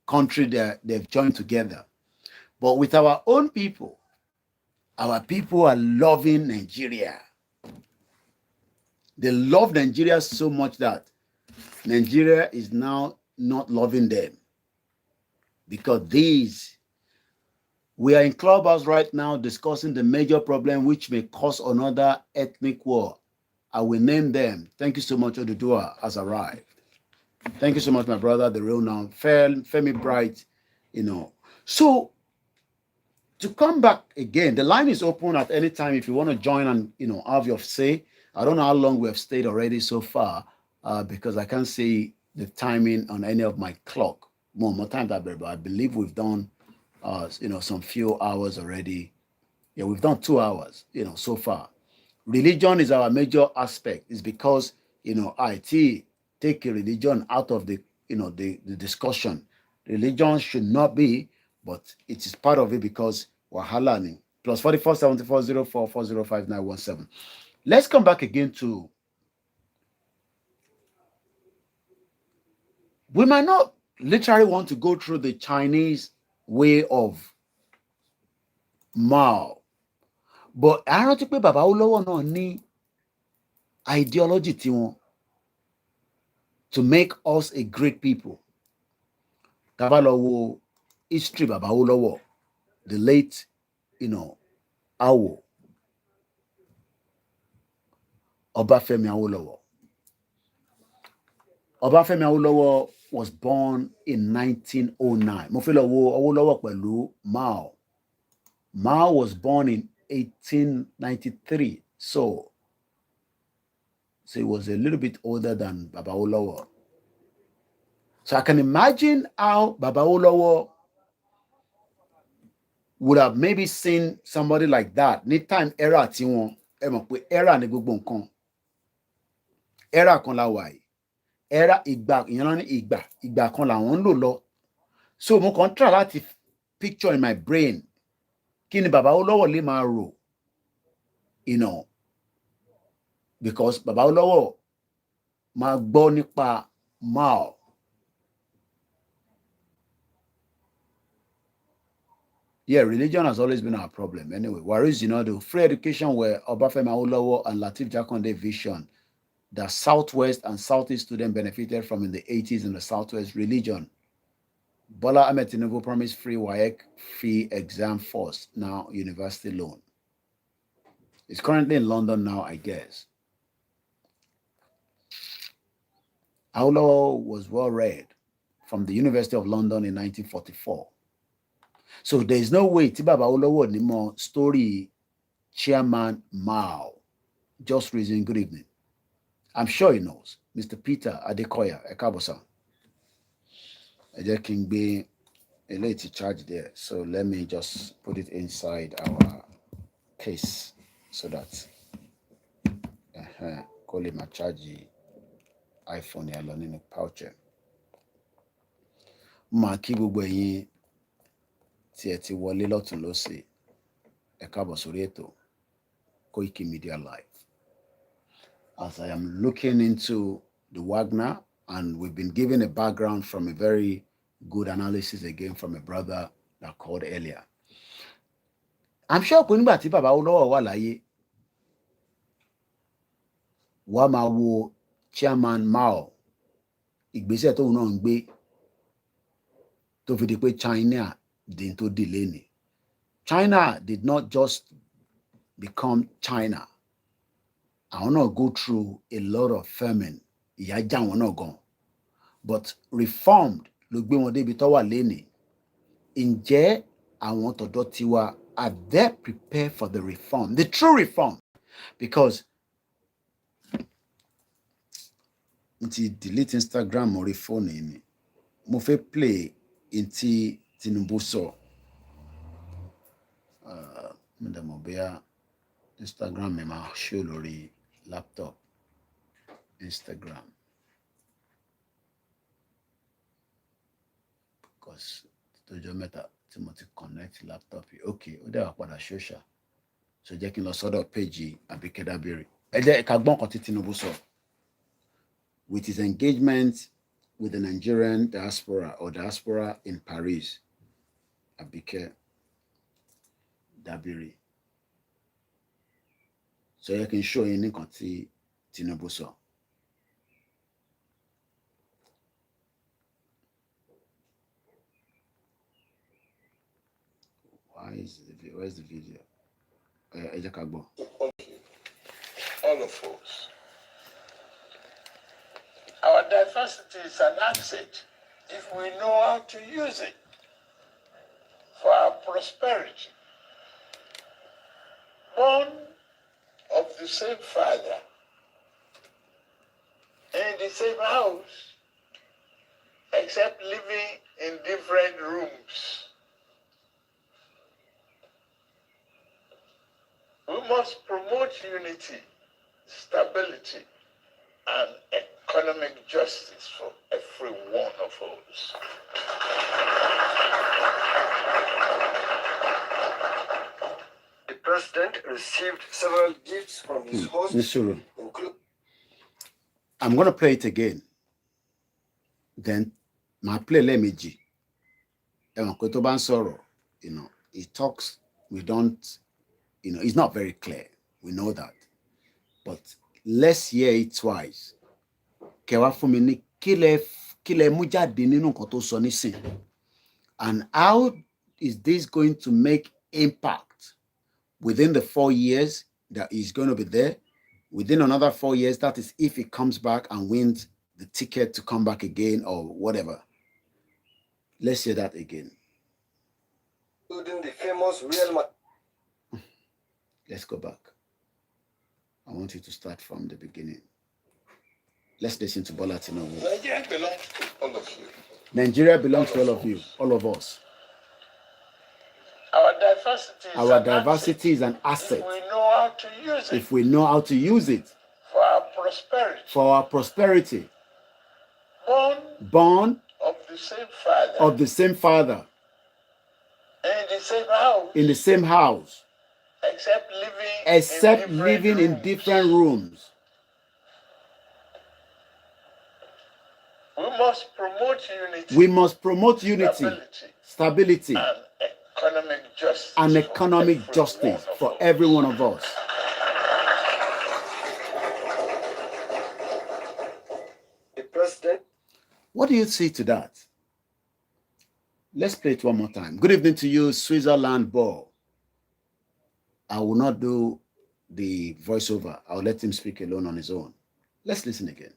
country they've joined together. But with our own people, our people are loving Nigeria. They love Nigeria so much that Nigeria is now not loving them because we are in Clubhouse right now discussing the major problem which may cause another ethnic war. I will name them. Thank you so much, Odudua has arrived. Thank you so much, my brother, the real now, Femi Bright, So, to come back again, the line is open at any time if you want to join and, have your say. I don't know how long we have stayed already so far because I can't see the timing on any of my clock. More time that, but I believe we've done, some few hours already. Yeah, we've done 2 hours, so far. Religion is our major aspect. It's because, IT take religion out of the discussion. Religion should not be, but it is part of it because wahala ni. Plus 44 74 04 405 917. Let's come back again to. We might not literally want to go through the Chinese way of Mao, but I rántí pé bàbá Awólọ́wọ̀ náà ní ideology tiwọn to make us a great people. Tá bá lọ wo history bàbá Awólọ́wọ̀, the late, Awo, Ọbáfẹ́mi Awólọ́wọ̀. Ọbáfẹ́mi Awólọ́wọ̀ was born in 1909. Mo fẹ́ lọ wo Awólọ́wọ̀ pẹ̀lú Mao. Mao was born in 1893. So he was a little bit older than Baba Awólọ́wọ̀. So I can imagine how Baba Awólọ́wọ̀ would have maybe seen somebody like that. Ní time era tí wọ́n, ẹ mọ̀ pé era ni gbogbo nǹkan. Era kan la wà yìí. Era ìgbà, ìyẹn náà ní ìgbà kan làwọn ń lò lọ. So mo kàn try láti picture in my brain kí ni Baba Awólọ́wọ̀ lè máa rò, because Baba Awólọ́wọ̀ máa gbọ́ nípa Mao. Yeah, religion has always been our problem. Anyway, whereas, the free education were Obafemi Awólọ́wọ̀ and Lateef Jakonde vision that Southwest and Southeast students benefited from in the 80s in the Southwest religion. Bola Ahmed Tinubu promised free WAEC fee exam first, now university loan. It's currently in London now, I guess. Awólọ́wọ̀ was well read from the University of London in 1944. So there is no way tí Baba Awólọ́wọ̀ ní mọ̀ story Chairman Mao. Just reason, good evening. I'm sure he knows. Mr. Peter Adekoya, ẹ káàbọ̀ sir. Ẹ jẹ́ kí n gbé eléyìí charge there. So let me just put it inside our case so that kó lè máa charge iPhone yẹn lọ nínú pouch. Máa kí gbogbo ẹ̀yin tí ẹ ti wọlé lọ́tùn lósì, ẹ káàbọ̀ sórí ètò Koiki Media Live. As I am looking into the Wagner, and we've been given a background from a very good analysis again from a brother that called earlier. I'm sure pé nígbà tí Baba Awólọ́wọ̀ wà láyé, wá máa wo Chairman Mao, ìgbésẹ̀ tóun náà ń gbé tó fi di pé China di tó delay ni. China did not just become China. Àwọn náà go through a lot of famine. Ìyà já wọn náà gan. But reformed ló gbé wọn débi tó wà lénìí. Ǹjẹ́ àwọn tọ̀dọ̀ tiwa, are they prepared for the reform? The true reform. Because nti delete Instagram orí phone ni. Mo fẹ́ play nti Tinubu sọ. Mo dẹ̀ mọ̀ bóyá Instagram mi máa show lórí laptop. Instagram. Because tọ́jọ́ mẹ́ta tí mo ti connect laptop yìí. Okay, ó dẹ̀ wá padà show ṣá. So jẹ́ kí n lọ sọ́dọ̀ page Abike Dabiri. Ẹ jẹ́ ká gbọ́ nǹkan tí Tinubu sọ. With his engagement with the Nigerian diaspora or diaspora in Paris, Abike Dabiri. So you can show you nǹkan tí Tinubu sọ. Where's the video? All of us. Our diversity is an asset if we know how to use it for our prosperity. Born of the same father, in the same house, except living in different rooms. We must promote unity, stability, and economic justice for every one of us. The president received several gifts from his host, including... I'm going to play it again. Then, my play Lemiji. You know, he talks, we don't, you know, it's not very clear. We know that. But let's hear it twice. And how is this going to make impact within the 4 years that he's going to be there? Within another 4 years, that is if he comes back and wins the ticket to come back again or whatever. Let's hear that again. Including the famous Real... Let's go back. I want you to start from the beginning. Let's listen to Bola Tinubu. Nigeria belongs to all of you. Nigeria belongs to all of you, all of us. Our diversity is an asset. If we know how to use it. If we know how to use it. For our prosperity. For our prosperity. Born of the same father. Of the same father. In the same house. In the same house. Except living in different rooms. We must promote unity. We must promote unity, stability, and economic justice for every one of us. The president. What do you see to that? Let's play it one more time. Good evening to you, Switzerland Ball. I will not do the voiceover. I'll let him speak alone on his own. Let's listen again.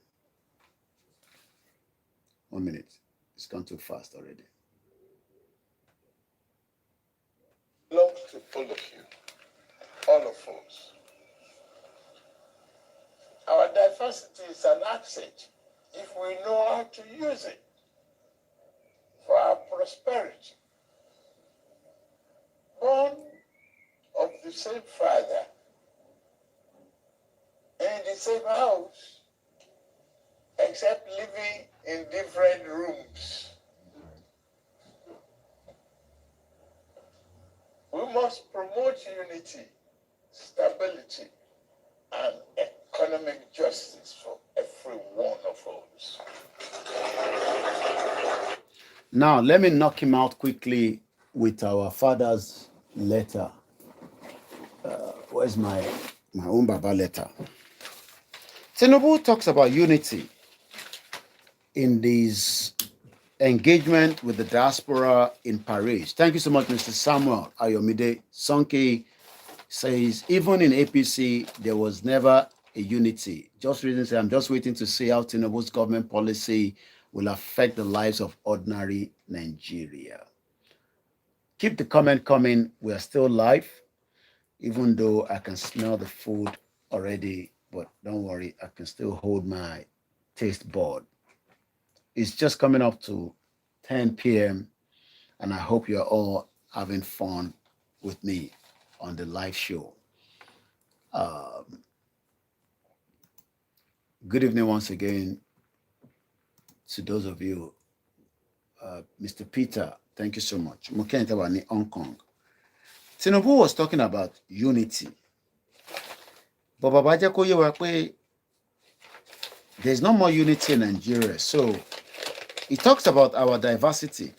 1 minute. It's gone too fast already. Belongs to all of you, all of us. Our diversity is an asset if we know how to use it for our prosperity. Born of the same father, in the same house, except living in different rooms. We must promote unity, stability, and economic justice for every one of us. Now, let me knock him out quickly with our father's letter. Where's my own Baba letter? Tinubu talks about unity in this engagement with the diaspora in Paris. Thank you so much, Mr. Samuel Ayomide. Sonke says, even in APC, there was never a unity. Just reading, I'm just waiting to see how Tinubu's government policy will affect the lives of ordinary Nigeria. Keep the comment coming. We are still live, even though I can smell the food already, but don't worry, I can still hold my taste board. It's just coming up to 10 p.m. and I hope you're all having fun with me on the live show. Good evening once again to those of you. Mr. Peter, thank you so much. Mukentawani, Hong Kong. Tinubu was talking about unity. But Babaja Koyewa, there's no more unity in Nigeria. So he talks about our diversity.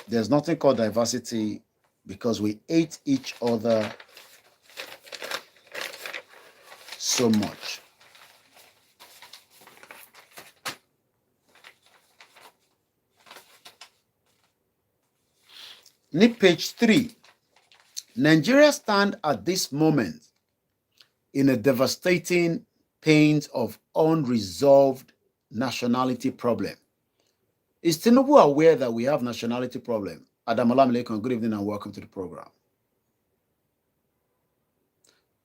There's nothing called diversity because we hate each other so much. page 3. Nigeria stand at this moment in a devastating pains of unresolved nationality problem. Is Tinubu aware that we have nationality problem? Adamola Malekan, good evening and welcome to the program.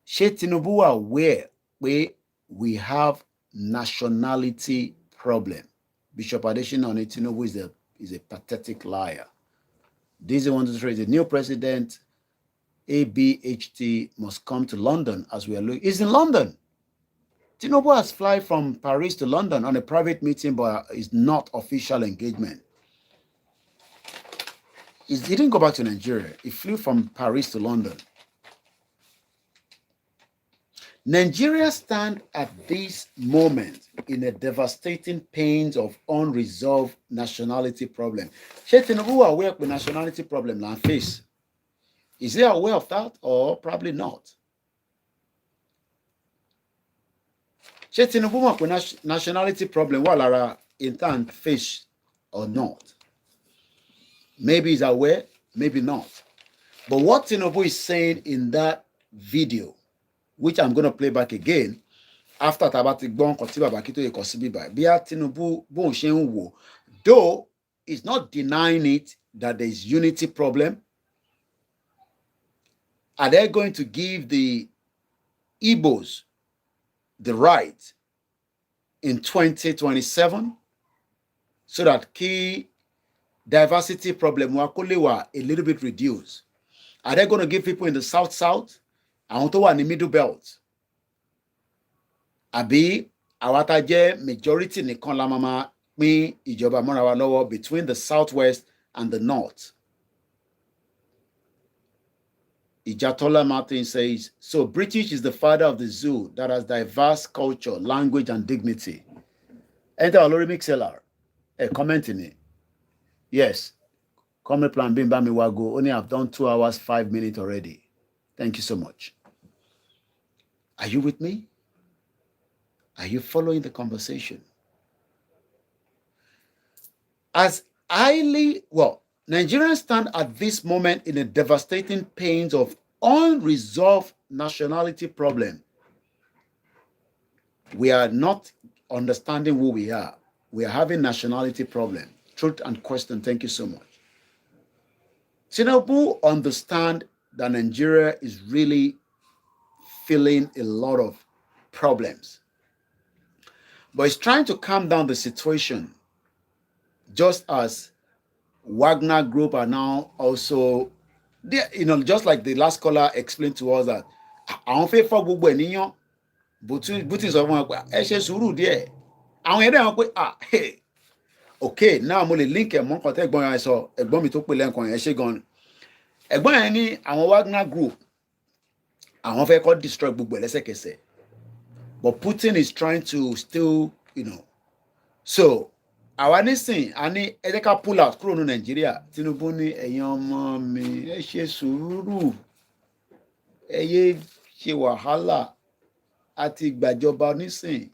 Ṣé Tinubu aware we have nationality problem? Bishop Adesina Tinubu is a pathetic liar. This is one to say the new president, ABHT, must come to London as we are looking. He's in London. Tinubu has flown from Paris to London on a private meeting, but it's not official engagement. He didn't go back to Nigeria. He flew from Paris to London. Nigeria stand at this moment in a devastating pains of unresolved nationality problem. Ṣé Tinubu are aware of the nationality problem and face? Is he aware of that or probably not? Ṣé Tinubu mọ̀ pé nationality problem wà lára intern face or not? Maybe he's aware, maybe not. But what Tinubu is saying in that video, which I'm going to play back again, after Tabati Gbon Kotiba Bakito Yekosibiba, Bia Tinubu Bon Shenwo, though he's not denying it that there is unity problem. Are they going to give the Igbos the right in 2027 so that key diversity problem wakolewa a little bit reduced? Are they going to give people in the south and in the middle belt? Àbí àwa tá jẹ́ majority nìkan la máa pín ìjọba mọ́ra wa lọ́wọ́ between the southwest and the north? Ijatola Martin says, so British is the father of the zoo that has diverse culture, language, and dignity. Enter Olori Mixelar. Commenting it. Yes. Comment plan Bimba Miwago. Only I've done 2 hours, 5 minutes already. Thank you so much. Are you with me? Are you following the conversation? Nigerians stand at this moment in a devastating pains of unresolved nationality problem. We are not understanding who we are. We are having nationality problem. Truth and question. Thank you so much. Tinubu understand that Nigeria is really feeling a lot of problems. But he's trying to calm down the situation, just as Wagner Group are now also, just like the last caller explained to us that àwọn fẹ́ fọ́ gbogbo ènìyàn bùtù sọ fún wọn pé ẹ ṣe sùúrù díẹ̀ àwọn ẹ̀rẹ́ wọn pé okay now mo lè link ẹ̀ mọ́ nǹkan tẹ́ ẹ̀gbọ́n yẹn sọ ẹ̀gbọ́n mi tó pè lẹ́ǹkan yẹn ṣe gan-an ẹ̀gbọ́n yẹn ní àwọn Wagner Group àwọn fẹ́ kọ́ destroy gbogbo ẹ̀ lẹ́sẹ̀kẹsẹ̀. But Putin is trying to still, So, àwa nísìn, a ní ẹ jẹ́ ká pull out kúrò ní Nàìjíríà. Tinubu ní ẹ̀yin ọmọ mi, ẹ ṣe sùúrù. Ẹ yé ṣe wàhálà àti ìgbàjọba nísìn.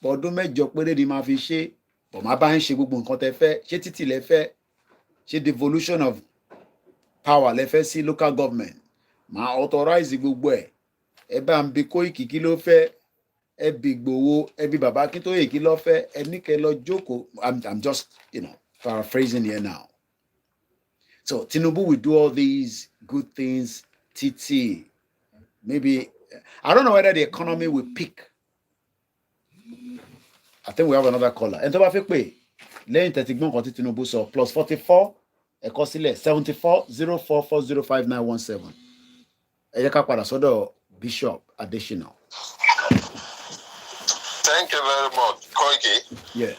Ọdún 7 péré ni máa fi ṣe. Bọ̀ máa bá ń ṣe gbogbo nǹkan tẹ́ fẹ́. Ṣé títì lẹ fẹ́? Ṣé devolution of power lẹ fẹ́ sí local government? Máa authorize gbogbo ẹ̀. Ẹ bá ń bi Koiki kí ló fẹ́. I'm just, paraphrasing here now. So Tinubu will do all these good things. TT, maybe, I don't know whether the economy will peak. I think we have another caller. And to pay, lẹ́yìn tẹ̀sígbọ́n kan tí Tinubu sọ +44 ẹ̀kọ́ sílẹ̀ 74 044 05917. Ẹ jẹ́ ká padà sọ́dọ̀ Bishop Adesina. Thank you very much, Koiki. Yeah.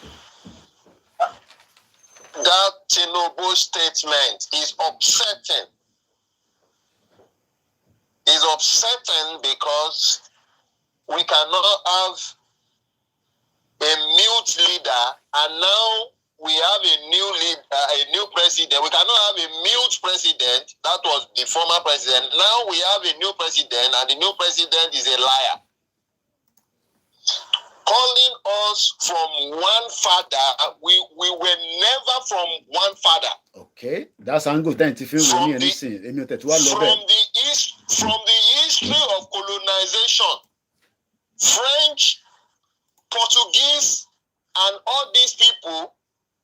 That Tinubu statement is upsetting. It's upsetting because we cannot have a mute leader, and now we have a new leader, a new president. We cannot have a mute president. That was the former president. Now we have a new president, and the new president is a liar. Calling us from one father, we were never from one father. Okay, that's angle then to feel from we the history of colonization. French, Portuguese, and all these people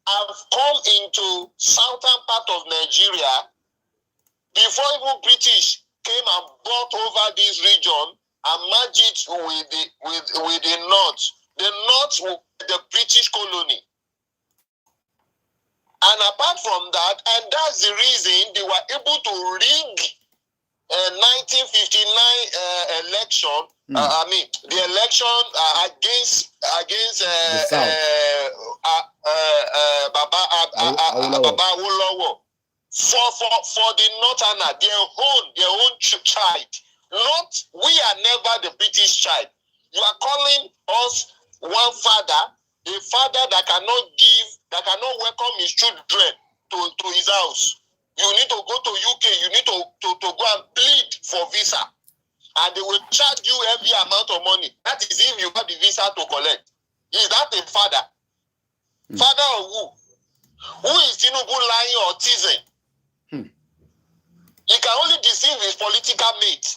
have come into southern part of Nigeria before even British came and bought over this region and merged it with the north. The north was the British colony. And apart from that, and that's the reason they were able to rig 1959 election. I mean, the election against Baba Awolowo for the Northerner, their own child. Not we are never the British child. You are calling us one father, a father that cannot welcome his children to his house. You need to go to UK. You need to go and plead for visa. And they will charge you every amount of money. That is if you have the visa to collect. Is that a father? Father of who? Who is Tinubu lying or teasing? He can only deceive his political mate.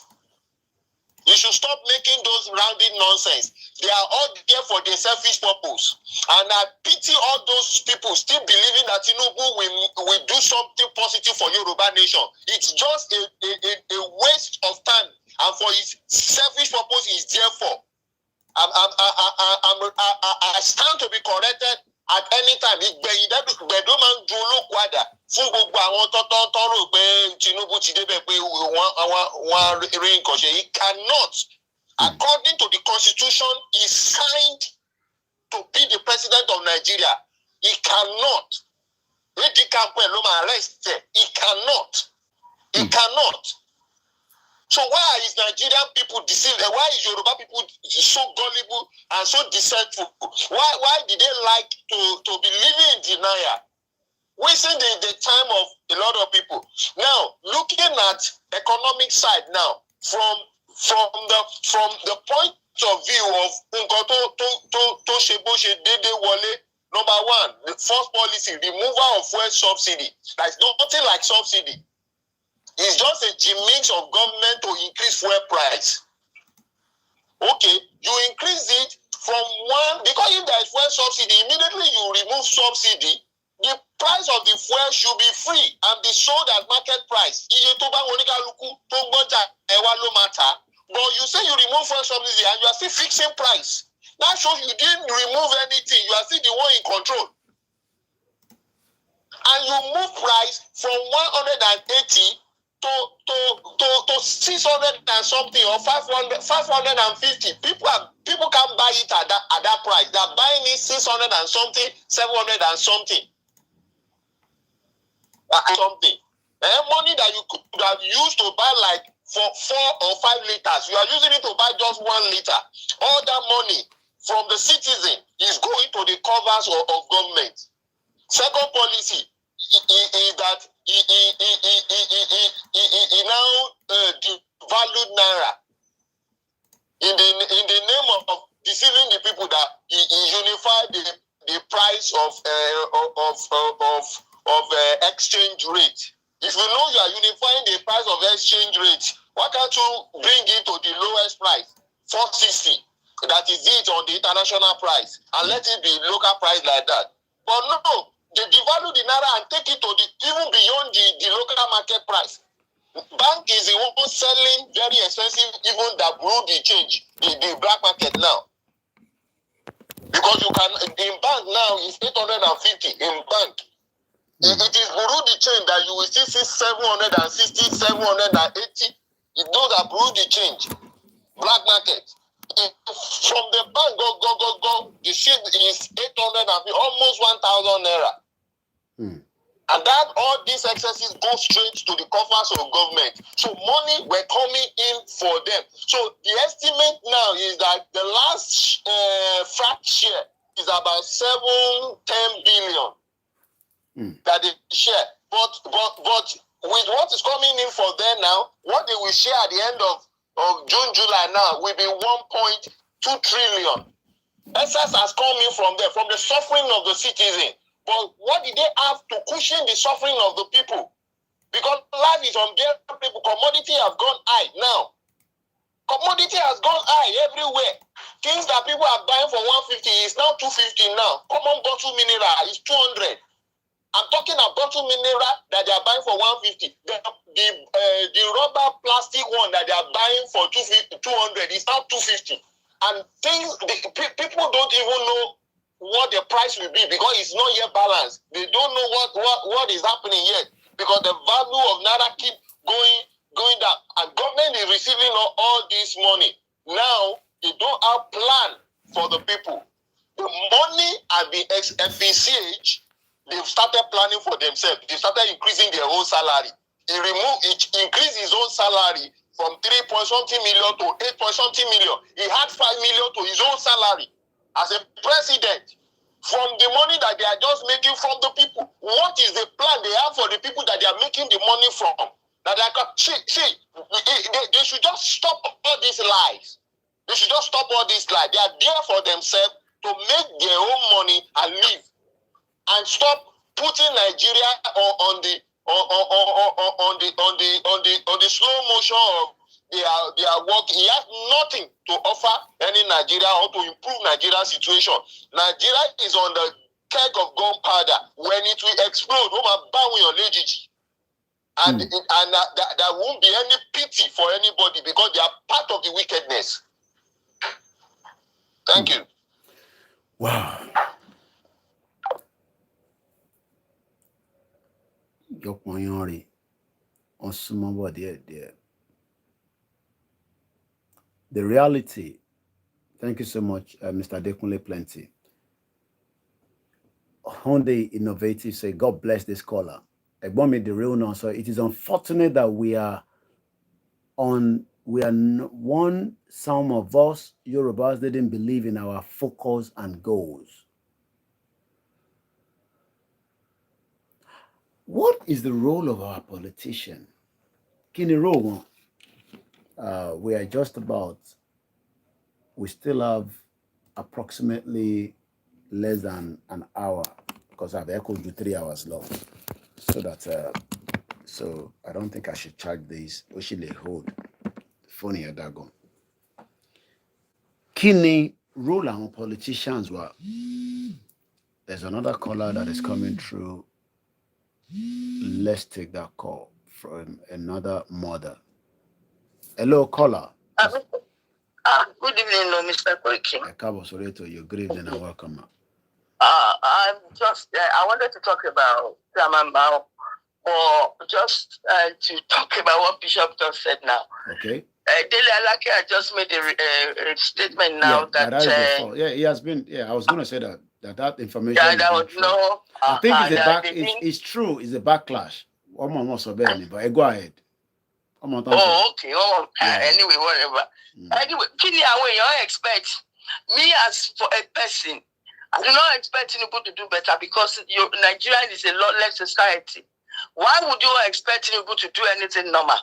You should stop making those rounded nonsense. They are all there for their selfish purpose. And I pity all those people still believing that Tinubu will do something positive for Yoruba Nation. It's just a waste of time. And for his selfish purpose, he's there for. I stand to be corrected at any time. He cannot. According to the constitution, he signed to be the president of Nigeria. He cannot. He cannot. He cannot. So why is Nigerian people deceived? Why is Yoruba people so gullible and so deceitful? Why did they like to be living in denial? Wasting the time of a lot of people. Now, looking at economic side now, from the point of view of number one, the first policy, removal of fuel subsidy. There's nothing like subsidy. It's just a gimmicks of government to increase fuel price. Okay, you increase it from one, because if there is fuel subsidy, immediately you remove subsidy, the price of the fuel should be free and be sold at market price. But you say you remove fuel subsidy and you are still fixing price. That shows you didn't remove anything. You are still the one in control. And you move price from 180 to 600 and something or 550. People can buy it at that price. They're buying it 600 and something, 700 and something. Money that you could have used to buy like for 4 or 5 liters, you are using it to buy just 1 liter. All that money from the citizen is going to the covers of government. Second policy is that he now devalued naira in the name of deceiving the people that he unified the price of exchange rate. If you know you are unifying the price of exchange rate, why can't you bring it to the lowest price, 460? That is it on the international price, and let it be local price like that. But no, they devalue the naira and take it to even beyond the local market price. Bank is the one selling very expensive, even that brew the change, the black market now. Because you can in bank now is 850 in bank. It is brew the change that you will still see 760, 780. Those are brew the change, black market. From the bank, go. The shit is 800 and almost 1,000 naira. And that all these excesses go straight to the coffers of government. So money were coming in for them. So the estimate now is that the last frac share is about 7-10 billion that they share. But with what is coming in for them now, what they will share at the end of June, July now will be 1.2 trillion. Excess has come in from there, from the suffering of the citizen. But what did they have to cushion the suffering of the people? Because life is unbearable, people. Commodity have gone high now. Commodity has gone high everywhere. Things that people are buying for 150 is now 250 now. Common bottle mineral is 200. I'm talking about bottle mineral that they are buying for 150. The rubber plastic one that they are buying for 200 is now 250. And people don't even know what the price will be because it's not yet balanced. They don't know what is happening yet because the value of Naira keep going down. And government is receiving all this money. Now, they don't have plan for the people. The money at the FBCH, they've started planning for themselves. They started increasing their own salary. He increased his own salary from 3-point-something million to 8-point-something million. He had 5 million to his own salary as a president from the money that they are just making from the people. What is the plan they have for the people that they are making the money from? That they should just stop all these lies. They should just stop all these lies. They are there for themselves to make their own money and live, and stop putting Nigeria on the slow motion of their work. He has nothing to offer any Nigeria or to improve Nigeria's situation. Nigeria is on the keg of gunpowder. When it will explode, and there won't be any pity for anybody because they are part of the wickedness. Thank you. Wow. The reality, thank you so much, Mr. Dekunle Plenty. Hyundai Innovative say, God bless this caller. The real no, so it is unfortunate that some of us Yorubas didn't believe in our focus and goals. What is the role of our politician? Kini role? We still have approximately less than an hour because I've echoed you 3 hours long. So that so I don't think I should charge this. We should hold funny at Dagon. Kini role on politicians were. There's another caller that is coming through. Let's take that call from another mother. Hello, caller. Good evening, Mr. Koiki. You're good evening and welcome. I'm just, I wanted to talk about Samambao, or just to talk about what Bishop just said now. Okay. Dele Alake, I just made a statement now he has been. Yeah, I was going to say that information. Yeah, that was no. I think it's true. It's a backlash. But go ahead. Oh, okay. Anyway, whatever. Anyway, Kini, when you expect me as for a person, I do not expect Tinubu to do better because Nigeria is a lawless society. Why would you expect Tinubu to do anything normal?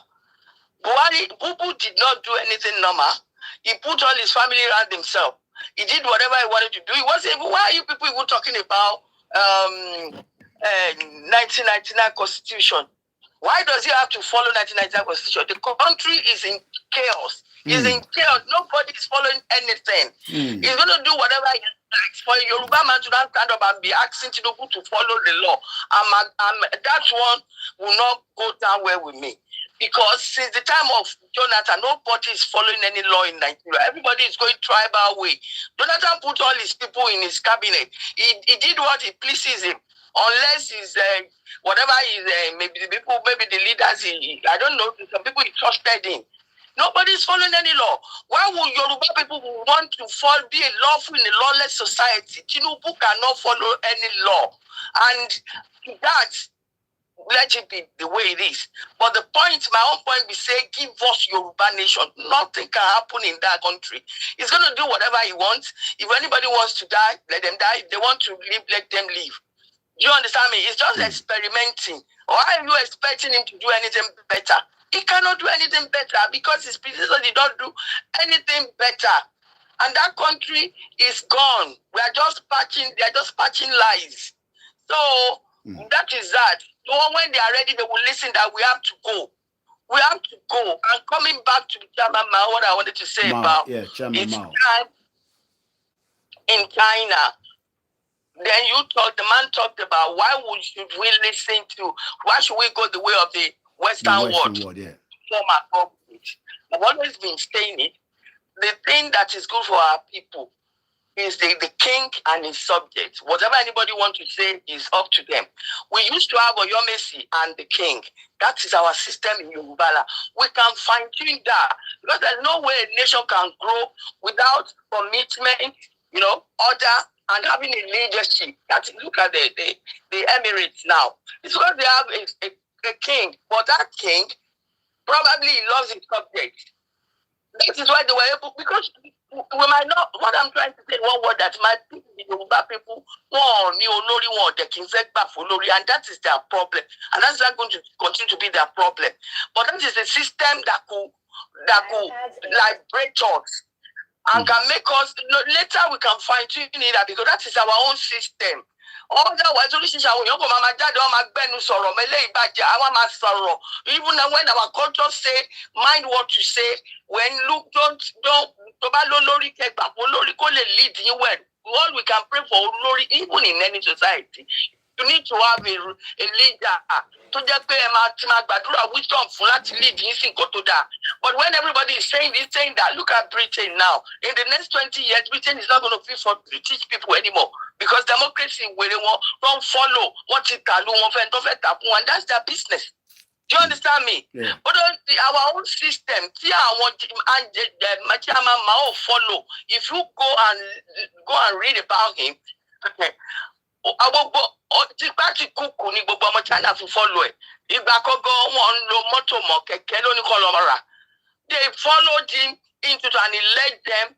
Buhari did not do anything normal. He put all his family around himself. He did whatever he wanted to do. He wasn't even, why are you people even talking about 1999 Constitution? Why does he have to follow 1999 Constitution? The country is in chaos. He's in chaos. Nobody is following anything. He's going to do whatever he likes. For a Yoruba man to not stand up and be asking Tinubu to follow the law, that one will not go down well with me. Because since the time of Jonathan, nobody is following any law in Nigeria. Everybody is going tribal way. Jonathan put all his people in his cabinet. He did what he pleases him. Unless he's whatever is maybe the people, maybe the leaders, I don't know, some people he trusted in. Nobody's following any law. Why would Yoruba people want to be a lawful in a lawless society? Tinubu cannot follow any law. And to that, let it be the way it is. But the point, my own point, we say, give us Yoruba Nation. Nothing can happen in that country. He's going to do whatever he wants. If anybody wants to die, let them die. If they want to live, let them live. Do you understand me? It's just experimenting. Why are you expecting him to do anything better? He cannot do anything better because his predecessor did not do anything better. And that country is gone. They're just patching lies. So that is that. So when they are ready, they will listen that we have to go. We have to go. And coming back to Chairman Mao, what I wanted to say about Chairman Mao. time in China. Then the man talked about should we listen to, why should we go the way of the Western world? Form our conflict. I've always been saying it. The thing that is good for our people is the king and his subjects. Whatever anybody wants to say is up to them. We used to have Oyomesi and the king. That is our system in Yoruba. We can fine-tune that because there's no way a nation can grow without commitment, order, and having a leadership. Look at the Emirates now. It's because they have a king, but that king probably loves his subjects. That is why they were able, because we might not, what I'm trying to say, one word that my people, the Yoruba people, and that is their problem. And that's not going to continue to be their problem. But that is a system that could liberate us and can make us, later we can fine tune it because that is our own system. Otherwise, even when our culture say, mind what you say, when look, don't lead you well. All we can pray for glory, even in any society. You need to have a leader to just pay wisdom for that lead. But when everybody is saying that, look at Britain now. In the next 20 years, Britain is not going to be for British people anymore because democracy don't follow what it can do, and that's their business. Do you understand me? Yeah. But our own system, Chairman Mao follow. If you go and read about him, okay. They followed him into it and he led them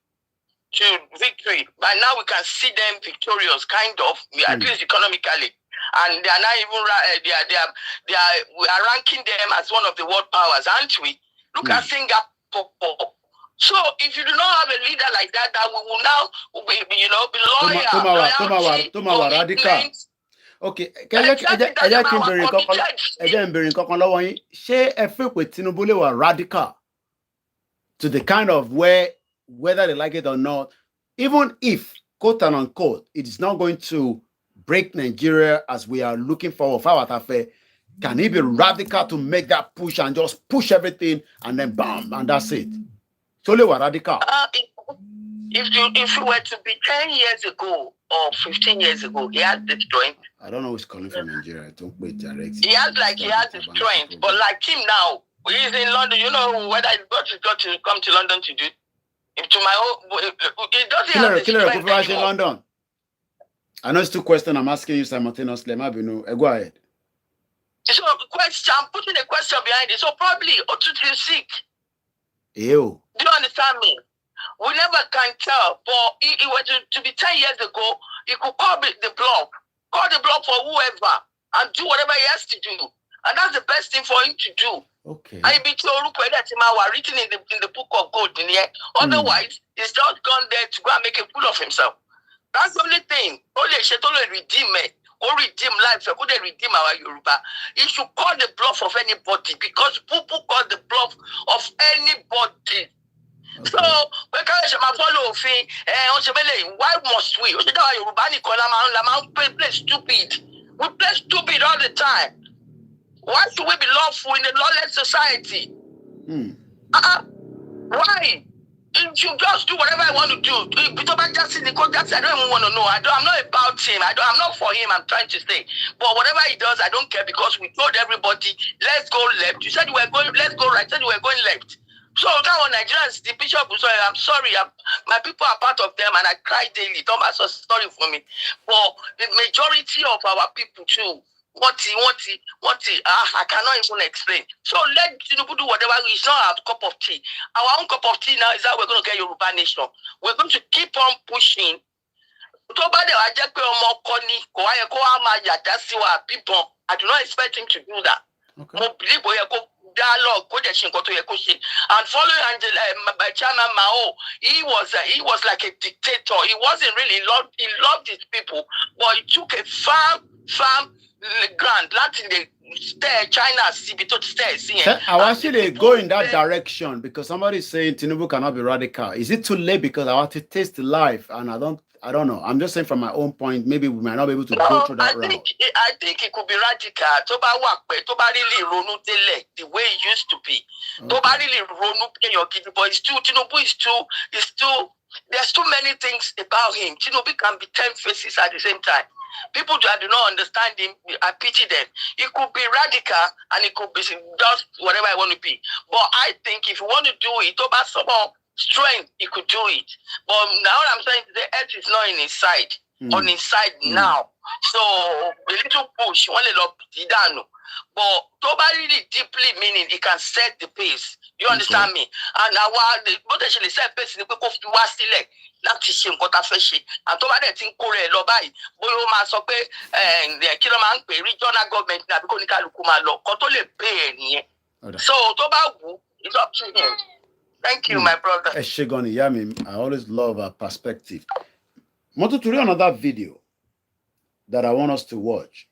to victory. By now we can see them victorious, kind of, at least economically. And they are not even we are ranking them as one of the world powers, aren't we? Look at Singapore. So if you do not have a leader like that, that we will now be loyal, radical. Okay, radical to the kind of where, whether they like it or not, even if, quote and unquote, it is not going to break Nigeria as we are looking for affair, can he be radical to make that push and just push everything and then bam, and that's it? Totally radical. If you were to be 10 years ago or 15 years ago, he had the strength. I don't know who's calling from Nigeria. Don't wait direct. He has the strength, but like him now, he's in London. You know what I got to come to London to do? To my own, he doesn't have the strength anymore. London. I know it's two questions I'm asking you simultaneously. Maybe no. Go ahead. So I'm putting a question behind it. So probably Otutu sick. Ew. Do you understand me? We never can tell, but it was to be 10 years ago, he could call the block for whoever and do whatever he has to do. And that's the best thing for him to do. Okay. I be written in the book of God in here. Otherwise, he's just gone there to go and make a fool of himself. That's the only thing. Only redeem it. Or redeem life, so could they redeem our Yoruba? He should call the bluff of anybody because people call the bluff of anybody. Okay. So, why must we? Play stupid. We play stupid all the time. Why should we be lawful in a lawless society? Why? You just do whatever I want to do. I don't even want to know. I'm not about him. I'm not for him, I'm trying to say. But whatever he does, I don't care because we told everybody, let's go left. You said you were going, let's go right. You said you were going left. So now Nigerians, the bishop, I'm sorry. My people are part of them and I cry daily. Thomas was sorry for me. But the majority of our people too, what I cannot even explain. So let Tinubu do whatever. It's not our cup of tea. Our own cup of tea now is that we're going to get Yoruba Nation. We're going to keep on pushing. I do not expect him to do that. Okay. Dialogue, and following Chairman Mao, he was like a dictator. He wasn't really loved. He loved his people, but he took a firm farm ground láti lè stay China síbi tó ti stay sí yẹn. I will actually go in that direction because somebody is saying Tinubu cannot be radical. Is it too late because I want to taste life and I don't know. I'm just saying from my own point, maybe we might not be able to go through that route. I think it could be radical. Tó bá wà pé tó bá really ronú délẹ̀ the way it used to be. Tó bá really ronú kéèyàn gidi, but Tinubu is too. There's too many things about him. Tinubu can be 10 faces at the same time. People that do not understand him, I pity them. It could be radical and it could be just whatever I want to be. But I think if you want to do it, about some strength, he could do it. But now I'm saying the earth is not in his side. On his side now. So a little push, one little didano. But nobody really deeply meaning he can set the pace. You understand me? And now potentially set pace in the people who are still like láti ṣe nǹkan tá fẹ́ ṣe. And tó bá dẹ̀ ti ń kó rẹ̀ lọ báyìí, bóyá ó máa sọ pé kí ló máa ń pè regional government ní àbíkó ní kálukú máa lọ. Kan tó lè pè é nìyẹn. So tó bá wù, it's up to him. Thank you, my brother. Eshegoni Yami, I always love her perspective. Want to read another video that I want us to watch.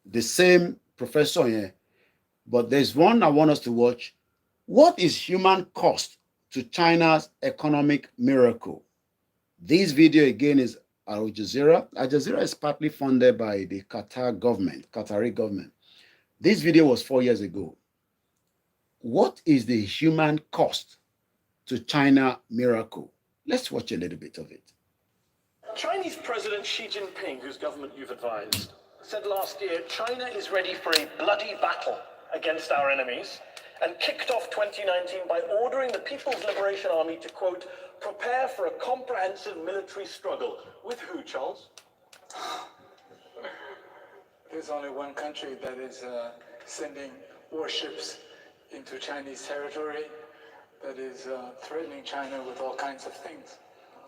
The same professor here, but there's one I want us to watch. What is human cost to China's economic miracle? This video again is Al Jazeera. Al Jazeera is partly funded by the Qatari government. This video was 4 years ago. What is the human cost to China miracle? Let's watch a little bit of it. Chinese President Xi Jinping, whose government you've advised, said last year China is ready for a bloody battle against our enemies and kicked off 2019 by ordering the People's Liberation Army to, quote, prepare for a comprehensive military struggle. With who, Charles? There's only one country that is sending warships into Chinese territory, that is threatening China with all kinds of things.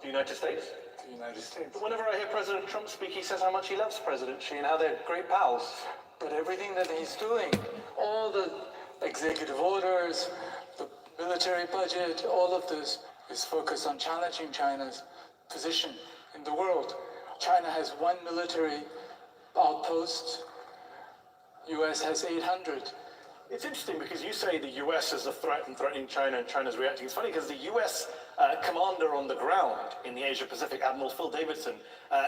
The United States? The United States. But whenever I hear President Trump speak, he says how much he loves President Xi and how they're great pals. But everything that he's doing, all the executive orders, the military budget, all of this is focused on challenging China's position in the world. China has 1 military outpost. US has 800. It's interesting because you say the US is a threat and threatening China and China's reacting. It's funny because the US commander on the ground in the Asia-Pacific, Admiral Phil Davidson,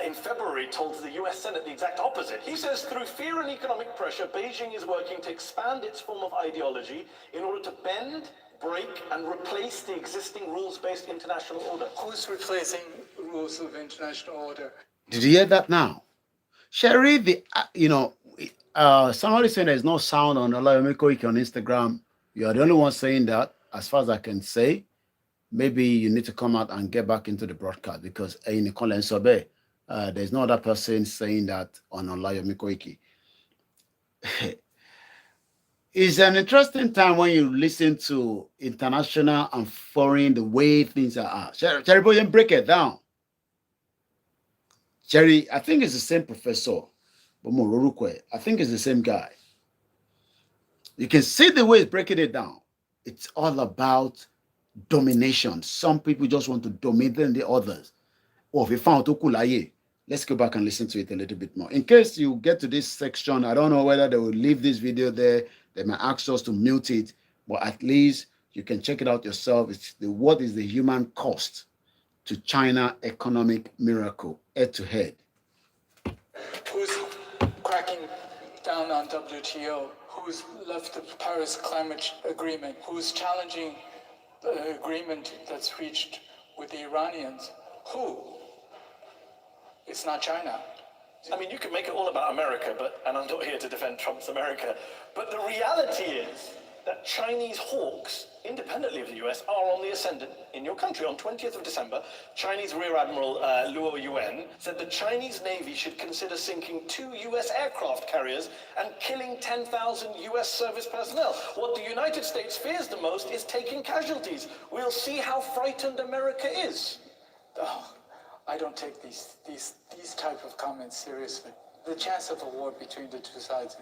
in February told the US Senate the exact opposite. He says through fear and economic pressure, Beijing is working to expand its form of ideology in order to bend, break, and replace the existing rules-based international order. Who's replacing rules of international order? Did you hear that now? Sherry, somebody saying there's no sound on Olayomi Koiki on Instagram. You are the only one saying that, as far as I can say. Maybe you need to come out and get back into the broadcast because in the there's no other person saying that on Olayomi Koiki. It's an interesting time when you listen to international and foreign, the way things are. Jerry, boy, break it down. Jerry, I think it's the same professor. I think it's the same guy. You can see the way he's breaking it down. It's all about domination. Some people just want to dominate the others. Or if you found Okulaye, let's go back and listen to it a little bit more. In case you get to this section, I don't know whether they will leave this video there. They might ask us to mute it, but at least you can check it out yourself. It's what is the human cost to China economic miracle, head to head. Who's cracking down on WTO? Who's left the Paris Climate Agreement? Who's challenging the agreement that's reached with the Iranians? Who? It's not China. I mean, you can make it all about America, and I'm not here to defend Trump's America, but the reality is that Chinese hawks, independently of the US, are on the ascendant in your country. On 20th of December, Chinese Rear Admiral Luo Yuan said the Chinese Navy should consider sinking 2 US aircraft carriers and killing 10,000 US service personnel. What the United States fears the most is taking casualties. We'll see how frightened America is. Oh, I don't take these type of comments seriously. The chance of a war between the two sides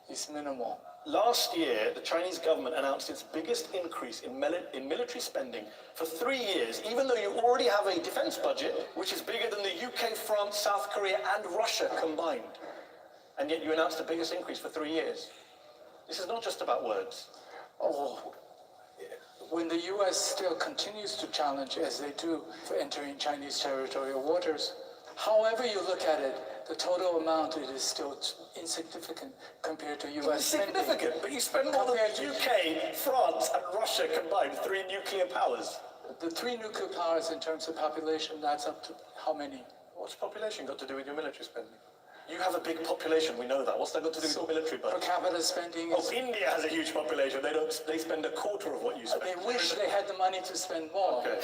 is minimal. Last year, the Chinese government announced its biggest increase in military spending for 3 years, even though you already have a defense budget which is bigger than the UK, France, South Korea, and Russia combined. and yet you announced the biggest increase for 3 years. This is not just about words. Oh, when the U.S. still continues to challenge, as they do, for entering Chinese territorial waters, however you look at it, the total amount, it is still insignificant compared to U.S. spending. Significant, but you spend more than the UK, France, and Russia combined, 3 nuclear powers. The 3 nuclear powers in terms of population, that's up to how many? What's population got to do with your military spending? You have a big population, we know that. What's that got to do with your military budget? Per capita spending is... India has a huge population. They spend a quarter of what you spend. They wish they had the money to spend more. Okay.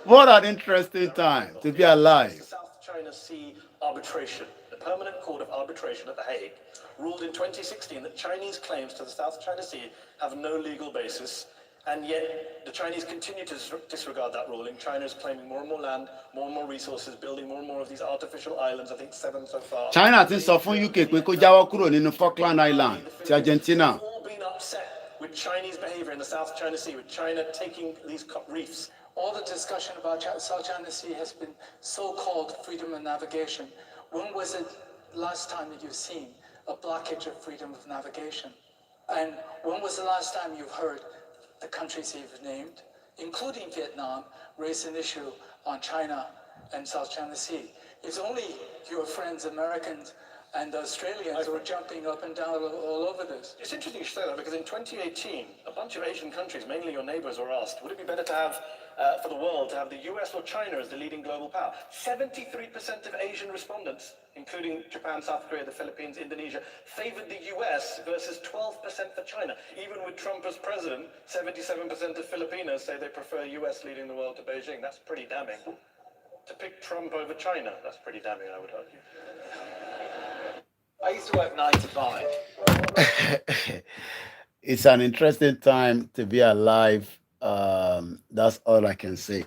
What an interesting time to be alive. The South China Sea arbitration, the Permanent Court of Arbitration at The Hague, ruled in 2016 that Chinese claims to the South China Sea have no legal basis, and yet the Chinese continue to disregard that ruling. China is claiming more and more land, more and more resources, building more and more of these artificial islands, I think 7 so far. China ti sọ fún UK pé kó jáwọ́ kúrò nínú Falkland Island ti Argentina. We've all been upset with Chinese behavior in the South China Sea, with China taking these reefs. All the discussion about South China Sea has been so-called freedom of navigation. When was it last time that you've seen a blockage of freedom of navigation? And when was the last time you've heard the countries you've named, including Vietnam, raise an issue on China and South China Sea? It's only your friends, Americans and Australians, who are jumping up and down all over this. It's interesting you say that, because in 2018, a bunch of Asian countries, mainly your neighbors, were asked, would it be better to have, for the world, to have the US or China as the leading global power? 73% of Asian respondents, including Japan, South Korea, the Philippines, Indonesia, favored the US versus 12% for China. Even with Trump as president, 77% of Filipinos say they prefer US leading the world to Beijing. That's pretty damning. To pick Trump over China, that's pretty damning, I would argue. I used to work 9 to 5. It's an interesting time to be alive. That's all I can say.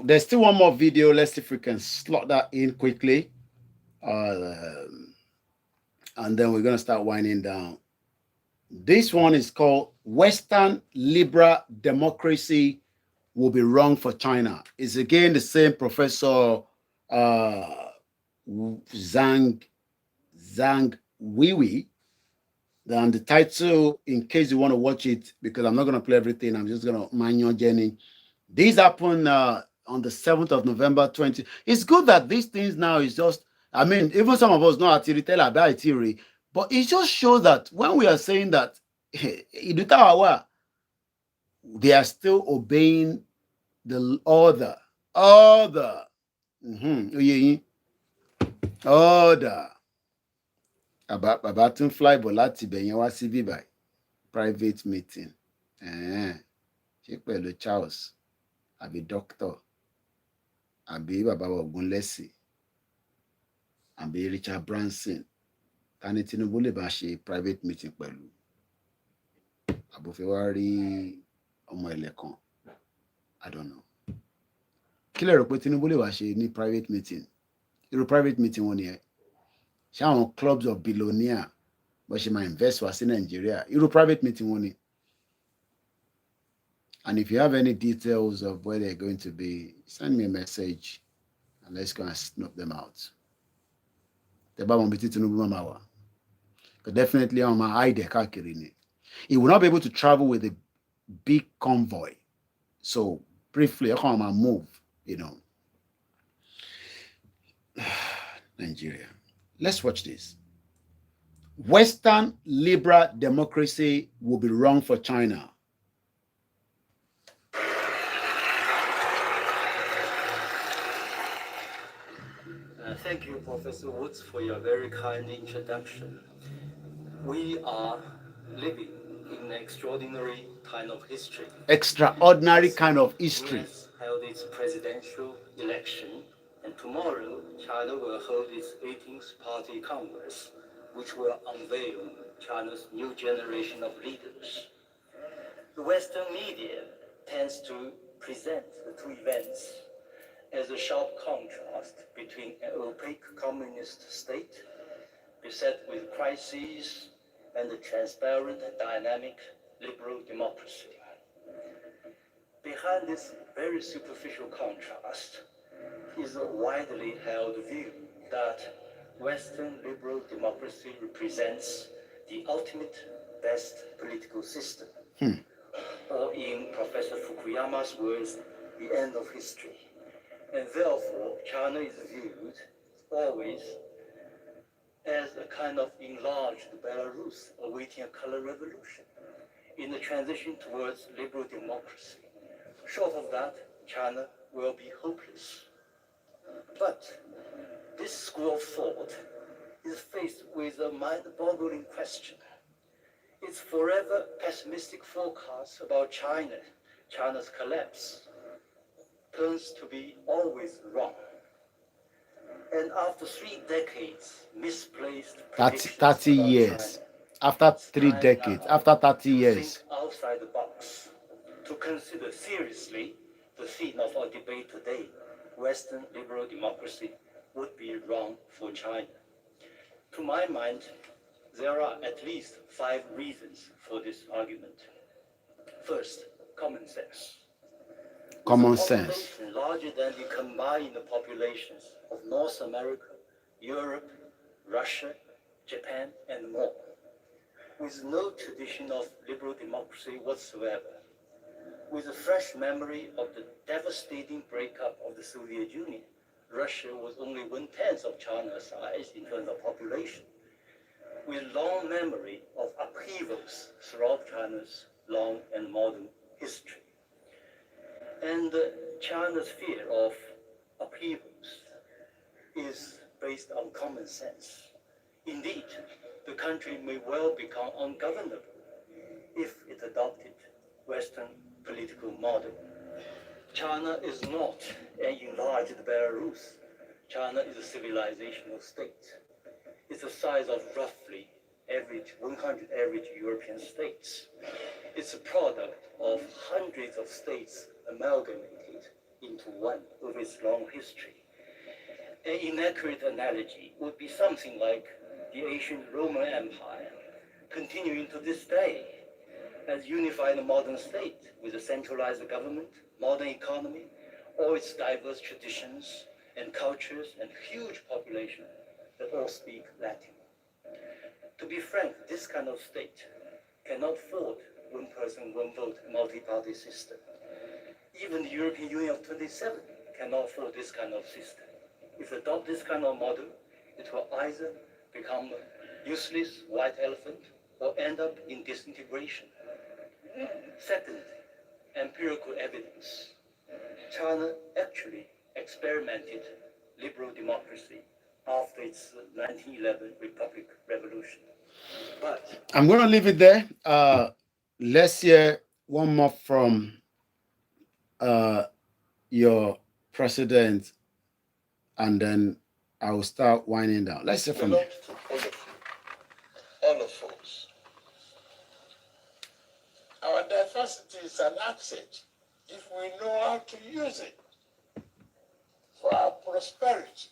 There's still one more video. Let's see if we can slot that in quickly. And then we're going to start winding down. This one is called Western Liberal Democracy Will Be Wrong for China. It's again the same Professor Zhang Weiwei. And the title, in case you want to watch it, because I'm not going to play everything, I'm just going to mind your journey. These happened on the 7th of November 20. It's good that these things now is just, I mean, even some of us know theory, but it just shows that when we are saying that they are still obeying the order. Order. About to fly bolati benyewa CV by private meeting. Ṣé pẹ̀lú Charles, àbí doctor, àbí bàbá Ogunlesi, àbí Richard Branson. Tani Tinubu lè bá ṣe private meeting pẹ̀lú. Àbòfẹ́ wá rí ọmọ ilẹ̀ kan. I don't know. Kí lẹ rò pé Tinubu lè wá ṣe ní private meeting? Irú private meeting wọn nìyẹn. Ṣáwọn clubs of billionaire bó ṣe máa invest wá sí Nigeria. Irú private meeting wọn ni. And if you have any details of where they're going to be, send me a message and let's go and snuff them out. Tẹ́ bá wọn bí tí Tinubu máa wà. Because definitely on my hide káàkiri ni. He will not be able to travel with a big convoy. So briefly, I can't move, you know. Nigeria. Let's watch this. Western liberal democracy will be wrong for China. Thank you, Professor Woods, for your very kind introduction. We are living in an extraordinary kind of history. Extraordinary kind of history. US held its presidential election, and tomorrow China will hold its 18th Party Congress, which will unveil China's new generation of leaders. The Western media tends to present the two events as a sharp contrast between an opaque communist state beset with crises and a transparent, dynamic, liberal democracy. Behind this very superficial contrast, is a widely held view that Western liberal democracy represents the ultimate best political system, or in Professor Fukuyama's words, the end of history. And therefore, China is viewed always as a kind of enlarged Belarus awaiting a color revolution in the transition towards liberal democracy. Short of that, China will be hopeless. But this school of thought is faced with a mind-boggling question. Its forever pessimistic forecast about China's collapse, turns to be always wrong. And after 3 decades, misplaced 30 years. After 3 decades, after 30 years. Think outside the box, to consider seriously the theme of our debate today, Western liberal democracy would be wrong for China. To my mind, there are at least 5 reasons for this argument. First, common sense. Common sense. Larger than the combined populations of North America, Europe, Russia, Japan, and more, with no tradition of liberal democracy whatsoever, with a fresh memory of the devastating breakup of the Soviet Union. Russia was only 1/10 of China's size in terms of population, with long memory of upheavals throughout China's long and modern history. And China's fear of upheavals is based on common sense. Indeed, the country may well become ungovernable if it adopted Western political model. China is not an enlarged Belarus. China is a civilizational state. It's the size of roughly 100 average European states. It's a product of hundreds of states amalgamated into one of its long history. An inaccurate analogy would be something like the ancient Roman Empire, continuing to this day as unified modern state with a centralized government, modern economy, all its diverse traditions and cultures and huge population that all speak Latin. To be frank, this kind of state cannot afford one person, one vote, multi-party system. Even the European Union of 27 cannot afford this kind of system. If it adopt this kind of model, it will either become a useless white elephant or end up in disintegration. Second, empirical evidence. China actually experimented liberal democracy after its 1911 Republic Revolution. But I'm going to leave it there. Let's hear one more from your president, and then I will start winding down. Let's hear from you. All of us. Our diversity is an asset if we know how to use it for our prosperity.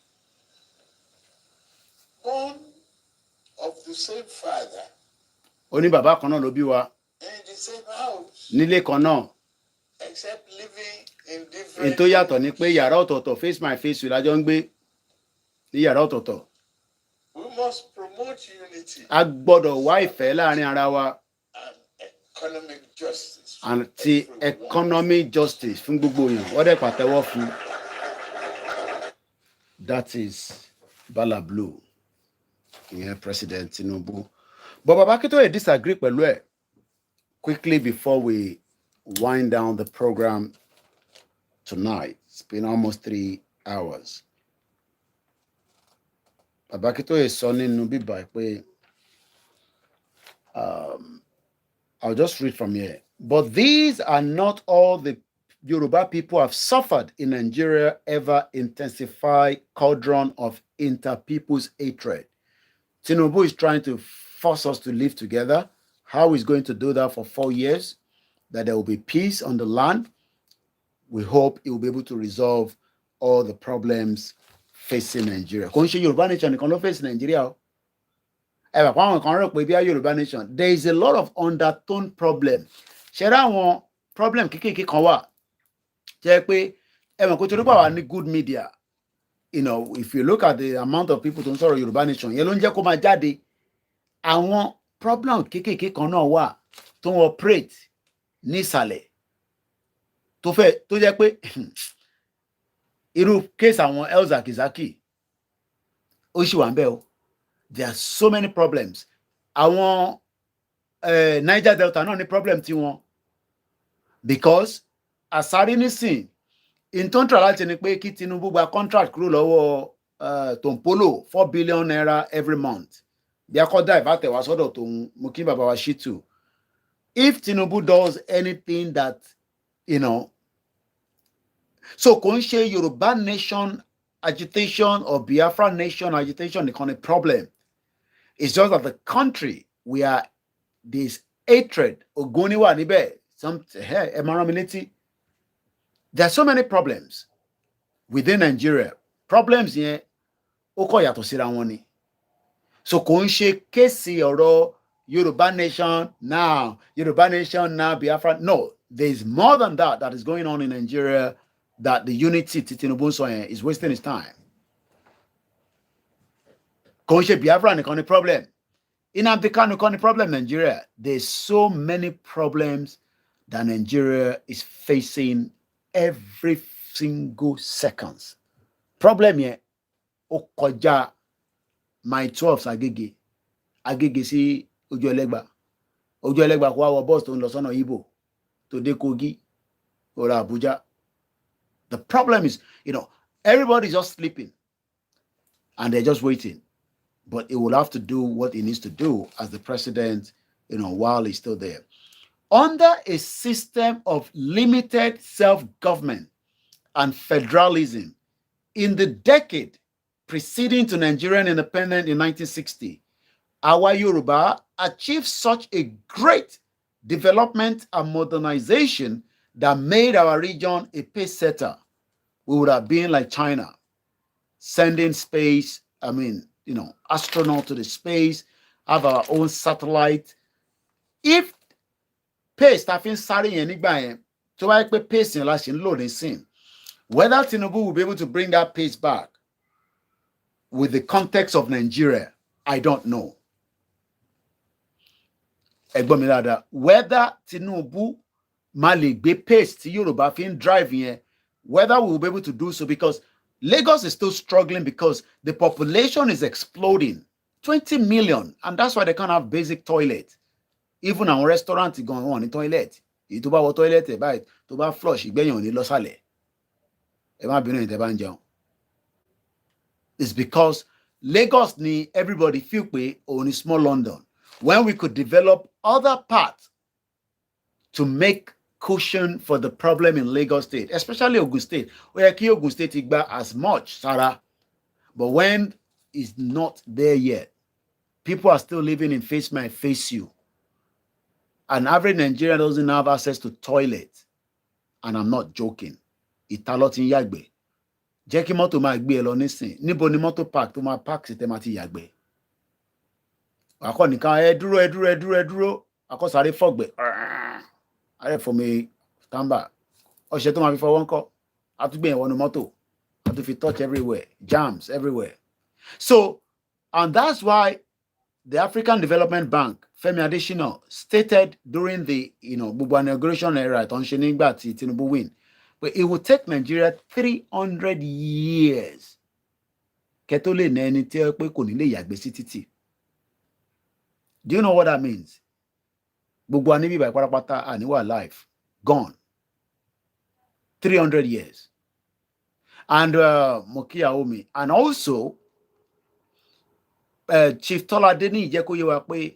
Born of the same father, Ó ní bàbá kan náà ló bí wa, in the same house, nílé kan náà. except living in Èyí different tó yàtọ̀ ni pé yàrá ọ̀tọ̀ọ̀tọ̀, face my face la jọ ń gbé ní yàrá ọ̀tọ̀ọ̀tọ̀. We must promote unity A gbọ́dọ̀ wá ìfẹ́ láàrin ara wa and economic justice. àti economic justice fún gbogbo èèyàn. Wọ́n dẹ̀ pàtẹ́wọ́ fún. That is Bala Blue, ìyẹn President Tinubu. But Baba Akintoye disagree pẹ̀lú ẹ̀. Quickly before we wind down the program tonight, it's been almost 3 hours. Baba Akintoye sọ nínú bíbá pé I'll just read from here. But these are not all the Yoruba people have suffered in Nigeria ever intensify cauldron of inter-people's hatred. Tinubu is trying to force us to live together. How he's going to do that for 4 years, that there will be peace on the land. We hope he will be able to resolve all the problems facing Nigeria. Kò ń ṣe Yoruba Nation nìkan ló face Nigeria. Yoruba Nation. There is a lot of undertone problem. Ṣé problem kékèké kan wà. Jẹ́ pé kò tó ní good media. you know, if you look at the amount of people tó ń sọ̀rọ̀ Yoruba Nation, yẹn ló ń jẹ́ kó máa jáde. Àwọn problem kéékèèké kan náà wà tó ń operate nísàlẹ̀ tó jẹ́ pé irú case àwọn Elza Kizaki ó sì wà ń bẹ̀ o. There are so many problems. Àwọn Niger Delta náà ní problem tiwọn because àsárí nísìn ìtọ́ntà láti ní pé kí Tinubu gba contract kúrò lọ́wọ́ Tompolo 4 billion naira every month. Bí akọ́dá ìbátẹ̀wá sọ́dọ̀ tòun mo kí bàbá wa Shitu. If Tinubu does anything that, you know, so kò ń ṣe Yoruba Nation agitation or Biafra Nation agitation nìkan ni problem. It's just that the country, we are this hatred, Ogoniwa níbẹ̀, some Emaramiliti. There are so many problems within Nigeria. Problems yẹn ó kọ̀ yàtọ̀ síra wọn ni. So kò ń ṣe kéèsì ọ̀rọ̀ Yoruba Nation now, Biafra. No, there's more than that is going on in Nigeria that the unity Tinubu sọ yẹn is wasting his time. Kò ń ṣe Biafra nìkan ni problem. Nnamdi Kanu nìkan ni problem Nigeria. There's so many problems that Nigeria is facing every single seconds. Problem yẹn ó kọjá my 12 Agege sí Ojú Ẹlẹ́gbà kó wá wọ bus tó ń lọ sọ́nà Igbo tó dé Kogi or Abuja. The problem is, you know, everybody's just sleeping and they're just waiting. But it will have to do what it needs to do as the president, you know, while he's still there. Under a system of limited self-government and federalism, in the decade preceding to Nigerian independence in 1960, our Yoruba achieved such a great development and modernization that made our region a pace setter. We would have been like China, sending space, you know, astronaut to the space, have our own satellite. If pace staffing starting anybody to like pace in last in loading scene, whether Tinubu will be able to bring that pace back with the context of Nigeria, I don't know. Whether Tinubu Mali be pace to Yoruba fin driving, whether we will be able to do so, because Lagos is still struggling because the population is exploding. 20 million, and that's why they can't have basic toilet. Even our restaurant is going on in toilet. You to buy toilet, buy to buy flush, you buy on the losale. It's because Lagos need everybody feel pay only small London. When we could develop other parts to make cushion for the problem in Lagos State, especially Ogun State, where Ogun State igba as much, Sarah. But when it's not there yet, people are still living in face my face you. An average Nigerian doesn't have access to toilet. And I'm not joking. Italotin yagbe. Jeki moto ma gbe lo nisin. Níbo ni moto park to ma park si te ma ti yagbe. Ako nikan ẹ dúró. Ako sáré fogbe. Are for me tamba. O se to ma fi fọwọ́ ńkọ́. A tún gbé yẹn wọnú mọ́tò. A tún fi touch everywhere. Jams everywhere. So, and that's why the African Development Bank, Femi Adesina, stated during the, you know, Bubu inauguration era, Tinubu win, but it will take Nigeria 300 years. Do you know what that means? Bubu anibi by Kwarapata aniwa life gone. 300 years. And Mokia Omi, and also Chief Tola Deni Jeko Yewa pe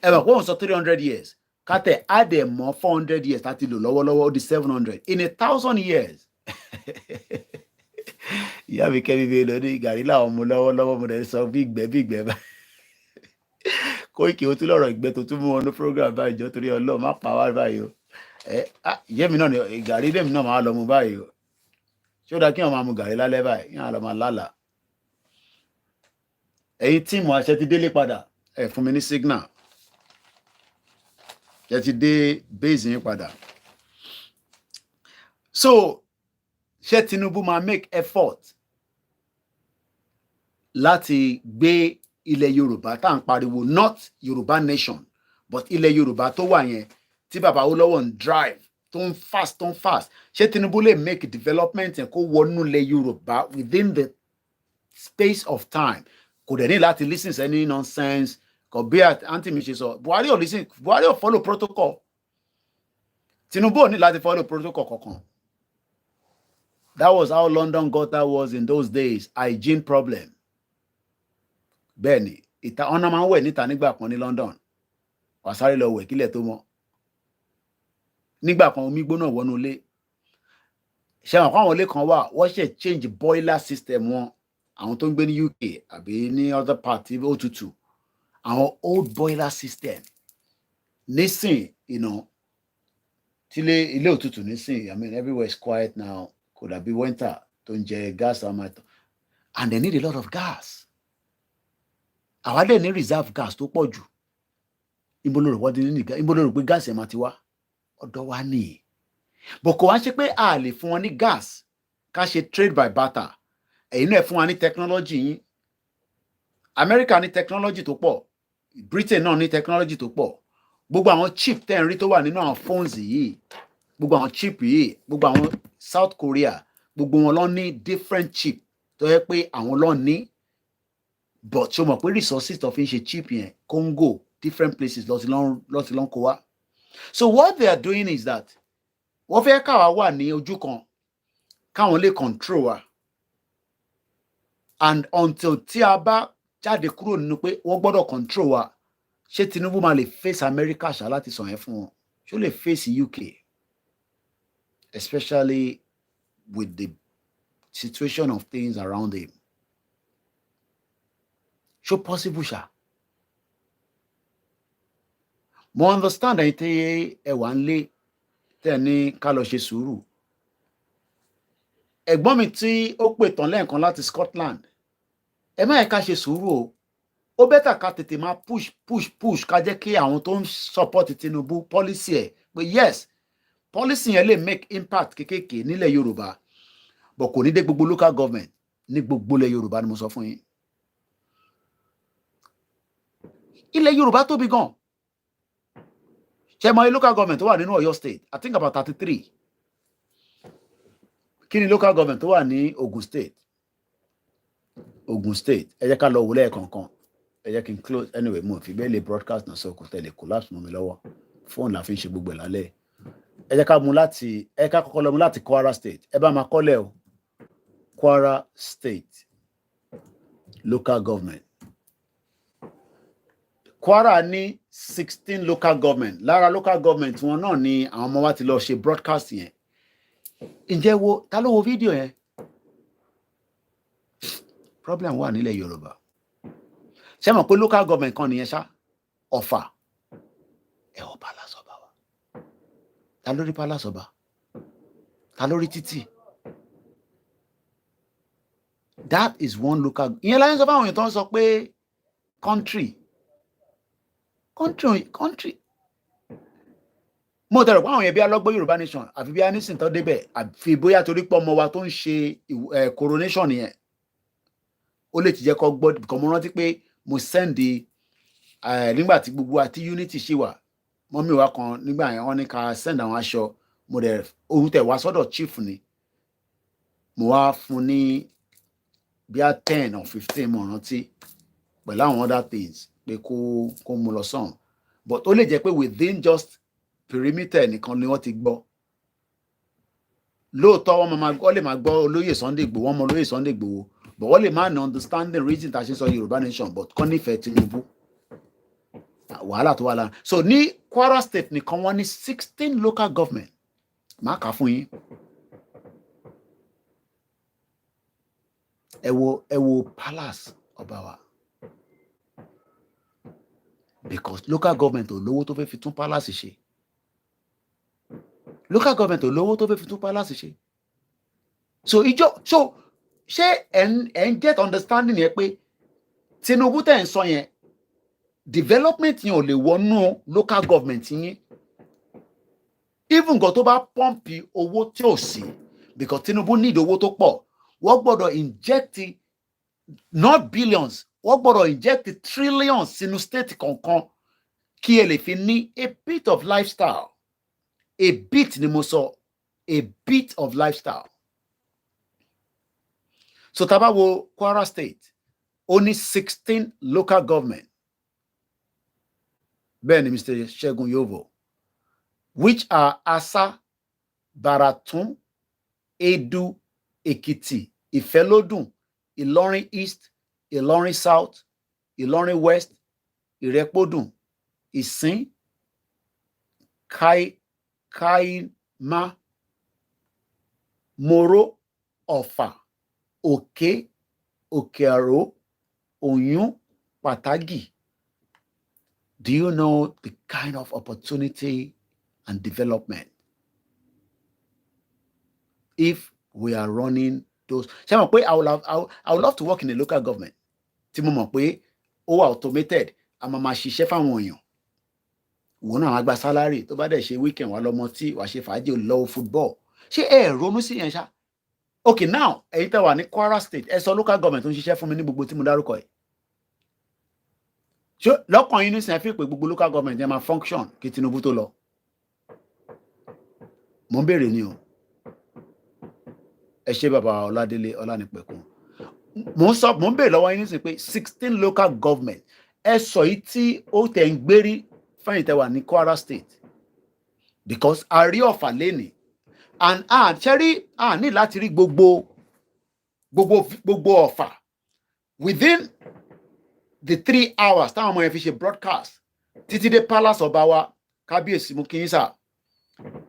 ever go so 300 years. Kate add them more 400 years that lower the 700 in 1,000 years. Yeah, we can be the Garilla lower model so big baby. Koiki Otuloro better to move on the program by Jotri or Low, my power by you. Yemino Gary them no malo by you. Show that you mamu Garilla leva, Yalama Lala. A team was at the daily pada from any signal. Yet day based in pada. So Tinubu ma make effort láti gbé ilẹ̀ Yorùbá tá à ń pariwo not Yoruba Nation but ilẹ̀ Yorùbá tó wà yẹn tí bàbá Awólọ́wọ̀ ń drive tó ń fast ṣé Tinubu lè make development yẹn kó wọnú ilẹ̀ Yorùbá within the space of time? Kò dẹ̀ ní láti listen to any nonsense kò bí àǹtí mi ṣe sọ Buhari ò follow protocol. Tinubu ò ní láti follow protocol kankan. That was how London gutter was in those days. Hygiene problem. Bẹ́ẹ̀ni, ìta ọ̀nà máa ń wẹ̀ níta nígbà kan ní London. Wàá sáré lọ wẹ̀ kílẹ̀ tó mọ́. Nígbà kan omi gbóná wọnú ilé. Ṣé àwọn ilé kan wà, wọ́n ṣe change boiler system wọn. Àwọn tó ń gbé ní UK àbí ní other part ó tutù. Àwọn old boiler system. Nísìn, ilé òtútù nísìn, I mean, everywhere is quiet now. Could have been winter tó ń jẹ gas and they need a lot of gas. Àwa dẹ̀ ní reserve gas tó pọ̀ jù. Ibo ló rò pé gas ẹ̀ máa ti wá? Ọ̀dọ̀ wa ni. But kò wá ṣe pé a lè fún wọn ní gas ká ṣe trade by barter. Ẹ̀yin náà fún wa ní technology yín. America ní technology tó pọ̀. Britain náà ní technology tó pọ̀. Gbogbo àwọn chip tẹ́ ń rí tó wà nínú àwọn phones yìí. Gbogbo àwọn chip yìí. Gbogbo àwọn South Korea. Gbogbo wọn ló ní different chip tó yẹ pé àwọn ló ní. But ṣo mọ̀ pé resources tó fi ń ṣe chip yẹn Congo different places ló ti lọ́n kó wá. So what they are doing is that wọ́n fẹ́ káwa wà ní ojú kan káwọn lè control wa. And until tí a bá jáde kúrò nínú pé wọ́n gbọ́dọ̀ control wa, ṣé Tinubu máa lè face America ṣá láti sọ yẹn fún wọn? Ṣó lè face UK? Especially with the situation of things around him. Ṣó possible ṣá? Mo understand ẹ̀yin tí ẹ wà ń lé tẹ́ ní ká lọ ṣe sùúrù. Ẹ̀gbọ́n mi tí ó pè tán lẹ́ẹ̀kan láti Scotland, ẹ má yẹ ká ṣe sùúrù o. Ó bẹ́tà ká tètè máa push ká jẹ́ kí àwọn tó ń support Tinubu policy ẹ̀ pé yes, policy yẹn lè make impact kékèké nílẹ̀ Yorùbá, but kò ní dé gbogbo local government ní gbogbo ilẹ̀ Yorùbá ni mo sọ fún yín. Ilẹ̀ Yorùbá tóbi gan. Ṣé mọ̀ local government tó wà nínú Ọ̀yọ́ state, I think about 33. Kí ni local government tó wà ní Ogun state? Ogun state, ẹ jẹ́ ká lọ wò lẹ́ẹ̀kọ̀ọ̀kan. Ẹ jẹ́ kí n close anyway, mo fi bẹ́ẹ̀ lè broadcast náà sọ kò tẹ̀lé collapse mọ́ mi lọ́wọ́. Fóònù la fi ń ṣe gbogbo ẹ̀ lálẹ́. Ẹ jẹ́ ká kọ́kọ́ lọ mú láti Kwara state. Ẹ bá máa kọ́lẹ̀ o. Kwara state local government. Kwara ní 16 local government. Lára local government wọn náà ni àwọn ọmọ wa ti lọ ṣe broadcast yẹn. Ǹjẹ́ ta ló wo fídíò yẹn? Problem wà nílẹ̀ Yorùbá. Ṣé mọ̀ pé local government kan nìyẹn ṣá? Ọ̀fà. Ẹ wọ palace ọba wa. Ta ló rí palace ọba? Ta ló rí títì? That is one local. Ìyẹn láyé sọ fáwọn èèyàn tó ń sọ pé country. Mo tẹ̀rọ pé àwọn èèyàn bí alọ́gbọ́ Yoruba Nation àfi bí anísìn tó débẹ̀ àfi bóyá torí pé ọmọ wa tó ń ṣe coronation yẹn ó lè ti jẹ́ kó gbọ́ kọ́ mo rántí pé mo sẹ́ndì nígbà tí gbogbo àti unity ṣì wà mọ́mí wa kan nígbà yẹn wọ́n ní ká send àwọn aṣọ mo dẹ̀ ohun tẹ̀ wá sọ́dọ̀ chief ni mo wá fún ní bíi 10 or 15 mo rántí pẹ̀lú àwọn other things pé kó mú lọ sàn but ó lè jẹ́ pé within just perimeter nìkan ni wọ́n ti gbọ́ lóòótọ́ wọ́n lè máa gbọ́ olóyè Sunday Igboho wọ́n mọ olóyè Sunday Igboho but wọ́n lè máa ní understanding reason tá a ṣe sọ Yorùbá Nation but kọ́ nífẹ̀ẹ́ Tinubu wàhálà tó wà lára so ní Kwara state nìkan wọ́n ní 16 local government máa kà fún yín ẹ wo palace ọba wa because local government ò lówó tó fẹ́ fi tún palace ṣe local government ò lówó tó fẹ́ fi tún palace ṣe so ṣé ẹ ń get understanding yẹn pé Tinubu tẹ̀ ń sọ yẹn development yẹn ò lè wọnú local government yín even gan tó bá pọ́ǹpì owó tí ò sí because Tinubu need owó tó pọ̀ wọ́n gbọ́dọ̀ inject not billions, wọ́n gbọ́dọ̀ inject trillions sínú state kankan kí ẹ lè fi ní a bit of lifestyle. A bit ni mo sọ, a bit of lifestyle. So tá bá wo Kwara State, only 16 local government. Bẹ́ẹ̀ ni Mr. Ṣẹ́gun Yovo, which are Asa, Baratun, Edu, Ekiti, Ìfẹ́lódùn, Ìlọrin East, Ìlọrin South, Ìlọrin West, Ìrẹ́pọ̀dùn, Ìsìn, Kaima, Moro, Ọ̀fà, Òkè, Òkè-Àró, Oyún, Pàtàgì. Do you know the kind of opportunity and development if we are running those? Ṣé mo pé I would love to work in a local government tí mo mọ̀ pé ó wà automated, a máa ṣiṣẹ́ fáwọn èèyàn. Wọ́n náà á gba salary tó bá dẹ̀ ṣe weekend wà lọ́mọ tí wàá ṣe fàájì lọ́wọ́ football. Ṣé ẹ ronú sí yẹn ṣá? Okay, now ẹ̀yin tẹ́ wà ní Kwara State, ẹ sọ local government tó ń ṣiṣẹ́ fún mi ní gbogbo tí mo dárúkọ yìí. Ṣé lọ́kàn yín nísìnyí fi pé gbogbo local government yẹn máa function kí Tinubu tó lọ? Mo ń béèrè ni o. Ẹ ṣé bàbá Ọládélé Ọlánìpẹ̀kun. Mo ń béèrè lọ́wọ́ yín nísìnyí pé 16 local government, ẹ sọ yìí tí ó tẹ̀ ń gbérí fẹ́yìn tẹ́ wà ní Kwara State, because a rí Ọ̀fà lénìí and ṣẹ́rí ní láti rí gbogbo Ọ̀fà within the 3 hours táwọn ọmọ yẹn fi ṣe broadcast títí dé palace ọba wa kábíyèsí mú kí n sà,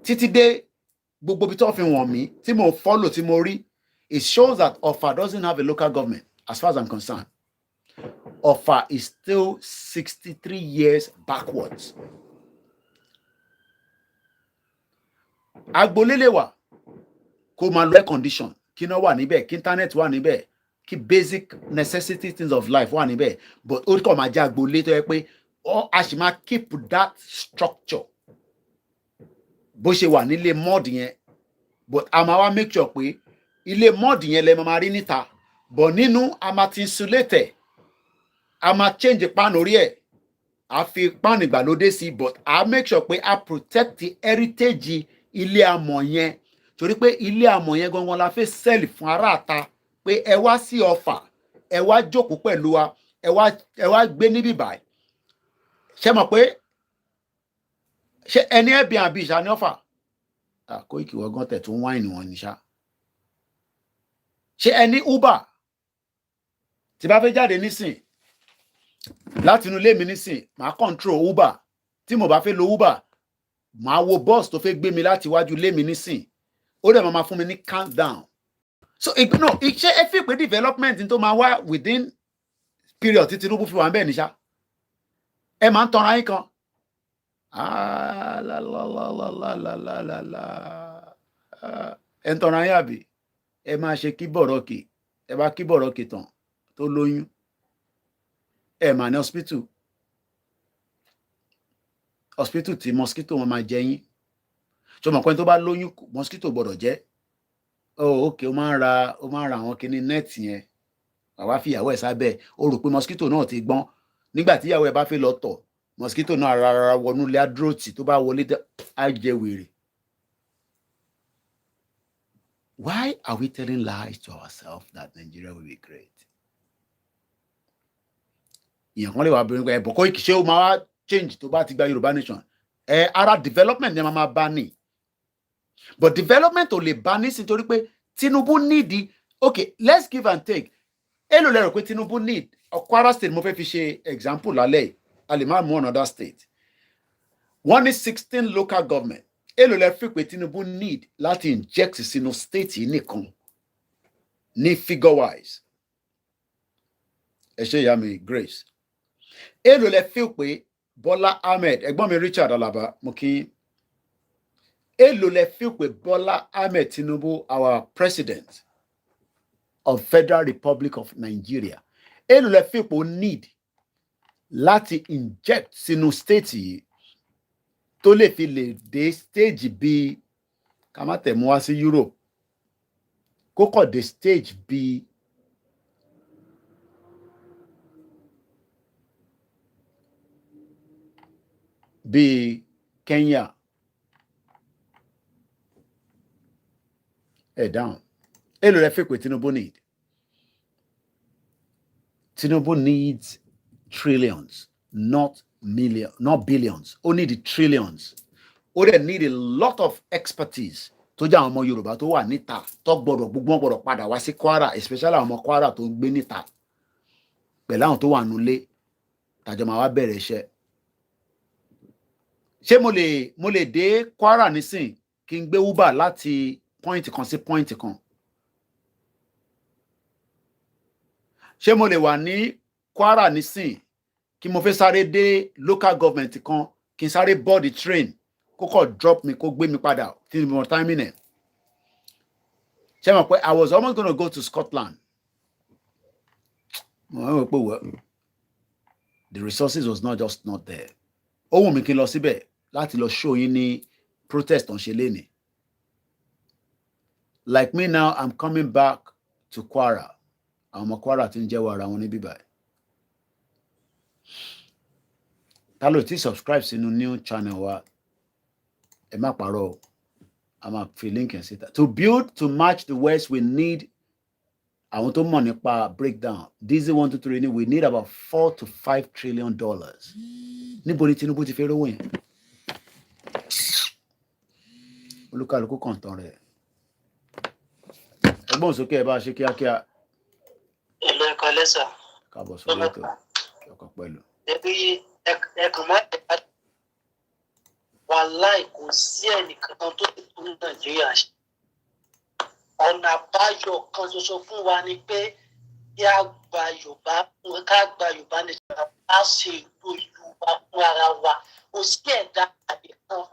títí dé gbogbo ibi tó fi wọ̀n mí tí mo follow tí mo rí, it shows that Ọ̀fà doesn't have a local government as far as I'm concerned. Ọ̀fà is still 63 years backwards. Agbolélé wà kó máa lo air condition, kí iná wà níbẹ̀, kí internet wà níbẹ̀, kí basic necessity things of life wà níbẹ̀, but ó kàn máa jẹ́ agbolé tó yẹ pé a sì máa keep that structure bó ṣe wà nílé mud yẹn, but a máa wá make sure pé ilé mud yẹn lẹ máa rí níta, but nínú a máa ti insulate, a máa change pan orí ẹ̀, a fi pan ìgbàlódé sí, but a make sure pé a protect the heritage ilé amọ̀ yẹn, torí pé ilé amọ̀ yẹn gangan la fẹ́ sell fún aráàta pé ẹ wá sí Ọ̀fà, ẹ wá jókòó pẹ̀lú wa, ẹ wá gbé níbí báyìí. Ṣé mọ̀ pé ṣé ẹni Airbnb ṣá ní Ọ̀fà? Koiki wọ́gán tẹ̀ tún wáìnì wọn ní ṣá. Ṣé ẹni Uber tí bá fẹ́ jáde nísìn láti inú ilé mi nísìn, màá control Uber. Tí mo bá fẹ́ lo Uber, màá wo bus tó fẹ́ gbé mi láti iwájú ilé mi nísìn, ó dẹ̀ máa fún mi ní countdown. So ṣé ẹ fi pé development tó máa wá within period tí Tinubu fi wà ń bẹ̀ ní ṣá? Ẹ máa ń tanra yín kan. Ẹ ń tanra yín àbí? Ẹ máa ṣe kí bọ̀rọ̀kì, ẹ bá kí bọ̀rọ̀kì tán tó lóyún, ẹ máa ní hospital tí mosquito wọn máa jẹ yín. Ṣé o mọ̀ pé tó bá lóyún mosquito gbọ́dọ̀ jẹ́? Okay, ó máa ń ra àwọn kinní net yẹn, àwa fi ìyàwó ẹ̀ sábẹ́, ó rò pé mosquito náà ti gbọ́n. Nígbà tí ìyàwó ẹ̀ bá fẹ́ lọ tọ̀, mosquito náà rárá wọnú ilé adúrótì, tó bá wọlé á jẹ wèrè. Why are we telling lies to ourselves that Nigeria will be great? Ìyẹn kan lè wà bẹ̀rẹ̀ pé ẹ̀bùn Koiki ṣé ó máa wá change tó bá ti gba Yoruba Nation? Ara development ni a máa bá ní. But development ò lè bá ní sí torí pé Tinubu need. Okay, let's give and take. Èló lẹ rò pé Tinubu need? Kwara State mo fẹ́ fi ṣe example lálẹ́, a lè má mú another state. Wọ́n ní 16 local government. Èló lẹ fi pé Tinubu need láti inject sínú state yìí nìkan ní figure wise. Ẹ ṣé ìyá mi Grace. Èló lẹ fi pé Bola Ahmed, ẹ̀gbọ́n mi Richard Alaba, mo kí. Èló lẹ fi pé Bola Ahmed Tinubu, our president of Federal Republic of Nigeria, èló lẹ fi pé need láti inject sínú state yìí tó lè fi lè dé stage bí ká má tẹ̀ mú wá sí Europe, kó kọ̀ dé stage bí bíi Kenya down èlò lẹ fi pé Tinubu need. Tinubu needs trillions, not billions. Ó need trillions. Ó dẹ̀ need a lot of expertise tó jẹ́ àwọn ọmọ Yorùbá tó wà níta tó gbọ́dọ̀ gbogbo gbọ́dọ̀ padà wá sí Kwara, especially àwọn ọmọ Kwara tó ń gbé níta pẹ̀lú àwọn tó wà nulẹ̀ tàjọ máa wá bẹ̀rẹ̀ iṣẹ́. Ṣé mo lè dé Kwara nísìn kí n gbé Uber láti point kan sí point kan? Ṣé mo lè wà ní Kwara nísìn kí mo fẹ́ sáré dé local government kan kí n sáré board the train kó kọ̀ drop mi kó gbé mi padà tí mo timing ẹ̀? Ṣé mo pé I was almost going to go to Scotland. Mo pé well, the resources was not there. Ó wù mí kí n lọ síbẹ̀ láti lọ show yín ní protest on ṣe lénìí. Like me now, I'm coming back to Kwara. Àwọn ọmọ Kwara tí ń jẹ́wọ́ ara wọn ní bíbá ẹ̀. Ta ló ti subscribe sínú new channel wa? Ẹ má parọ́. A máa fi link ẹ̀ síta. To build to match the West, we need àwọn tó mọ̀ nípa breakdown. Diesel 1, 2, 3 ni we need about $4 to $5 trillion. Níbo ni Tinubu ti fẹ́ rówó yẹn? Olúkálùkù kàn tán rẹ̀. Ẹgbọ́n sókè ẹ bá ṣe kíákíá. Hello, ẹ̀kọ́ lẹ́sà. Káàbọ̀ sórí ètò ọkọ̀ pẹ̀lú. Ẹbí ẹkùn máa ń bá wàláì kò sí ẹnìkan tó ti tún Nàìjíríà ṣe. Ọ̀nà àbáyọ kan ṣoṣo fún wa ni pé kí a gba Yorùbá nìkan á ṣe ìlú ìlú wa fún ara wa. Kò sí ẹ̀dá àlàyé kan.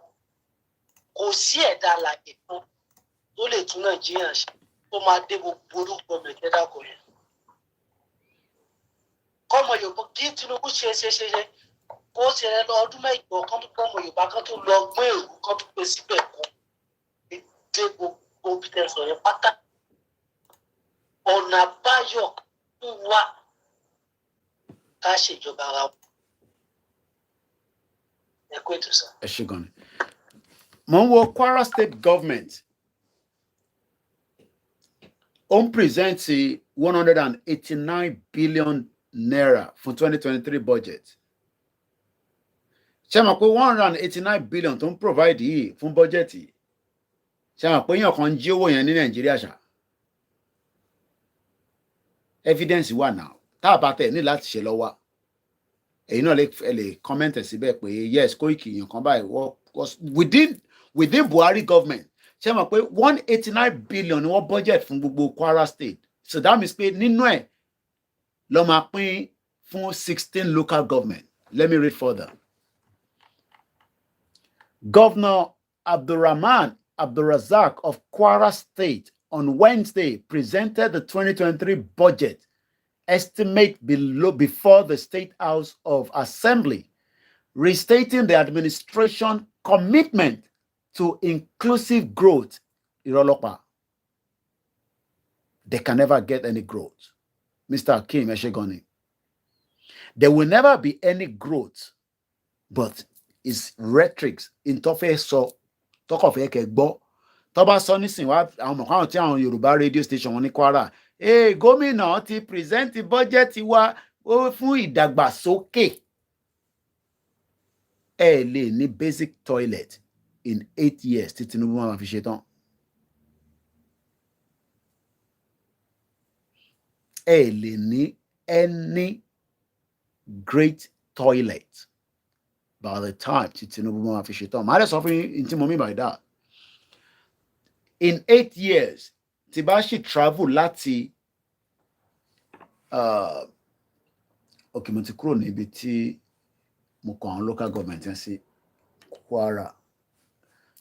Kò sí ẹ̀dá àlàyé kan tó lè tún Nàìjíríà ṣe tó máa dé gbogbo orúkọ Nàìjíríà kò yẹn. Kọ́mọ Yorùbá kí Tinubu ṣe kó ṣe rẹ lọ ọdún mẹ́jọ kan tó kọ́mọ Yorùbá kan tó lọ gbé èrú kan tó gbé síbẹ̀ kó dé gbogbo bí tẹ̀sán yẹn pátá. Ọ̀nà àbáyọ fún wa ká ṣèjọba ara wa. Ẹ kú ètò sá. Ẹ ṣé gan ni. Mo ń wo Kwara State Government. Ó ń present 189 billion naira fún 2023 budget. Ṣé mọ̀ pé 189 billion tó ń provide yìí fún budget yìí? Ṣé mọ̀ pé èèyàn kan jí owó yẹn ní Nàìjíríà ṣá? Evidence wà náà. Tá a bá tẹ̀ ní láti ṣe lọ́wọ́. Èyí náà lè comment síbẹ̀ pé yes, Koiki èèyàn kan báyìí was within Buhari government. Ṣé mọ̀ pé 189 billion ni wọ́n budget fún gbogbo Kwara State. So that means pé nínú ẹ̀ ló máa pín fún 16 local government. Let me read further. Governor Abdulrahman Abdulrazak of Kwara State on Wednesday presented the 2023 budget estimate before the State House of Assembly, restating the administration commitment to inclusive growth. Irolopa. They can never get any growth. Mr. Akim Eshegoni. There will never be any growth, but it's rhetorics in tofe so talk of ekegbo. Toba so nisin wa àwọn kan tí àwọn Yorùbá radio station wọn ní Kwara. Gómìnà ti present budget wa fún ìdàgbàsókè. Ẹ lè ní basic toilet in 8 years tí Tinubu máa fi ṣe tán. Ẹ lè ní any great toilet by the time tí Tinubu máa fi ṣe tán. Màá lè sọ fún yín tí mo mean by that. In 8 years, tí bá ṣì travel láti okay, mo ti kúrò níbi tí mo kàn án local government yẹn sí Kwara.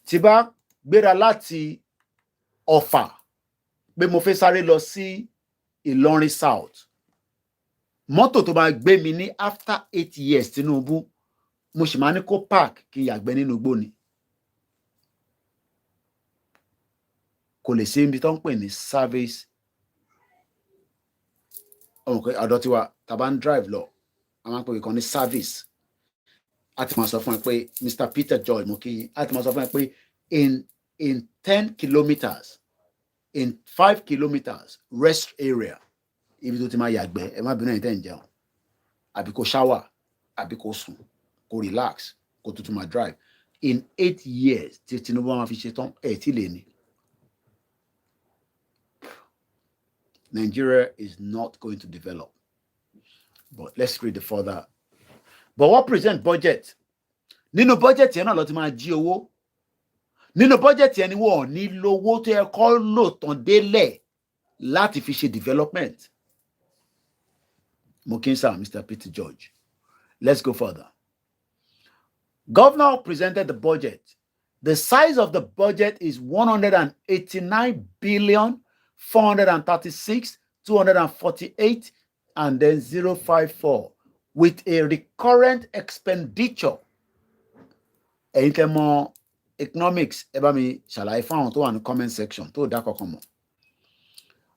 Tí bá gbéra láti Ọ̀fà pé mo fẹ́ sáré lọ sí Ìlọrin South. Mọ́tò tó máa gbé mi ní after 8 years Tinubu, mo sì máa ní kó park kí yàgbẹ́ nínú igbó ni. Kò lè ṣe ibi tó ń pè ní service. Okay, ọ̀dọ̀ tiwa tá bá ń drive lọ, a máa ń pè kan ní service. àti máa sọ fún ẹ pé Mr. Peter Joy mo kí yín àti máa sọ fún ẹ pé in 10 kilometers in 5 kilometers rest area ibi tó ti máa yàgbẹ́ ẹ má bínú ẹ̀yin tẹ́ ń jẹun àbí kó shower àbí kó sùn kó relax kó tuntun máa drive in 8 years tí Tinubu máa fi ṣe tán ẹ̀ tí lè ní. Nigeria is not going to develop. But let's read the further. But what present budget? Nínú budget yẹn náà ló ti máa jí owó. Nínú budget yẹn ni wọ́n ní lówó tó yẹ kó lò tán délẹ̀ láti fi ṣe development. Mokinsa, Mr. Peter George. Let's go further. Governor presented the budget. The size of the budget is 189 billion 436 248 and then 054 with a recurrent expenditure. Ẹ̀yin tẹ́ mọ̀ economics ẹ bá mi ṣàlàyé fún àwọn tó wà ní comment section tó dá kankan mọ̀.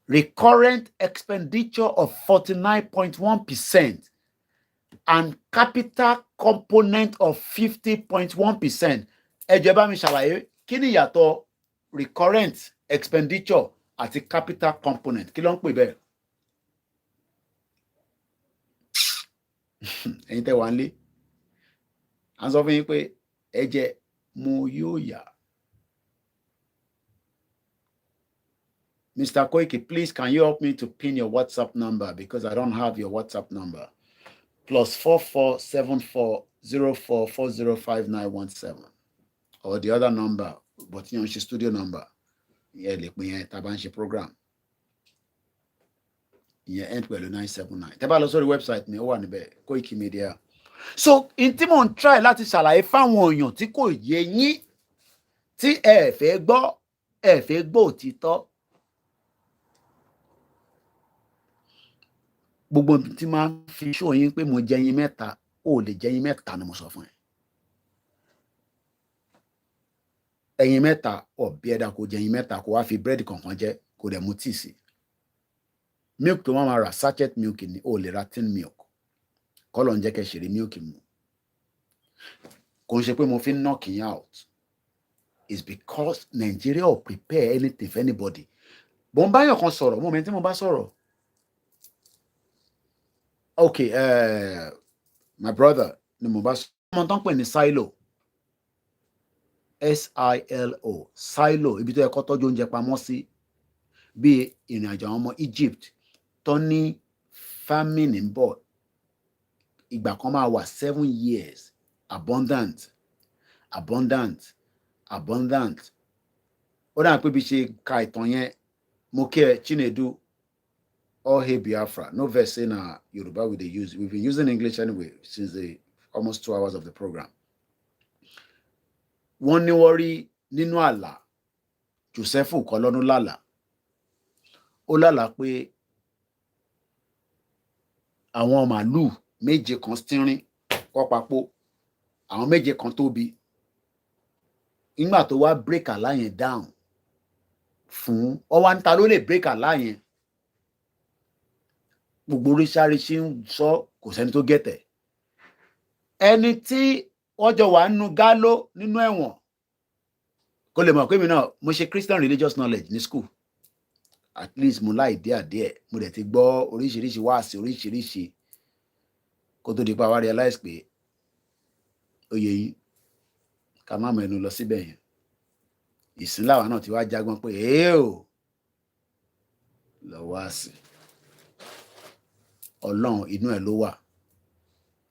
Recurrent expenditure of 49.1% and capital component of 50.1%. Ẹ jọ̀ọ́ bá mi ṣàlàyé kí ni ìyàtọ̀ recurrent expenditure àti capital component kí ló ń pè bẹ́ẹ̀. Ẹ̀yin tẹ́ wà ń lé à ń sọ fún yín pé ẹ jẹ́ mo yóò yá. Mr. Koiki, please can you help me to pin your WhatsApp number because I don't have your WhatsApp number. +447404405917 or the other number but you know she studio number. Yeah, lè pín yẹn tá bá ń ṣe program. Ìyẹn end pẹ̀lú 979. Tẹ́ bá lọ sórí website mi ó wà níbẹ̀ KOIKIMEDIA. So in tí mo ń try láti ṣàlàyé fáwọn èèyàn tí kò yé yín tí ẹ fẹ́ gbọ́ òtítọ́. Gbogbo tí máa ń fi show yín pé mo jẹyin mẹ́ta ó lè jẹyin mẹ́ta ni mo sọ fún ẹ. Ẹyin mẹ́ta ọ̀bí ẹ̀dá kò jẹyin mẹ́ta kò wá fi búrẹ́dì kankan jẹ kò dẹ̀ mu tíì sí. Milk tó máa ra sachet milk ni ó lè ra tin milk. Kọ́lọ̀ ń jẹ́ kẹ́ ṣeré milk mu. Kò ń ṣe pé mo fi knock yín out. It's because Nigeria ò prepare anything for anybody. Bó ń bá yàn kan sọ̀rọ̀ mo mẹ́ni tí mo bá sọ̀rọ̀. Okay, my brother ni mo bá sọ̀rọ̀. Ọmọ tó ń pè ní silo. SILO silo ibi tó yẹ kó tọ́jú oúnjẹ pamọ́ sí bí ìrìn àjò àwọn ọmọ Egypt tó ní famine ń bọ̀ ìgbà kan máa wà 7 years abundant ó dà pé bí ṣe ka ìtàn yẹn mo kí ẹ Chinedu all hail Biafra no verse say na Yoruba we dey use we've been using English anyway since the almost 2 hours of the program. Wọ́n ní wọ́n rí nínú àlá Joseph kọ́ lọ́nú lálàá ó lálàá pé àwọn màálù méje kan stínrín kọ́ papọ̀ àwọn méje kan tóbi nígbà tó wá break àlá yẹn down fún ọ wá níta ló lè break àlá yẹn gbogbo oríṣiríṣi ń sọ kò sẹ́ni tó gẹ̀tẹ̀ ẹni tí wọ́n jọ wà nínú gáló nínú ẹ̀wọ̀n kó lè mọ̀ pé mi náà mo ṣe Christian religious knowledge ní school at least mo láì díẹ̀ mo dẹ̀ ti gbọ́ oríṣiríṣi wáàsí oríṣiríṣi kó tó di pa wá realize pé oyè yìí ká má mẹ́nu lọ síbẹ̀ yẹn ìsìn làwa náà ti wá jágbọ́n pé ò lọ wá sí Ọlọ́run inú ẹ̀ ló wà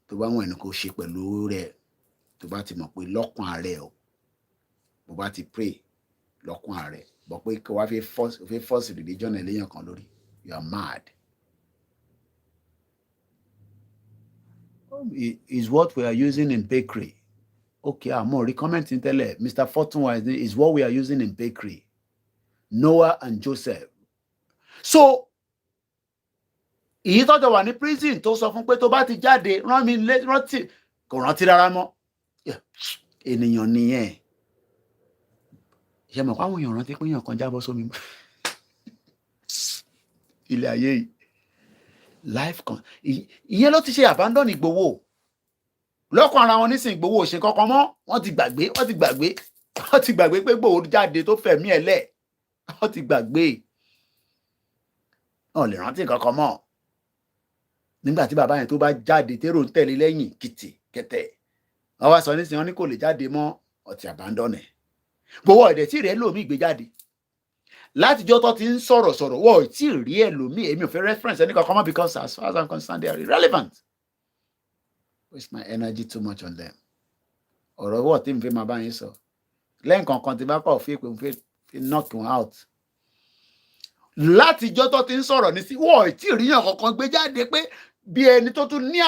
tó bá wọn ẹni kò ṣe pẹ̀lú rẹ̀ tó bá ti mọ̀ pé lọ́kàn ààrẹ o bó bá ti pray lọ́kàn ààrẹ bọ̀ pé kí wàá fi force religion ẹlẹ́yàn kan lórí you are mad. Is what we are using in bakery. Okay, I'm more commenting tẹ́lẹ̀ Mr. Fortunewise is what we are using in bakery. Noah and Joseph. So èyí tọ́jọ́ wà ní prison tó sọ fún pé tó bá ti jáde rán mi rántí kò rántí rárá mọ́ ènìyàn nìyẹn ṣe mọ̀ pé àwọn èèyàn rántí pé èèyàn kan jábọ́ sómi ilé ayé yìí life kan ìyẹn ló ti ṣe abandon Ìgbòho lọ́kàn ara wọn nísìnyí Ìgbòho ò ṣe kankan mọ́ wọ́n ti gbàgbé pé Ìgbòho jáde tó fẹ̀mí ẹ̀ lẹ̀ wọ́n ti gbàgbé wọn lè rántí kankan mọ́ nígbà tí bàbá yẹn tó bá jáde térò ń tẹ̀lé lẹ́yìn kìtì kẹtẹ̀ wọ́n wá sọ nísìnyí wọ́n ní kò lè jáde mọ́ ọtí abandon ẹ̀ Ìgbòho ọ̀dẹ̀ tí rẹ̀ lómi gbé jáde látijọ́ tó ti ń sọ̀rọ̀ wọ́n ò tí ì rí ẹlòmíì èmi ò fẹ́ reference ẹni kankan mọ́ because as far as I'm concerned they are irrelevant. Waste my energy too much on them. Ọ̀rọ̀ wọ̀ tí n fi máa bá yín sọ lẹ́ǹkan kan tí bá kọ̀ fi pé n fi knock wọn out. Látijọ́ tó ti ń sọ̀rọ̀ ní sí wọ́n ò tí ì ríyàn kankan gbé jáde pé bí ẹni tó tún ní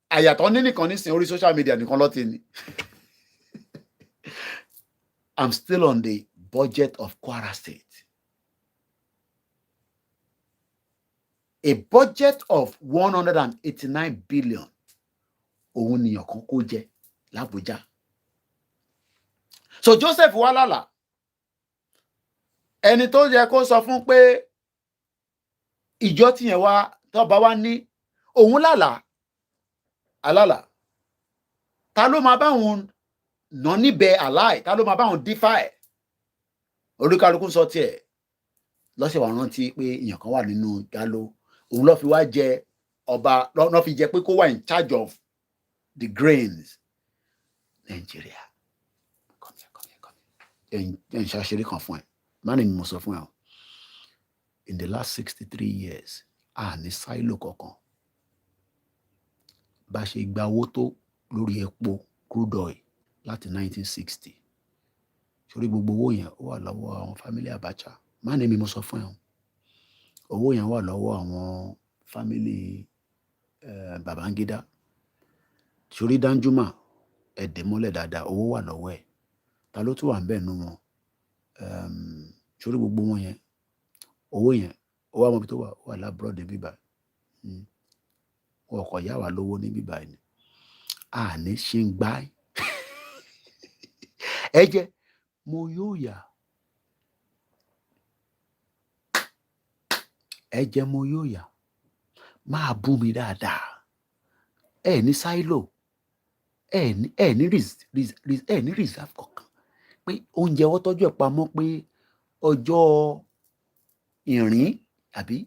àyà tó ní nìkan nísìnyí orí social media nìkan ló ti ní. I'm still on the budget of Kwara State. A budget of 189 billion. Òun ni ọ̀kan kó jẹ l'Abuja. So Joseph wá lálàá. Ẹni tó yẹ kó sọ fún pé ìjọ tí yẹn wá tó bá wá ní òun lálàá. Alálàá. Ta ló máa bá òun nà níbẹ̀ aláì? Ta ló máa bá òun dífá ẹ̀? Olúkálùkù sọ tiẹ̀. Lọ́sẹ̀ wá rántí pé èèyàn kan wà nínú Galo. Òun ló fi wá jẹ ọba ló fi jẹ pé kó wà in charge of the grains. Nigeria. Come here. Ẹ̀ ń ṣàṣírí kan fún ẹ. Mánì ni mo sọ fún ẹ. In the last 63 years, ní silo kankan. Bá ṣe gba owó tó lórí epo crude oil láti 1960. Sórí gbogbo owó yẹn ó wà lọ́wọ́ àwọn family Abacha. Mánì mi mo sọ fún ẹ. Owó yẹn wà lọ́wọ́ àwọn family Babangida. Sórí Danjuma ẹ̀dẹ̀ mọ́lẹ̀ dáadáa owó wà lọ́wọ́ ẹ̀. Ta ló tún wà ńbẹ̀ nínú wọn? Sórí gbogbo wọn yẹn owó yẹn ó wà mọ́bi tó wà lábúrọ̀dì bíbá. Wọn kò yá wa lówó ní bíbá ni. Ní ṣe ń gbá. Ẹ jẹ́ mo yóò yà. Ẹ jẹ́ mo yóò yà. Máa bú mi dáadáa. Ẹ ní silo. Ẹ ní reserve kankan. Pé oúnjẹ wọ́n tọ́jú ẹ̀ pamọ́ pé ọjọ́ ìrìn àbí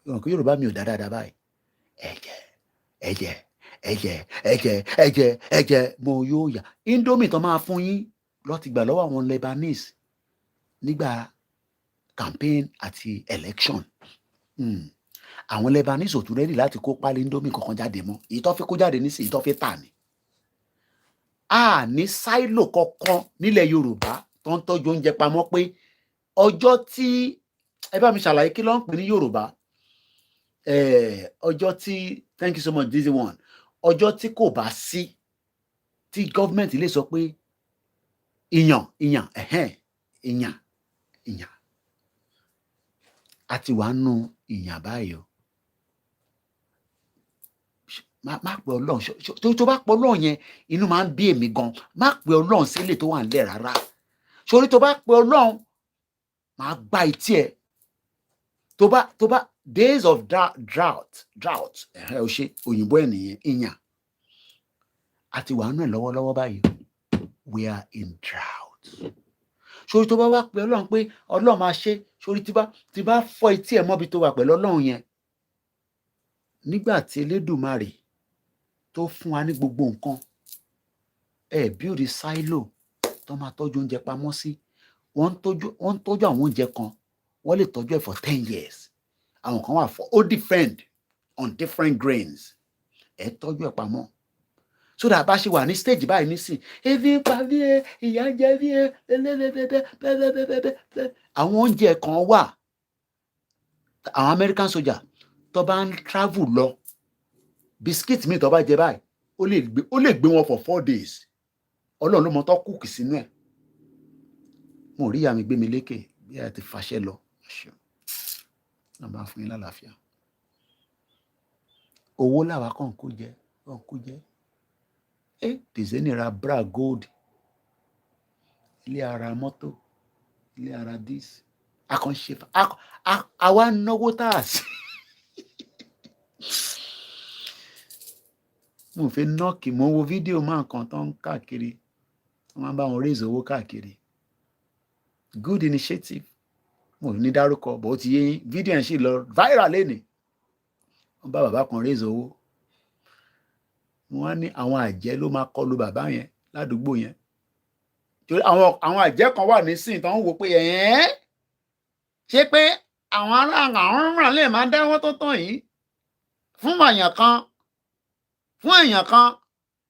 Yorùbá mi ò dáadáa báyìí. Ẹ jẹ́ mo yóò yà. Indomie tó máa fún yín ló ti gbà lọ́wọ́ àwọn Lebanese nígbà campaign àti election. Àwọn Lebanese ò tún rẹ́dì láti kó pálí Indomie kankan jáde mọ́. Èyí tó fi kó jáde nísìnyí èyí tó fi tà ní. Ní silo kankan nílẹ̀ Yorùbá tó ń tọ́jú oúnjẹ pamọ́ pé ọjọ́ tí ẹ bá mi ṣàlàyé kí ló ń pè ní Yorùbá. Ọjọ́ tí thank you so much this one. Ọjọ́ tí kò bá sí tí gọ́ọ̀mẹ̀ntì lè sọ pé ìyàn àti wàá nù ìyàn báyìí o. Má pe Ọlọ́run tó bá pọ̀ Ọlọ́run yẹn inú máa ń bí èmi gan. Má pe Ọlọ́run sílẹ̀ tó wà nílẹ̀ rárá. Sórí tó bá pe Ọlọ́run máa gba etí ẹ̀. Tó bá days of drought ó ṣe òyìnbó ẹ̀ nìyẹn ìyàn. Àti wàá nù ẹ̀ lọ́wọ́lọ́wọ́ báyìí. We are in drought. Sórí tó bá wá pe Ọlọ́run pé Ọlọ́run máa ṣe sórí tí bá fọ́ etí ẹ̀ mọ́bi tó wà pẹ̀lú Ọlọ́run yẹn. Nígbà tí Elédùmarè tó fún wa ní gbogbo nǹkan build silo tó máa tọ́jú oúnjẹ pamọ́ sí. Wọ́n ń tọ́jú àwọn oúnjẹ kan wọ́n lè tọ́jú ẹ̀ for 10 years. Àwọn kan wà for ó depend on different grains. Tọ́jú ẹ̀ pamọ́. So that bá ṣe wà ní stage báyìí nísìn ebi pa bí ìyà jẹ bí àwọn oúnjẹ kan wà àwọn American soldier tó bá ń travel lọ biscuit mi tó bá jẹ báyìí ó lè gbé wọn for 4 days. Ọlọ́run ló mọ tó kùkì sínú ẹ̀. Mo rí ìyá mi gbé mi lékè bí a ti fàṣẹ lọ. Náà bá fún yín lálàáfíà. Owó làwa kàn kó jẹ. Dìzẹ́nì ra bra gold. Ilé ara mọ́tò. Ilé ara dis. Akànṣe àwa náwó tá a sí. mo fẹ́ nọ́ọ̀kì mo wo fídíò máa kan tó ń káàkiri wọ́n máa bá wọn raise owó káàkiri good initiative mo ní dárúkọ bó ti yé yín fídíò ẹ̀ ń ṣì lọ viral lénìí wọ́n bá bàbá kan raise owó wọ́n ní àwọn àjẹ́ ló máa kọlu bàbá yẹn ládùúgbò yẹn torí àwọn àjẹ́ kan wà nísìnyí tó ń wò pé ṣé pé àwọn ará lè máa dáwọ́ tó tán yìí fún èèyàn kan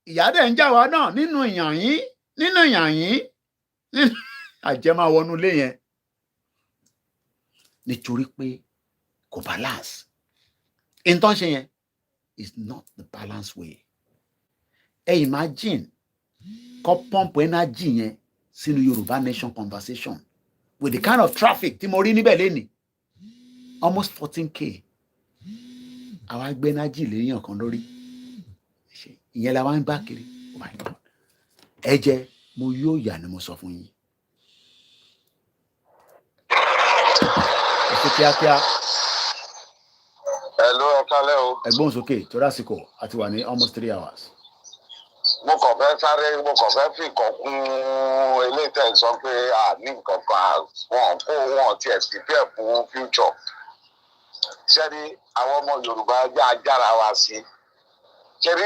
ìyá dẹ̀ ń jà wá náà nínú èèyàn yín àjẹ́ máa wọnú ilé yẹn nítorí pé kò balance nǹkan ṣe yẹn is not the balanced way imagine kó pump energy yẹn sínú Yoruba Nation conversation with the kind of traffic tí mo rí níbẹ̀ lénìí almost 14k àwa gbé energy léèyàn kan lórí ìyẹn la wá ń gbá kiri ẹ jẹ́ mo yóò yà ni mo sọ fún yín ẹ ṣe kíákíá. Hello, ẹ kálẹ́ o. ẹ̀gbọ́n sókè torí àsìkò àti wà ní almost 3 hours. mo kàn fẹ́ fi kàn kún eléyìí tẹ̀ sọ pé ní nǹkan kan wọn tiẹ̀ prepare fún future. ṣẹ́ni àwọn ọmọ Yorùbá jára wa sí. ṣẹ́ni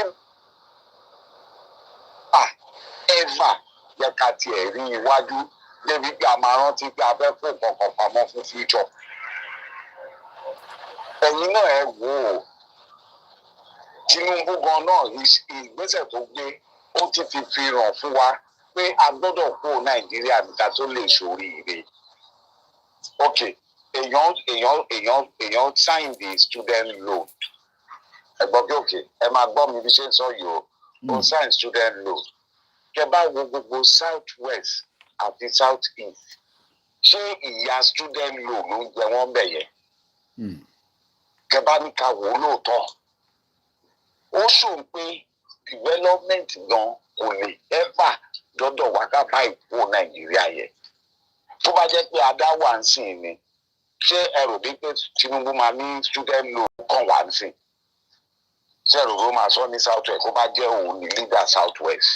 ever yẹ ká tiẹ̀ rí iwájú débi pé a máa rántí pé a fẹ́ fún nǹkan kan pamọ́ fún future. ẹ̀yin náà ẹ wò ó Tinubu gan náà ìgbésẹ̀ tó gbé ó ti fi hàn fún wa pé a gbọ́dọ̀ kó Nàìjíríà níta tó lè ṣoríire. ok èèyàn sign the student loan ẹ gbọ́ pé òkè ẹ máa gbọ́ mi bí ṣe ń sọ yìí o sign student loan kẹ bá wo gbogbo south west àti south east ṣé ìyá student loan ló ń jẹ wọ́n bẹ̀ yẹn kẹbá ní ká wò ó lóòótọ́ ó ṣòun pé development gan kò lè ẹ́fà dọ́dọ̀ wá ká bá ìpò Nàìjíríà yẹn tó bá jẹ́ pé adá wà ń sìn ni ṣé ẹ rò bí pé Tinubu máa ní student loan kàn wá ń sìn ṣé ẹ rò bí ó máa sọ ní south west kó bá jẹ́ òun ní leader south west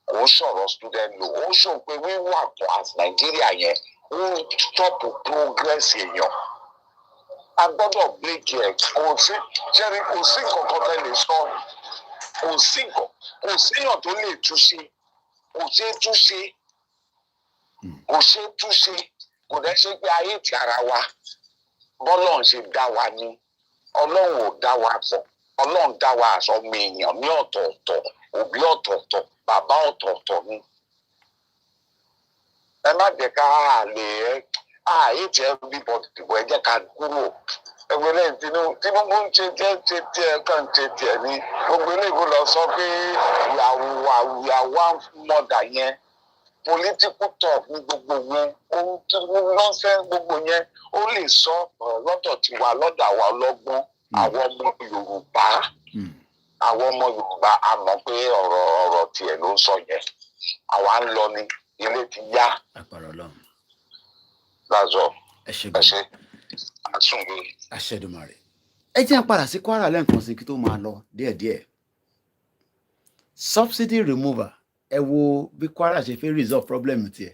kò ń sọ̀rọ̀ student loan ó ṣòun pé wíwà pọ̀ as Nàìjíríà yẹn ó ń stop progress èèyàn. A gbọ́dọ̀ bíríkì ẹ̀ kò sí kankan tẹ́ lè sọ kò síyàn tó lè túnṣe kò ṣe túnṣe kò dẹ́ ṣe pé ayé ti ara wa bọ́lọ̀ ń ṣe dá wa ní Ọlọ́run ò dá wa pọ̀ Ọlọ́run dá wa àsọmọ èèyàn ní ọ̀tọ̀ọ̀tọ̀ òbí ọ̀tọ̀ọ̀tọ̀ bàbá ọ̀tọ̀ọ̀tọ̀ ni ẹ má jẹ́ ká lè ètò everybody dìbò ẹ jẹ́ ká kúrò ẹgbẹ́lẹ́ Tinubu ń ṣe tiẹ̀ kàn ṣe tiẹ̀ ní gbogbo eléyìí lọ sọ pé ìyàwó mọ̀dà yẹn political talk ní gbogbo yẹn nọ́ọ̀sẹ̀ gbogbo yẹn ó lè sọ lọ́dọ̀ tiwa lọ́dọ̀ àwa ọlọ́gbọ́n àwọn ọmọ Yorùbá a mọ̀ pé ọ̀rọ̀ tiẹ̀ ló ń sọ yẹn àwa ń lọ ní ilé ti yá. Lázọ ẹṣẹ àsùnwé. Àṣẹdùmarè ẹ jẹ́ n padà sí Kwara lẹ́ǹkan sí kí tó máa lọ díẹ̀díẹ̀ subsidy remover ẹ wo bí Kwara ṣe fẹ́ resolve problem tiẹ̀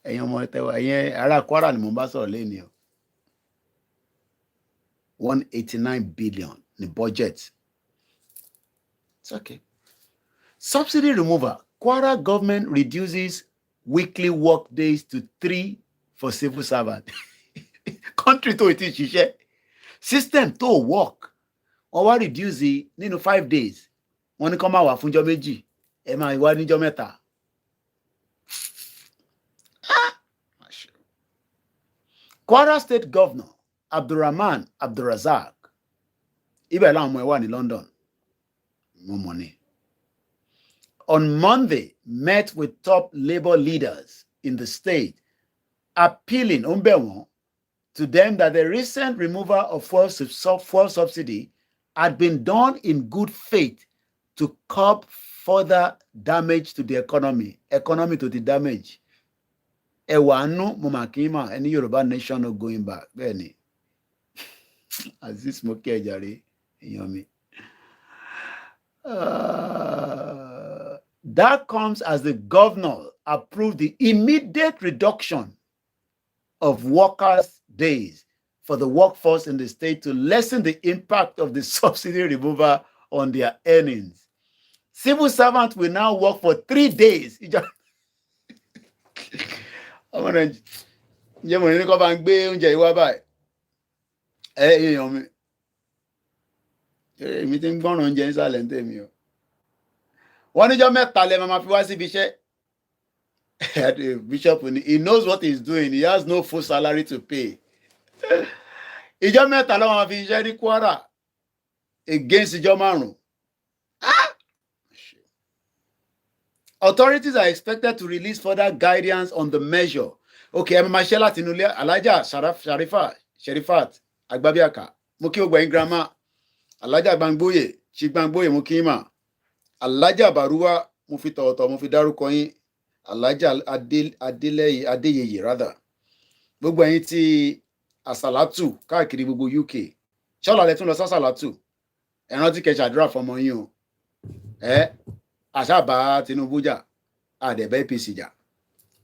ẹ̀yin ọmọ ẹ̀tẹ̀wà ẹ̀yin ará Kwara ni mo bá sọ̀rọ̀ lẹ́ni o 189 billion ní budget. It's okay. Subsidy remover. Kwara government reduces weekly work days to 3 for civil servant. Country to it is ṣiṣẹ́. System to work. Wọ́n wá reduce nínú 5 days. Wọ́n ní kó máa wà fúnjọ́ méjì. Ẹ máa wá níjọ́ mẹ́ta. Kwara State Governor Abdulrahman Abdulrazak. Ibẹ̀ làwọn ọmọ ẹ̀ wà ní London. More money. On Monday, met with top labor leaders in the state, appealing to them that the recent removal of fuel subsidy had been done in good faith to curb further damage to the economy to the damage. Ewanu Mumakima, any Yoruba Nation no going back. Benny. As this smoke jare, yomi. That comes as the governor approved the immediate reduction of workers' days for the workforce in the state to lessen the impact of the subsidy removal on their earnings. Civil servants will now work for 3 days. Bishop, he knows what he's doing. He has no full salary to pay. Against Ijomaru. Authorities are expected to release further guidance on the measure. Okay, I'm Mashela Tinulia, Alaja Sharifat, Agbabiaka, Muki Ogbain Grandma, Alaja Bangboye, Chibangboye Mukima, Alaja Barua, Mufito, Mufidaru Koyin, Alaja Adeyeye, rather. Gbogbo ẹ̀yin tí àsàlátù káàkiri gbogbo UK. Ṣọ́la lẹ tún lọ sásàlátù. Ẹ rántí kẹ́ ṣàdúrà fọmọ yín o. Àṣàbà Tinubu jà, àdẹ̀bẹ̀ APC jà.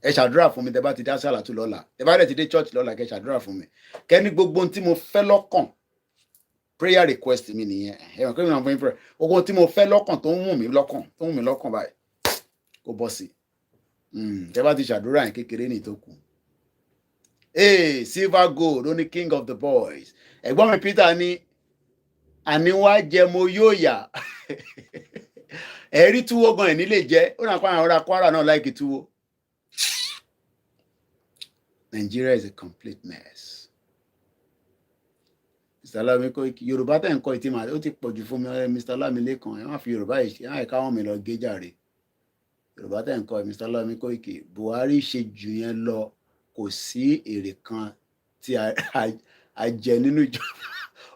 Ẹ ṣàdúrà fún mi tẹ́ bá ti dá sàlátù lọ́la. Tẹ́ bá dẹ̀ ti dé church lọ́la kẹ́ ṣàdúrà fún mi. Kẹ́ni gbogbo tí mo fẹ́ lọ́kàn. Prayer request mi nìyẹn. Ẹ̀wọ̀n kí ni wọ́n fún yín prayer. Gbogbo tí mo fẹ́ lọ́kàn tó ń wù mí lọ́kàn báyìí. Kò bọ́ sí. Tẹ́ bá ti ṣàdúrà yẹn kékeré ní ìtókù. Hey, silver gold, only king of the boys. Ẹ̀gbọ́n mi Peter ní àníwá jẹ mo yóò yà. Ẹ̀rí túwó gan ẹ̀ nílé jẹ́. Ó náà pa àwọn ará Kwara náà láìkí túwó. Nigeria is a complete mess. Mr. Lami Koiki, Yorùbá tẹ̀ ń kọ́ ìtì màá ó ti pọ̀jù fún mi Mr. Lami Lẹ́kan. Ẹ má fi Yorùbá yìí ṣe, ẹ má ká wọn mi lọ gé jàre. Yorùbá tẹ̀ ń kọ́ Mr. Lami Koiki. Buhari ṣe jù yẹn lọ. Kò sí èrè kan tí a jẹ nínú ìjọba.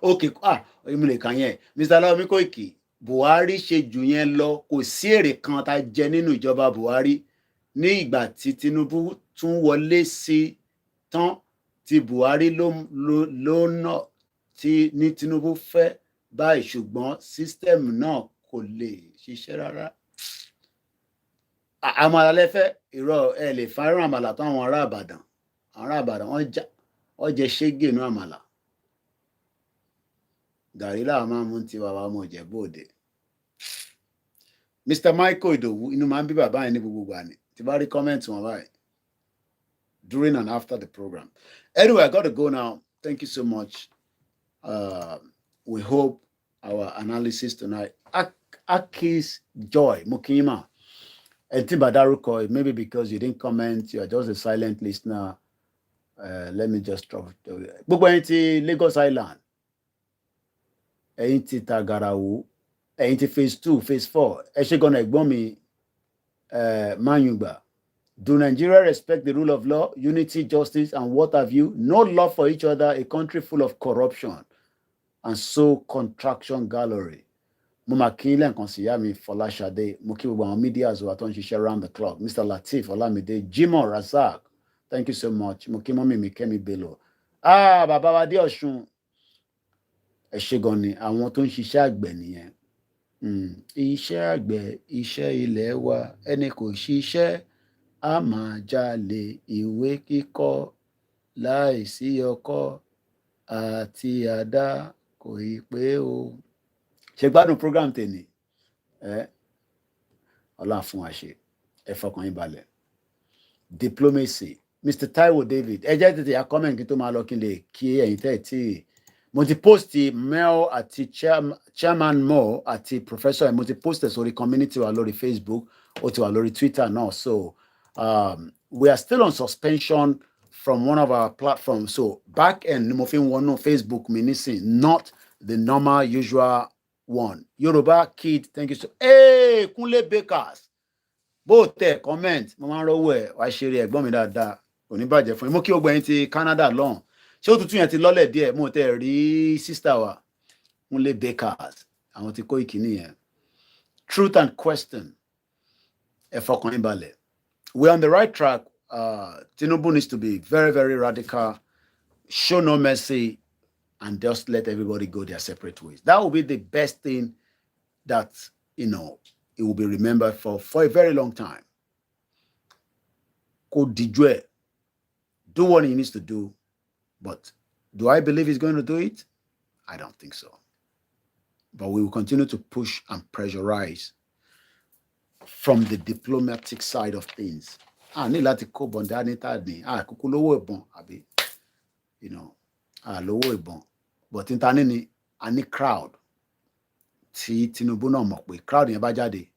Okay, mo lè kàn yẹn. Mr. Lami Koiki, Buhari ṣe jù yẹn lọ. Kò sí èrè kan tá a jẹ nínú ìjọba Buhari. Ní ìgbà tí Tinubu tún wọlé sí tán tí Buhari ló ná tí ní Tinubu fẹ́ báyìí ṣùgbọ́n sísítẹ́ẹ̀mù náà kò lè ṣiṣẹ́ rárá. Àmàlà lẹ́fẹ́ irọ́ ẹ lè fárán àmàlà tó àwọn ará Ìbàdàn. Àwọn ará Ìbàdàn wọ́n jẹ ṣégè inú àmàlà. Gàrí làwọn máa ń mú ti wàwá ọmọ Ìjẹ̀bú Òde. Mr. Michael Idowu inú máa ń bí bàbá yẹn ní gbogbo ìgbà ni. Tí bá rí kọ́mẹ́ǹtì wọn báyìí. During and after the program. Anyway, I got to go now. Thank you so much. We hope our analysis tonight. Aki's Joy Mukima. Maybe because you didn't comment, you are just a silent listener. Let me just drop it. Gbogbo ẹ̀yin tí Lagos Island, ẹ̀yin tí Tagarawu, ẹ̀yin tí phase 2, phase 4, ẹ ṣe gonna ẹ̀gbọ́n mi Manyugba. Do Nigeria respect the rule of law, unity, justice, and what have you? No love for each other, a country full of corruption and so contraction gallery. Mo máa kí lẹ́ǹkan sí ìyá mi Fọláṣadé, mo kí gbogbo àwọn media àzọ àtọ́ ń ṣiṣẹ́ round the clock. Mr. Lateef Olamide, Jimoh Razak, thank you so much. Mo kí mọ́mí mi Kẹ́mi Bello. Bàbá wa dé Ọ̀ṣun. Ẹ ṣé gan ni, àwọn tó ń ṣiṣẹ́ àgbẹ̀ nìyẹn. Iṣẹ́ àgbẹ̀, iṣẹ́ ilẹ̀ wa, ẹni kò ṣiṣẹ́, a máa jalè ìwé kíkọ́ láìsí ọkọ́ àti àdá kò ì pé o. Ṣé gbádùn program tèmi? Ọlá fún wa ṣe. Ẹ fọkàn yín balẹ̀. Diplomacy. Mr. Taiwo David. Ẹ jẹ́ tètè ya comment kí tó máa lọ kí n lè kí ẹ̀yin tẹ́ tí. Mo ti post Mel àti Chairman Mo àti Professor mo ti post sórí community wa lórí Facebook, ó ti wà lórí Twitter náà. So we are still on suspension from one of our platforms. So back end mo fi ń wọnú Facebook mi nísìn, not the normal usual one. Yoruba Kid, thank you so. Hey, Kunle Bakers. Both comment. Mo máa ń rówó ẹ̀ wá ṣeré ẹ̀gbọ́n mi dáadáa. Kò ní bàjẹ́ fún yín. Mo kí gbogbo ẹ̀yin ti Canada lọ́hùn. Ṣé òtútù yẹn ti lọ́lẹ̀ díẹ̀? Mo tẹ̀ rí sister wa. Kunle Bakers. Àwọn ti Koiki nìyẹn. Truth and question. Ẹ fọkàn yín balẹ̀. We're on the right track. Tinubu needs to be very, very radical, show no mercy, and just let everybody go their separate ways. That will be the best thing that, it will be remembered for a very long time. Do what he needs to do. But do I believe he's going to do it? I don't think so. But we will continue to push and pressurize from the diplomatic side of things. Ní láti kó bọ̀n dání tàdí, kúkú lówó ìbọn, àbí, lówó ìbọn. But in tani ni, a ní crowd. Tí Tinubu náà mọ̀ pé crowd yẹn bá jáde,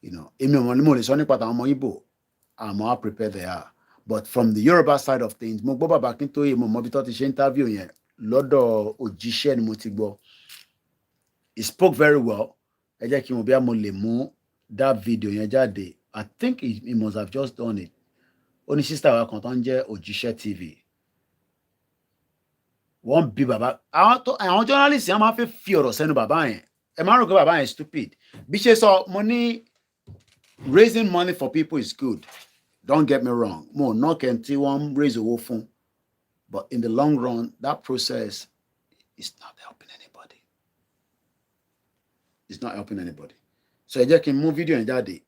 èmi ò mọ̀ ní mo lè sọ nípa àwọn ọmọ Igbo, àmọ́ how prepared they are. But from the Yoruba side of things, mo gbọ́ bàbá Akintoye, mo mọ̀ bí tó ti ṣe interview yẹn lọ́dọ̀ òjíṣẹ́ ni mo ti gbọ́. He spoke very well. Ẹ jẹ́ kí n mọ̀ bí mo lè mú that video yẹn jáde. I think he must have just done it. Ó ní sister wa kan tó ń jẹ́ Òjíṣẹ́ TV. Wọ́n bí bàbá. Àwọn journalists yẹn máa fẹ́ fi ọ̀rọ̀ sẹ́nu bàbá yẹn. Ẹ máa rò pé bàbá yẹn stupid. Bí ṣe sọ, mo ní raising money for people is good. Don't get me wrong. Mo knock and one raise a wolf. But in the long run, that process is not helping anybody. It's not helping anybody. So I just can move video in that day.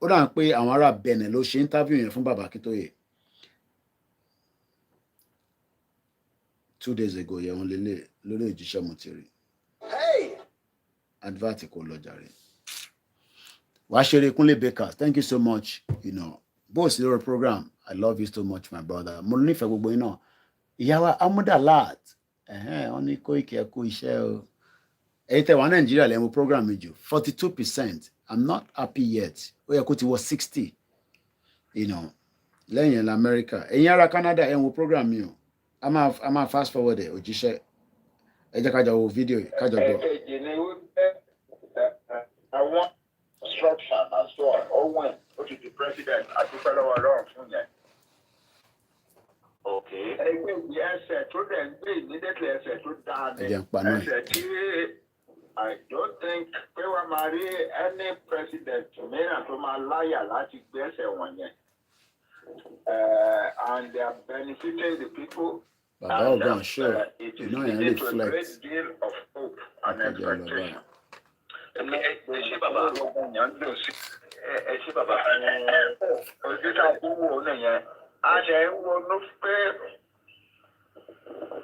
Ó dà pé àwọn ará Benin ló ṣe interview yẹn fún bàbá Akintoye. 2 days ago, yẹn wọ́n lórí Òjíṣẹ́ mo ti rí. Hey! Advert kò lọ jàre. Washere Kunle Bakers, thank you so much. Both your program, I love you so much, my brother. Mo nífẹ̀ẹ́ gbogbo yín náà. Ìyá wa Amudalat, wọ́n ní Koiki ẹ kú iṣẹ́ o. Ẹ̀yin tẹ́ wà Nàìjíríà lẹ́nu program mi jù, 42%. I'm not happy yet. Ó yẹ kó ti wọ 60. Lẹ́yìn in America. Ẹ̀yin ará Canada ẹ wo program mi o. A máa fast forward ẹ̀ Òjíṣẹ́. Ẹ jẹ́ ká jọ wo fídíò yìí, ká jọ gbọ́. Àwọn instruction and so on, Owen, which is the president, at the fellow around. Okay. I don't think they were marry any president to me and to my liar like this one yet. And they are benefiting the people. And sure. It is a great deal of hope and expectation.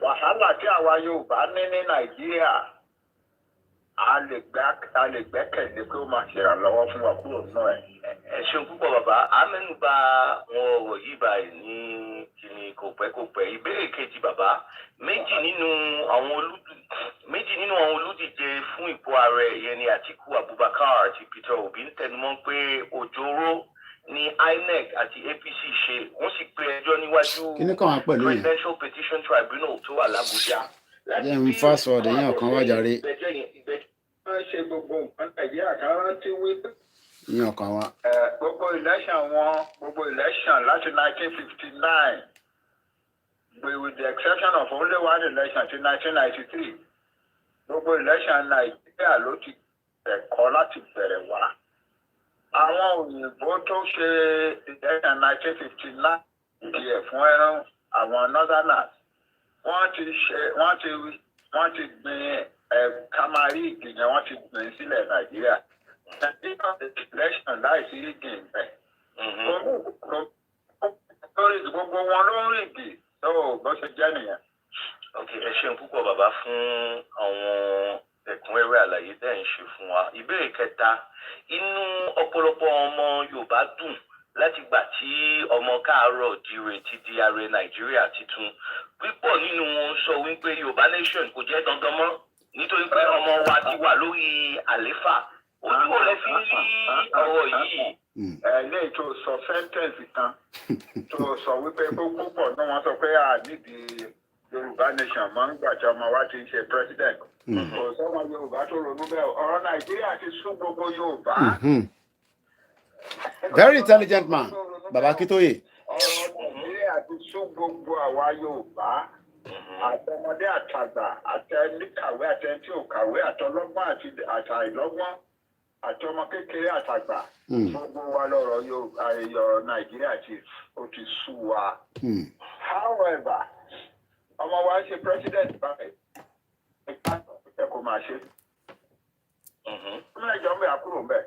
Wàhálà tí àwa Yorùbá ní Nàìjíríà a lè gbẹ́kẹ̀lé pé ó máa ṣèrànlọ́wọ́ fún wa kúrò náà ẹ̀. Ẹ ṣeun púpọ̀ bàbá, a mẹ́nuba àwọn ọ̀rọ̀ yìí báyìí ní kíni kò pẹ́. Ìbéèrè kejì bàbá, méjì nínú àwọn olùdíje fún ipò ààrẹ ìyẹn ni Atiku Abubakar àti Peter Obi ń tẹnumọ́ pé òjòrò ní INEC àti APC ṣe, wọ́n sì pe ẹjọ́ níwájú Presidential Petition Tribunal tó wà l'Abuja. Jẹ́ ń fast forward yẹn ọ̀kan wá jàre. Ṣe gbogbo nǹkan Nàìjíríà kan rántí wí. Yín ọ̀kan wá. Gbogbo election láti 1959 with the exception of only one election till 1993. Gbogbo election Nàìjíríà ló ti ẹ̀kọ́ láti bẹ̀rẹ̀ wá. Àwọn òyìnbó tó ṣe election 1959 díẹ̀ fún ẹran àwọn northerners. Wọ́n ti gbin kamari ìgbìyànjú wọ́n ti gbìn sílẹ̀ Nàìjíríà. Nàìjíríà election láìsí ìgbìn bẹ̀. Gbogbo wọn ló ń rìgì tó bó ṣe jẹ́ nìyẹn. Ok, ẹ ṣeun púpọ̀ bàbá fún àwọn ẹ̀kúnrẹ́rẹ́ àlàyé tẹ́ ń ṣe fún wa. Ìbéèrè kẹta, inú ọ̀pọ̀lọpọ̀ ọmọ Yorùbá dùn láti gbà tí ọmọ káàárọ̀ jíire ti di ààrẹ Nàìjíríà titun. Pípọ̀ nínú wọn sọ wípé Yoruba Nation kò jẹ́ dandan mọ́ nítorí pé ọmọ wa ti wà lórí àléfà. Ojú wo lẹ fi rí ọ̀rọ̀ yìí? Lẹ́yìn tó sọ sẹ́ńtẹ̀nsì kan tó sọ wípé púpọ̀ náà wọ́n sọ pé nídìí Yoruba Nation máa ń gbàjọ ọmọ wa ti ń ṣe president. Kò sọ́mọ Yorùbá tó ronú bẹ́ẹ̀ ọ̀rọ̀ Nàìjíríà ti sún gbogbo Yorùbá. Very intelligent man, Baba Akintoye. Ọ̀rọ̀ Nàìjíríà ti sún gbogbo àwa Yorùbá. Àtọmọdé àtàgbà, àtẹnikàwé, àtẹntí òkàwé, àtọlọ́gbọ́n àti àtàìlọ́gbọ́n. àti ọmọ kékeré àtàgbà gbogbo wa lọ́rọ̀ yóò Nàìjíríà ó ti sú wa. However, ọmọ wa ṣe president báyìí ẹ kò máa ṣe. Mílẹ̀ jọ ń bẹ̀ àkúrò ń bẹ̀.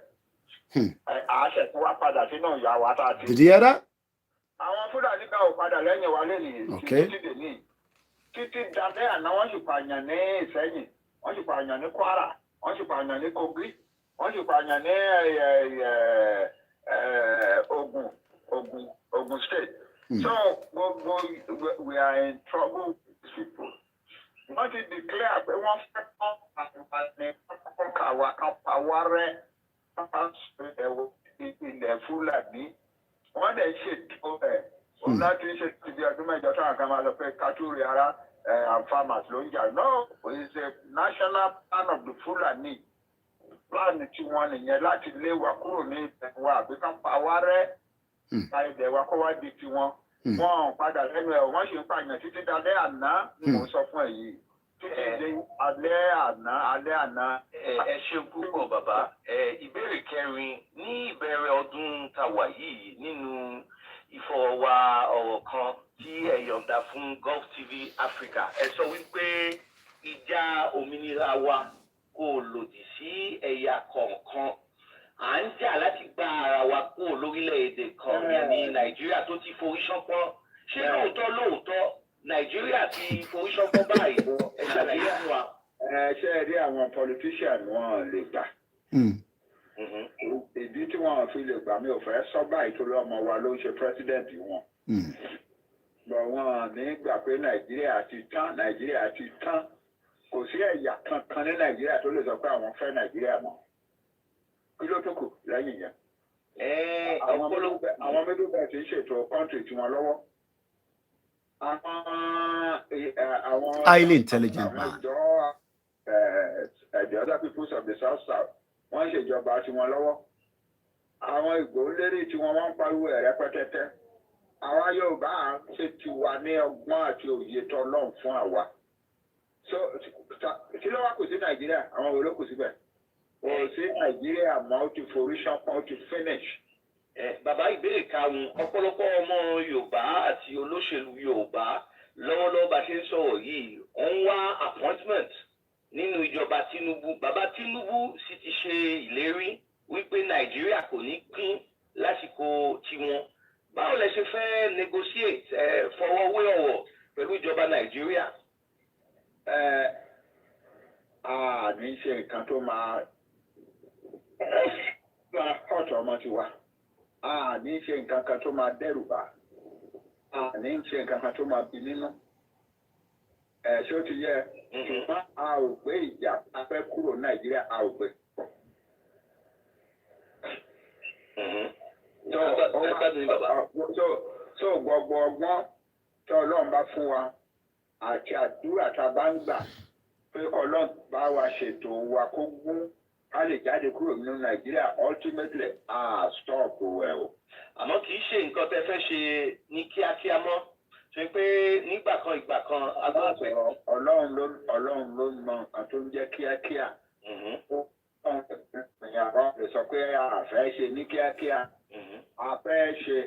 Àṣẹ tí wá padà sínú ìyá wa tá a ti. Did you hear that? Àwọn Fúlàní kan ò padà lẹ́yìn wa lẹ́yìn títí dè ní. Títí dalẹ́ àná wọ́n sì pààyàn ní Ìṣẹ́yìn, wọ́n sì pààyàn ní Kwara, wọ́n sì pààyàn ní Kogi, wọ́n sì pààyàn ní Ogun State. So we are in trouble with people. Wọ́n ti declare pé wọ́n fẹ́ kọ́ kan pàwárẹ́ ilẹ̀ Fúlàní. Wọ́n dẹ̀ ṣètò ẹ̀. Wọ́n láti ṣe ti di ọdún mẹ́jọ táwọn kan máa sọ pé kátúrì ara and farmers ló ń jà. No, it's a national plan of the Fulani. Plan tí wọ́n nìyẹn láti lé wa kúrò ní ìtẹ̀ wa àbí kan pàwárẹ́. Àìdẹ̀ wa kó wá di tiwọn. Wọ́n padà lẹ́nu ẹ̀ wọ́n ṣe ń pààyàn títí dalẹ́ àná ni mò ń sọ fún ẹ̀ yìí. Títí dé alẹ́ àná. Ẹ ṣe púpọ̀ bàbá. Ìbéèrè kẹrin ní ìbẹ̀rẹ̀ ọdún tàwa yìí nínú ìfọwọ́wá ọ̀rọ̀ kan tí ẹ yọ̀ǹda fún Gulf TV Africa. Ẹ sọ wípé ìjà òmìnira wa kò lòdì sí ẹ̀yà kọ̀ọ̀kan. À ń jà láti gba ara wa kúrò lórílẹ̀‐èdè kan yẹn ní Nàìjíríà tó ti forí ṣánpọ́n. Ṣé lóòótọ́ Nàìjíríà ti forí ṣánpọ́n báyìí? Ẹ ṣàlàyé fún wa. Ṣé ẹ rí àwọn politician wọn lè gbà? Ìdí tí wọn fi lè gbà mí ò fẹ́ sọ báyìí torí ọmọ wa ló ń ṣe president wọn. Bọ̀ wọn ní gbà pé Nàìjíríà ti tán. Kò sí ẹ̀yà kankan ní Nàìjíríà tó lè sọ pé àwọn fẹ́ Nàìjíríà mọ́. Kí ló tó kù lẹ́yìn yẹn? Àwọn middle belt ń ṣètò country tí wọ́n lọ́wọ́. Àwọn highly intelligent man. The other peoples of the South wọ́n ṣèjọba tí wọ́n lọ́wọ́. Àwọn Ìgbò lérí tí wọ́n ń pariwo ẹ̀rẹ́ pẹ́tẹ́tẹ́. Àwa Yorùbá à ń ṣe tiwa ní ọgbọ́n àti òye tọ́lọ́run fún àwa. So kí ló wá kù sí Nàìjíríà? Àwọn wo ló kù síbẹ̀? Kò sí Nàìjíríà mọ́ ó ti forí ṣánpọ́n ó ti finish. Bàbá ìbéèrè karùn-ún ọ̀pọ̀lọpọ̀ ọmọ Yorùbá àti olóṣèlú Yorùbá lọ́wọ́lọ́wọ́ bá ṣe ń sọ̀rọ̀ yìí wọ́n ń wá appointment nínú ìjọba Tinubu. Bàbá Tinubu sì ti ṣe ìlérí wípé Nàìjíríà kò ní pín lásìkò tiwọn. Báwo lẹ ṣe fẹ́ negotiate fọwọ́wé ọ̀rọ̀ pẹ̀lú ìjọba Nàìjíríà? Ní ṣe nǹkan tó máa ọ̀tọ̀ ọmọ ti wá. Ní ṣe nǹkan kan tó máa dẹ́rù bá. Ní ṣe nǹkan kan tó máa bí nínú. Ṣé ó ti yẹ? Ṣùgbọ́n a ò gbé ìjà a fẹ́ kúrò Nàìjíríà a ò gbé. So gbogbo ọgbọ́n tí Ọlọ́run bá fún wa àti àdúrà tá a bá ń gbà pé Ọlọ́run bá wa ṣètò wa kó gún a lè jáde kúrò nínú Nàìjíríà ultimately stop ẹ̀ o. Àmọ́ kì í ṣe nǹkan tẹ́ fẹ́ ṣe ní kíákíá mọ́. Ṣé pé nígbà kan agbára pé. Ọlọ́run ló mọ nǹkan tó ń jẹ́ kíákíá. Ìyàwó rẹ̀ sọ pé a fẹ́ ṣe ní kíákíá. A fẹ́ ṣe.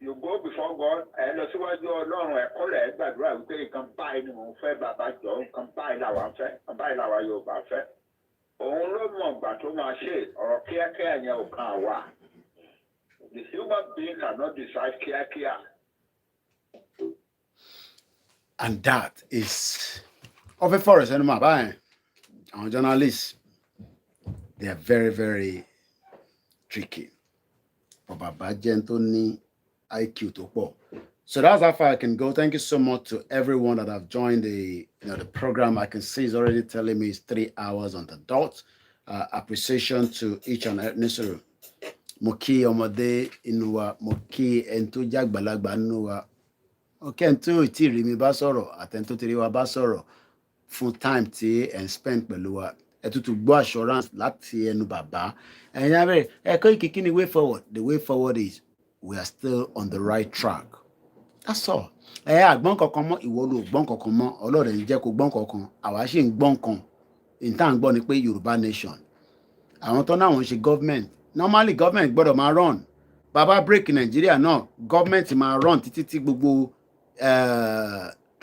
You go before God, ẹ lọ síwájú Ọlọ́run ẹ̀kọ́ rẹ̀ gbàdúrà wípé nǹkan báyìí ni mò ń fẹ́ bàbá jọ nǹkan báyìí làwa fẹ́ nǹkan báyìí làwa Yorùbá fẹ́. Òun ló mọ̀ ìgbà tó máa ṣe ọ̀rọ̀ kíákíá yẹn ò kan àwa. The human being cannot decide kíákíá. And that is of a forest animal by our journalists. They are very, very tricky. But Baba Gentoni IQ to poor. So that's how far I can go. Thank you so much to everyone that have joined the program. I can see it's already telling me it's 3 hours on the dot. Appreciation to each and every necessary. Moki Omode Inuwa, Moki Ento Jagbalagba Inuwa. Okay, Ento Iti Rimi Basoro, Atento Tiriwa Basoro, full time tea and spent Belua. To go assurance láti ẹnu bàbá. And KOIKI the way forward. The way forward is we are still on the right track. That's all. Àgbọn kankan mọ́ ìwọ ló gbọ́n kankan mọ́ Ọlọ́run ń jẹ́ kó gbọ́n kankan àwa ṣì ń gbọ́n kan. In tá à ń gbọ́ ni pé Yoruba Nation. àwọn tó náà wọ́n ṣe government normally government gbọ́dọ̀ máa run bàbá break Nàìjíríà náà government máa run títí tí gbogbo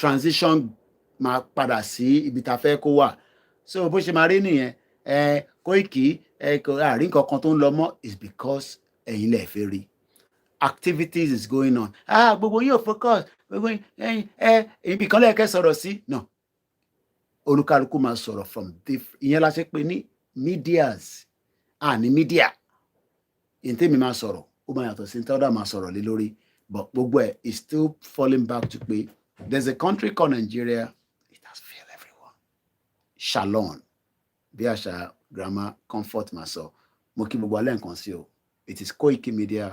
transition máa padà sí ibi tá a fẹ́ kó wà so bó ṣe máa rí nìyẹn Koiki àárín kankan tó ń lọ mọ́ is because ẹ̀yin lè fẹ́ rí activities is going on gbogbo yín ò focus gbogbo yín ibi kan lẹ́ẹ̀kẹ́ sọ̀rọ̀ sí no olúkálùkù máa sọ̀rọ̀ from different ìyẹn la ṣe pé ní medias ní media ìyẹn tèmi máa sọ̀rọ̀ ó máa yàtọ̀ sí ní tọ́dà máa sọ̀rọ̀ lé lórí but gbogbo ẹ̀ is still falling back to pé there's a country called Nigeria it has failed everyone shalom bí àṣà grammar comfort máa sọ mo kí gbogbo alẹ́ nǹkan sí o it is Koiki Media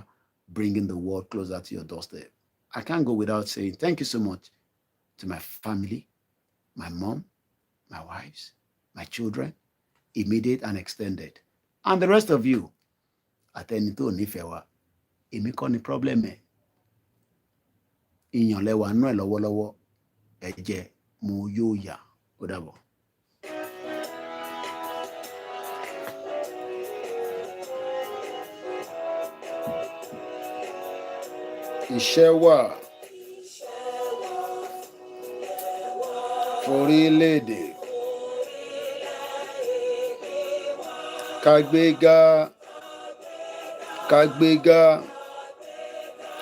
bringing the world closer to your doorstep. I can't go without saying thank you so much to my family, my mom, my wives, my children, immediate and extended, and the rest of you. Àtẹni tó nífẹ̀ẹ́ wa, èmi kọ́ ni problem ẹ̀. Ìyàn lẹ́wà nú ẹ̀ lọ́wọ́lọ́wọ́, ẹ jẹ́ mo yóò yà ó dàbọ̀. Iṣẹ́ wà forílẹ̀-èdè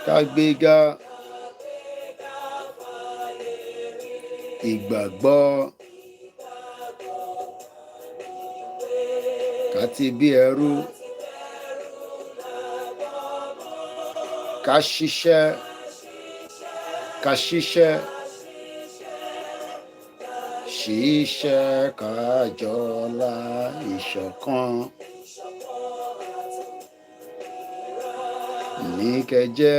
kágbéga ìgbàgbọ́ káti bí ẹrú ká ṣiṣẹ́ kájọlá ìṣọ̀kan ní kẹjẹ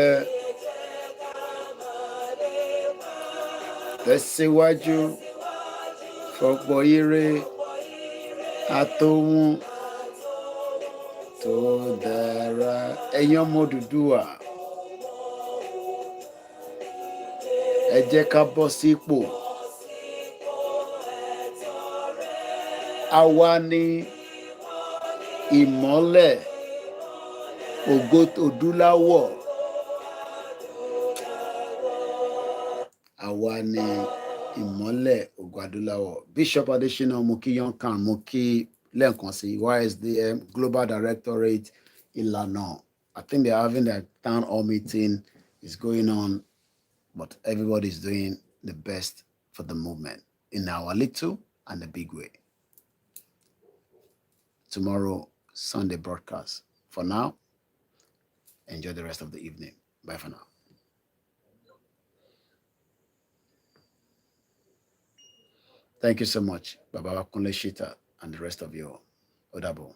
tẹ̀síwájú fọ̀pọ̀ ire àtòhun tó dára ẹ̀yin ọmọ Odùduwà ẹ jẹ́ ká bọ́ sípò àwa ni ìmọ́lẹ̀ ògo Odúláwọ̀ àwa ni ìmọ́lẹ̀ ògo Adúláwọ̀ Bishop Adesina Mokiyan Khan Moki lẹ́ẹ̀kan sí YSDM Global Directorate Ìlànà I think they're having their town hall meeting is going on but everybody is doing the best for the movement in our little and the big way. Tomorrow, Sunday broadcast. For now, enjoy the rest of the evening. Bye for now. Thank you so much, Baba Kunle Shita and the rest of you. Odabo.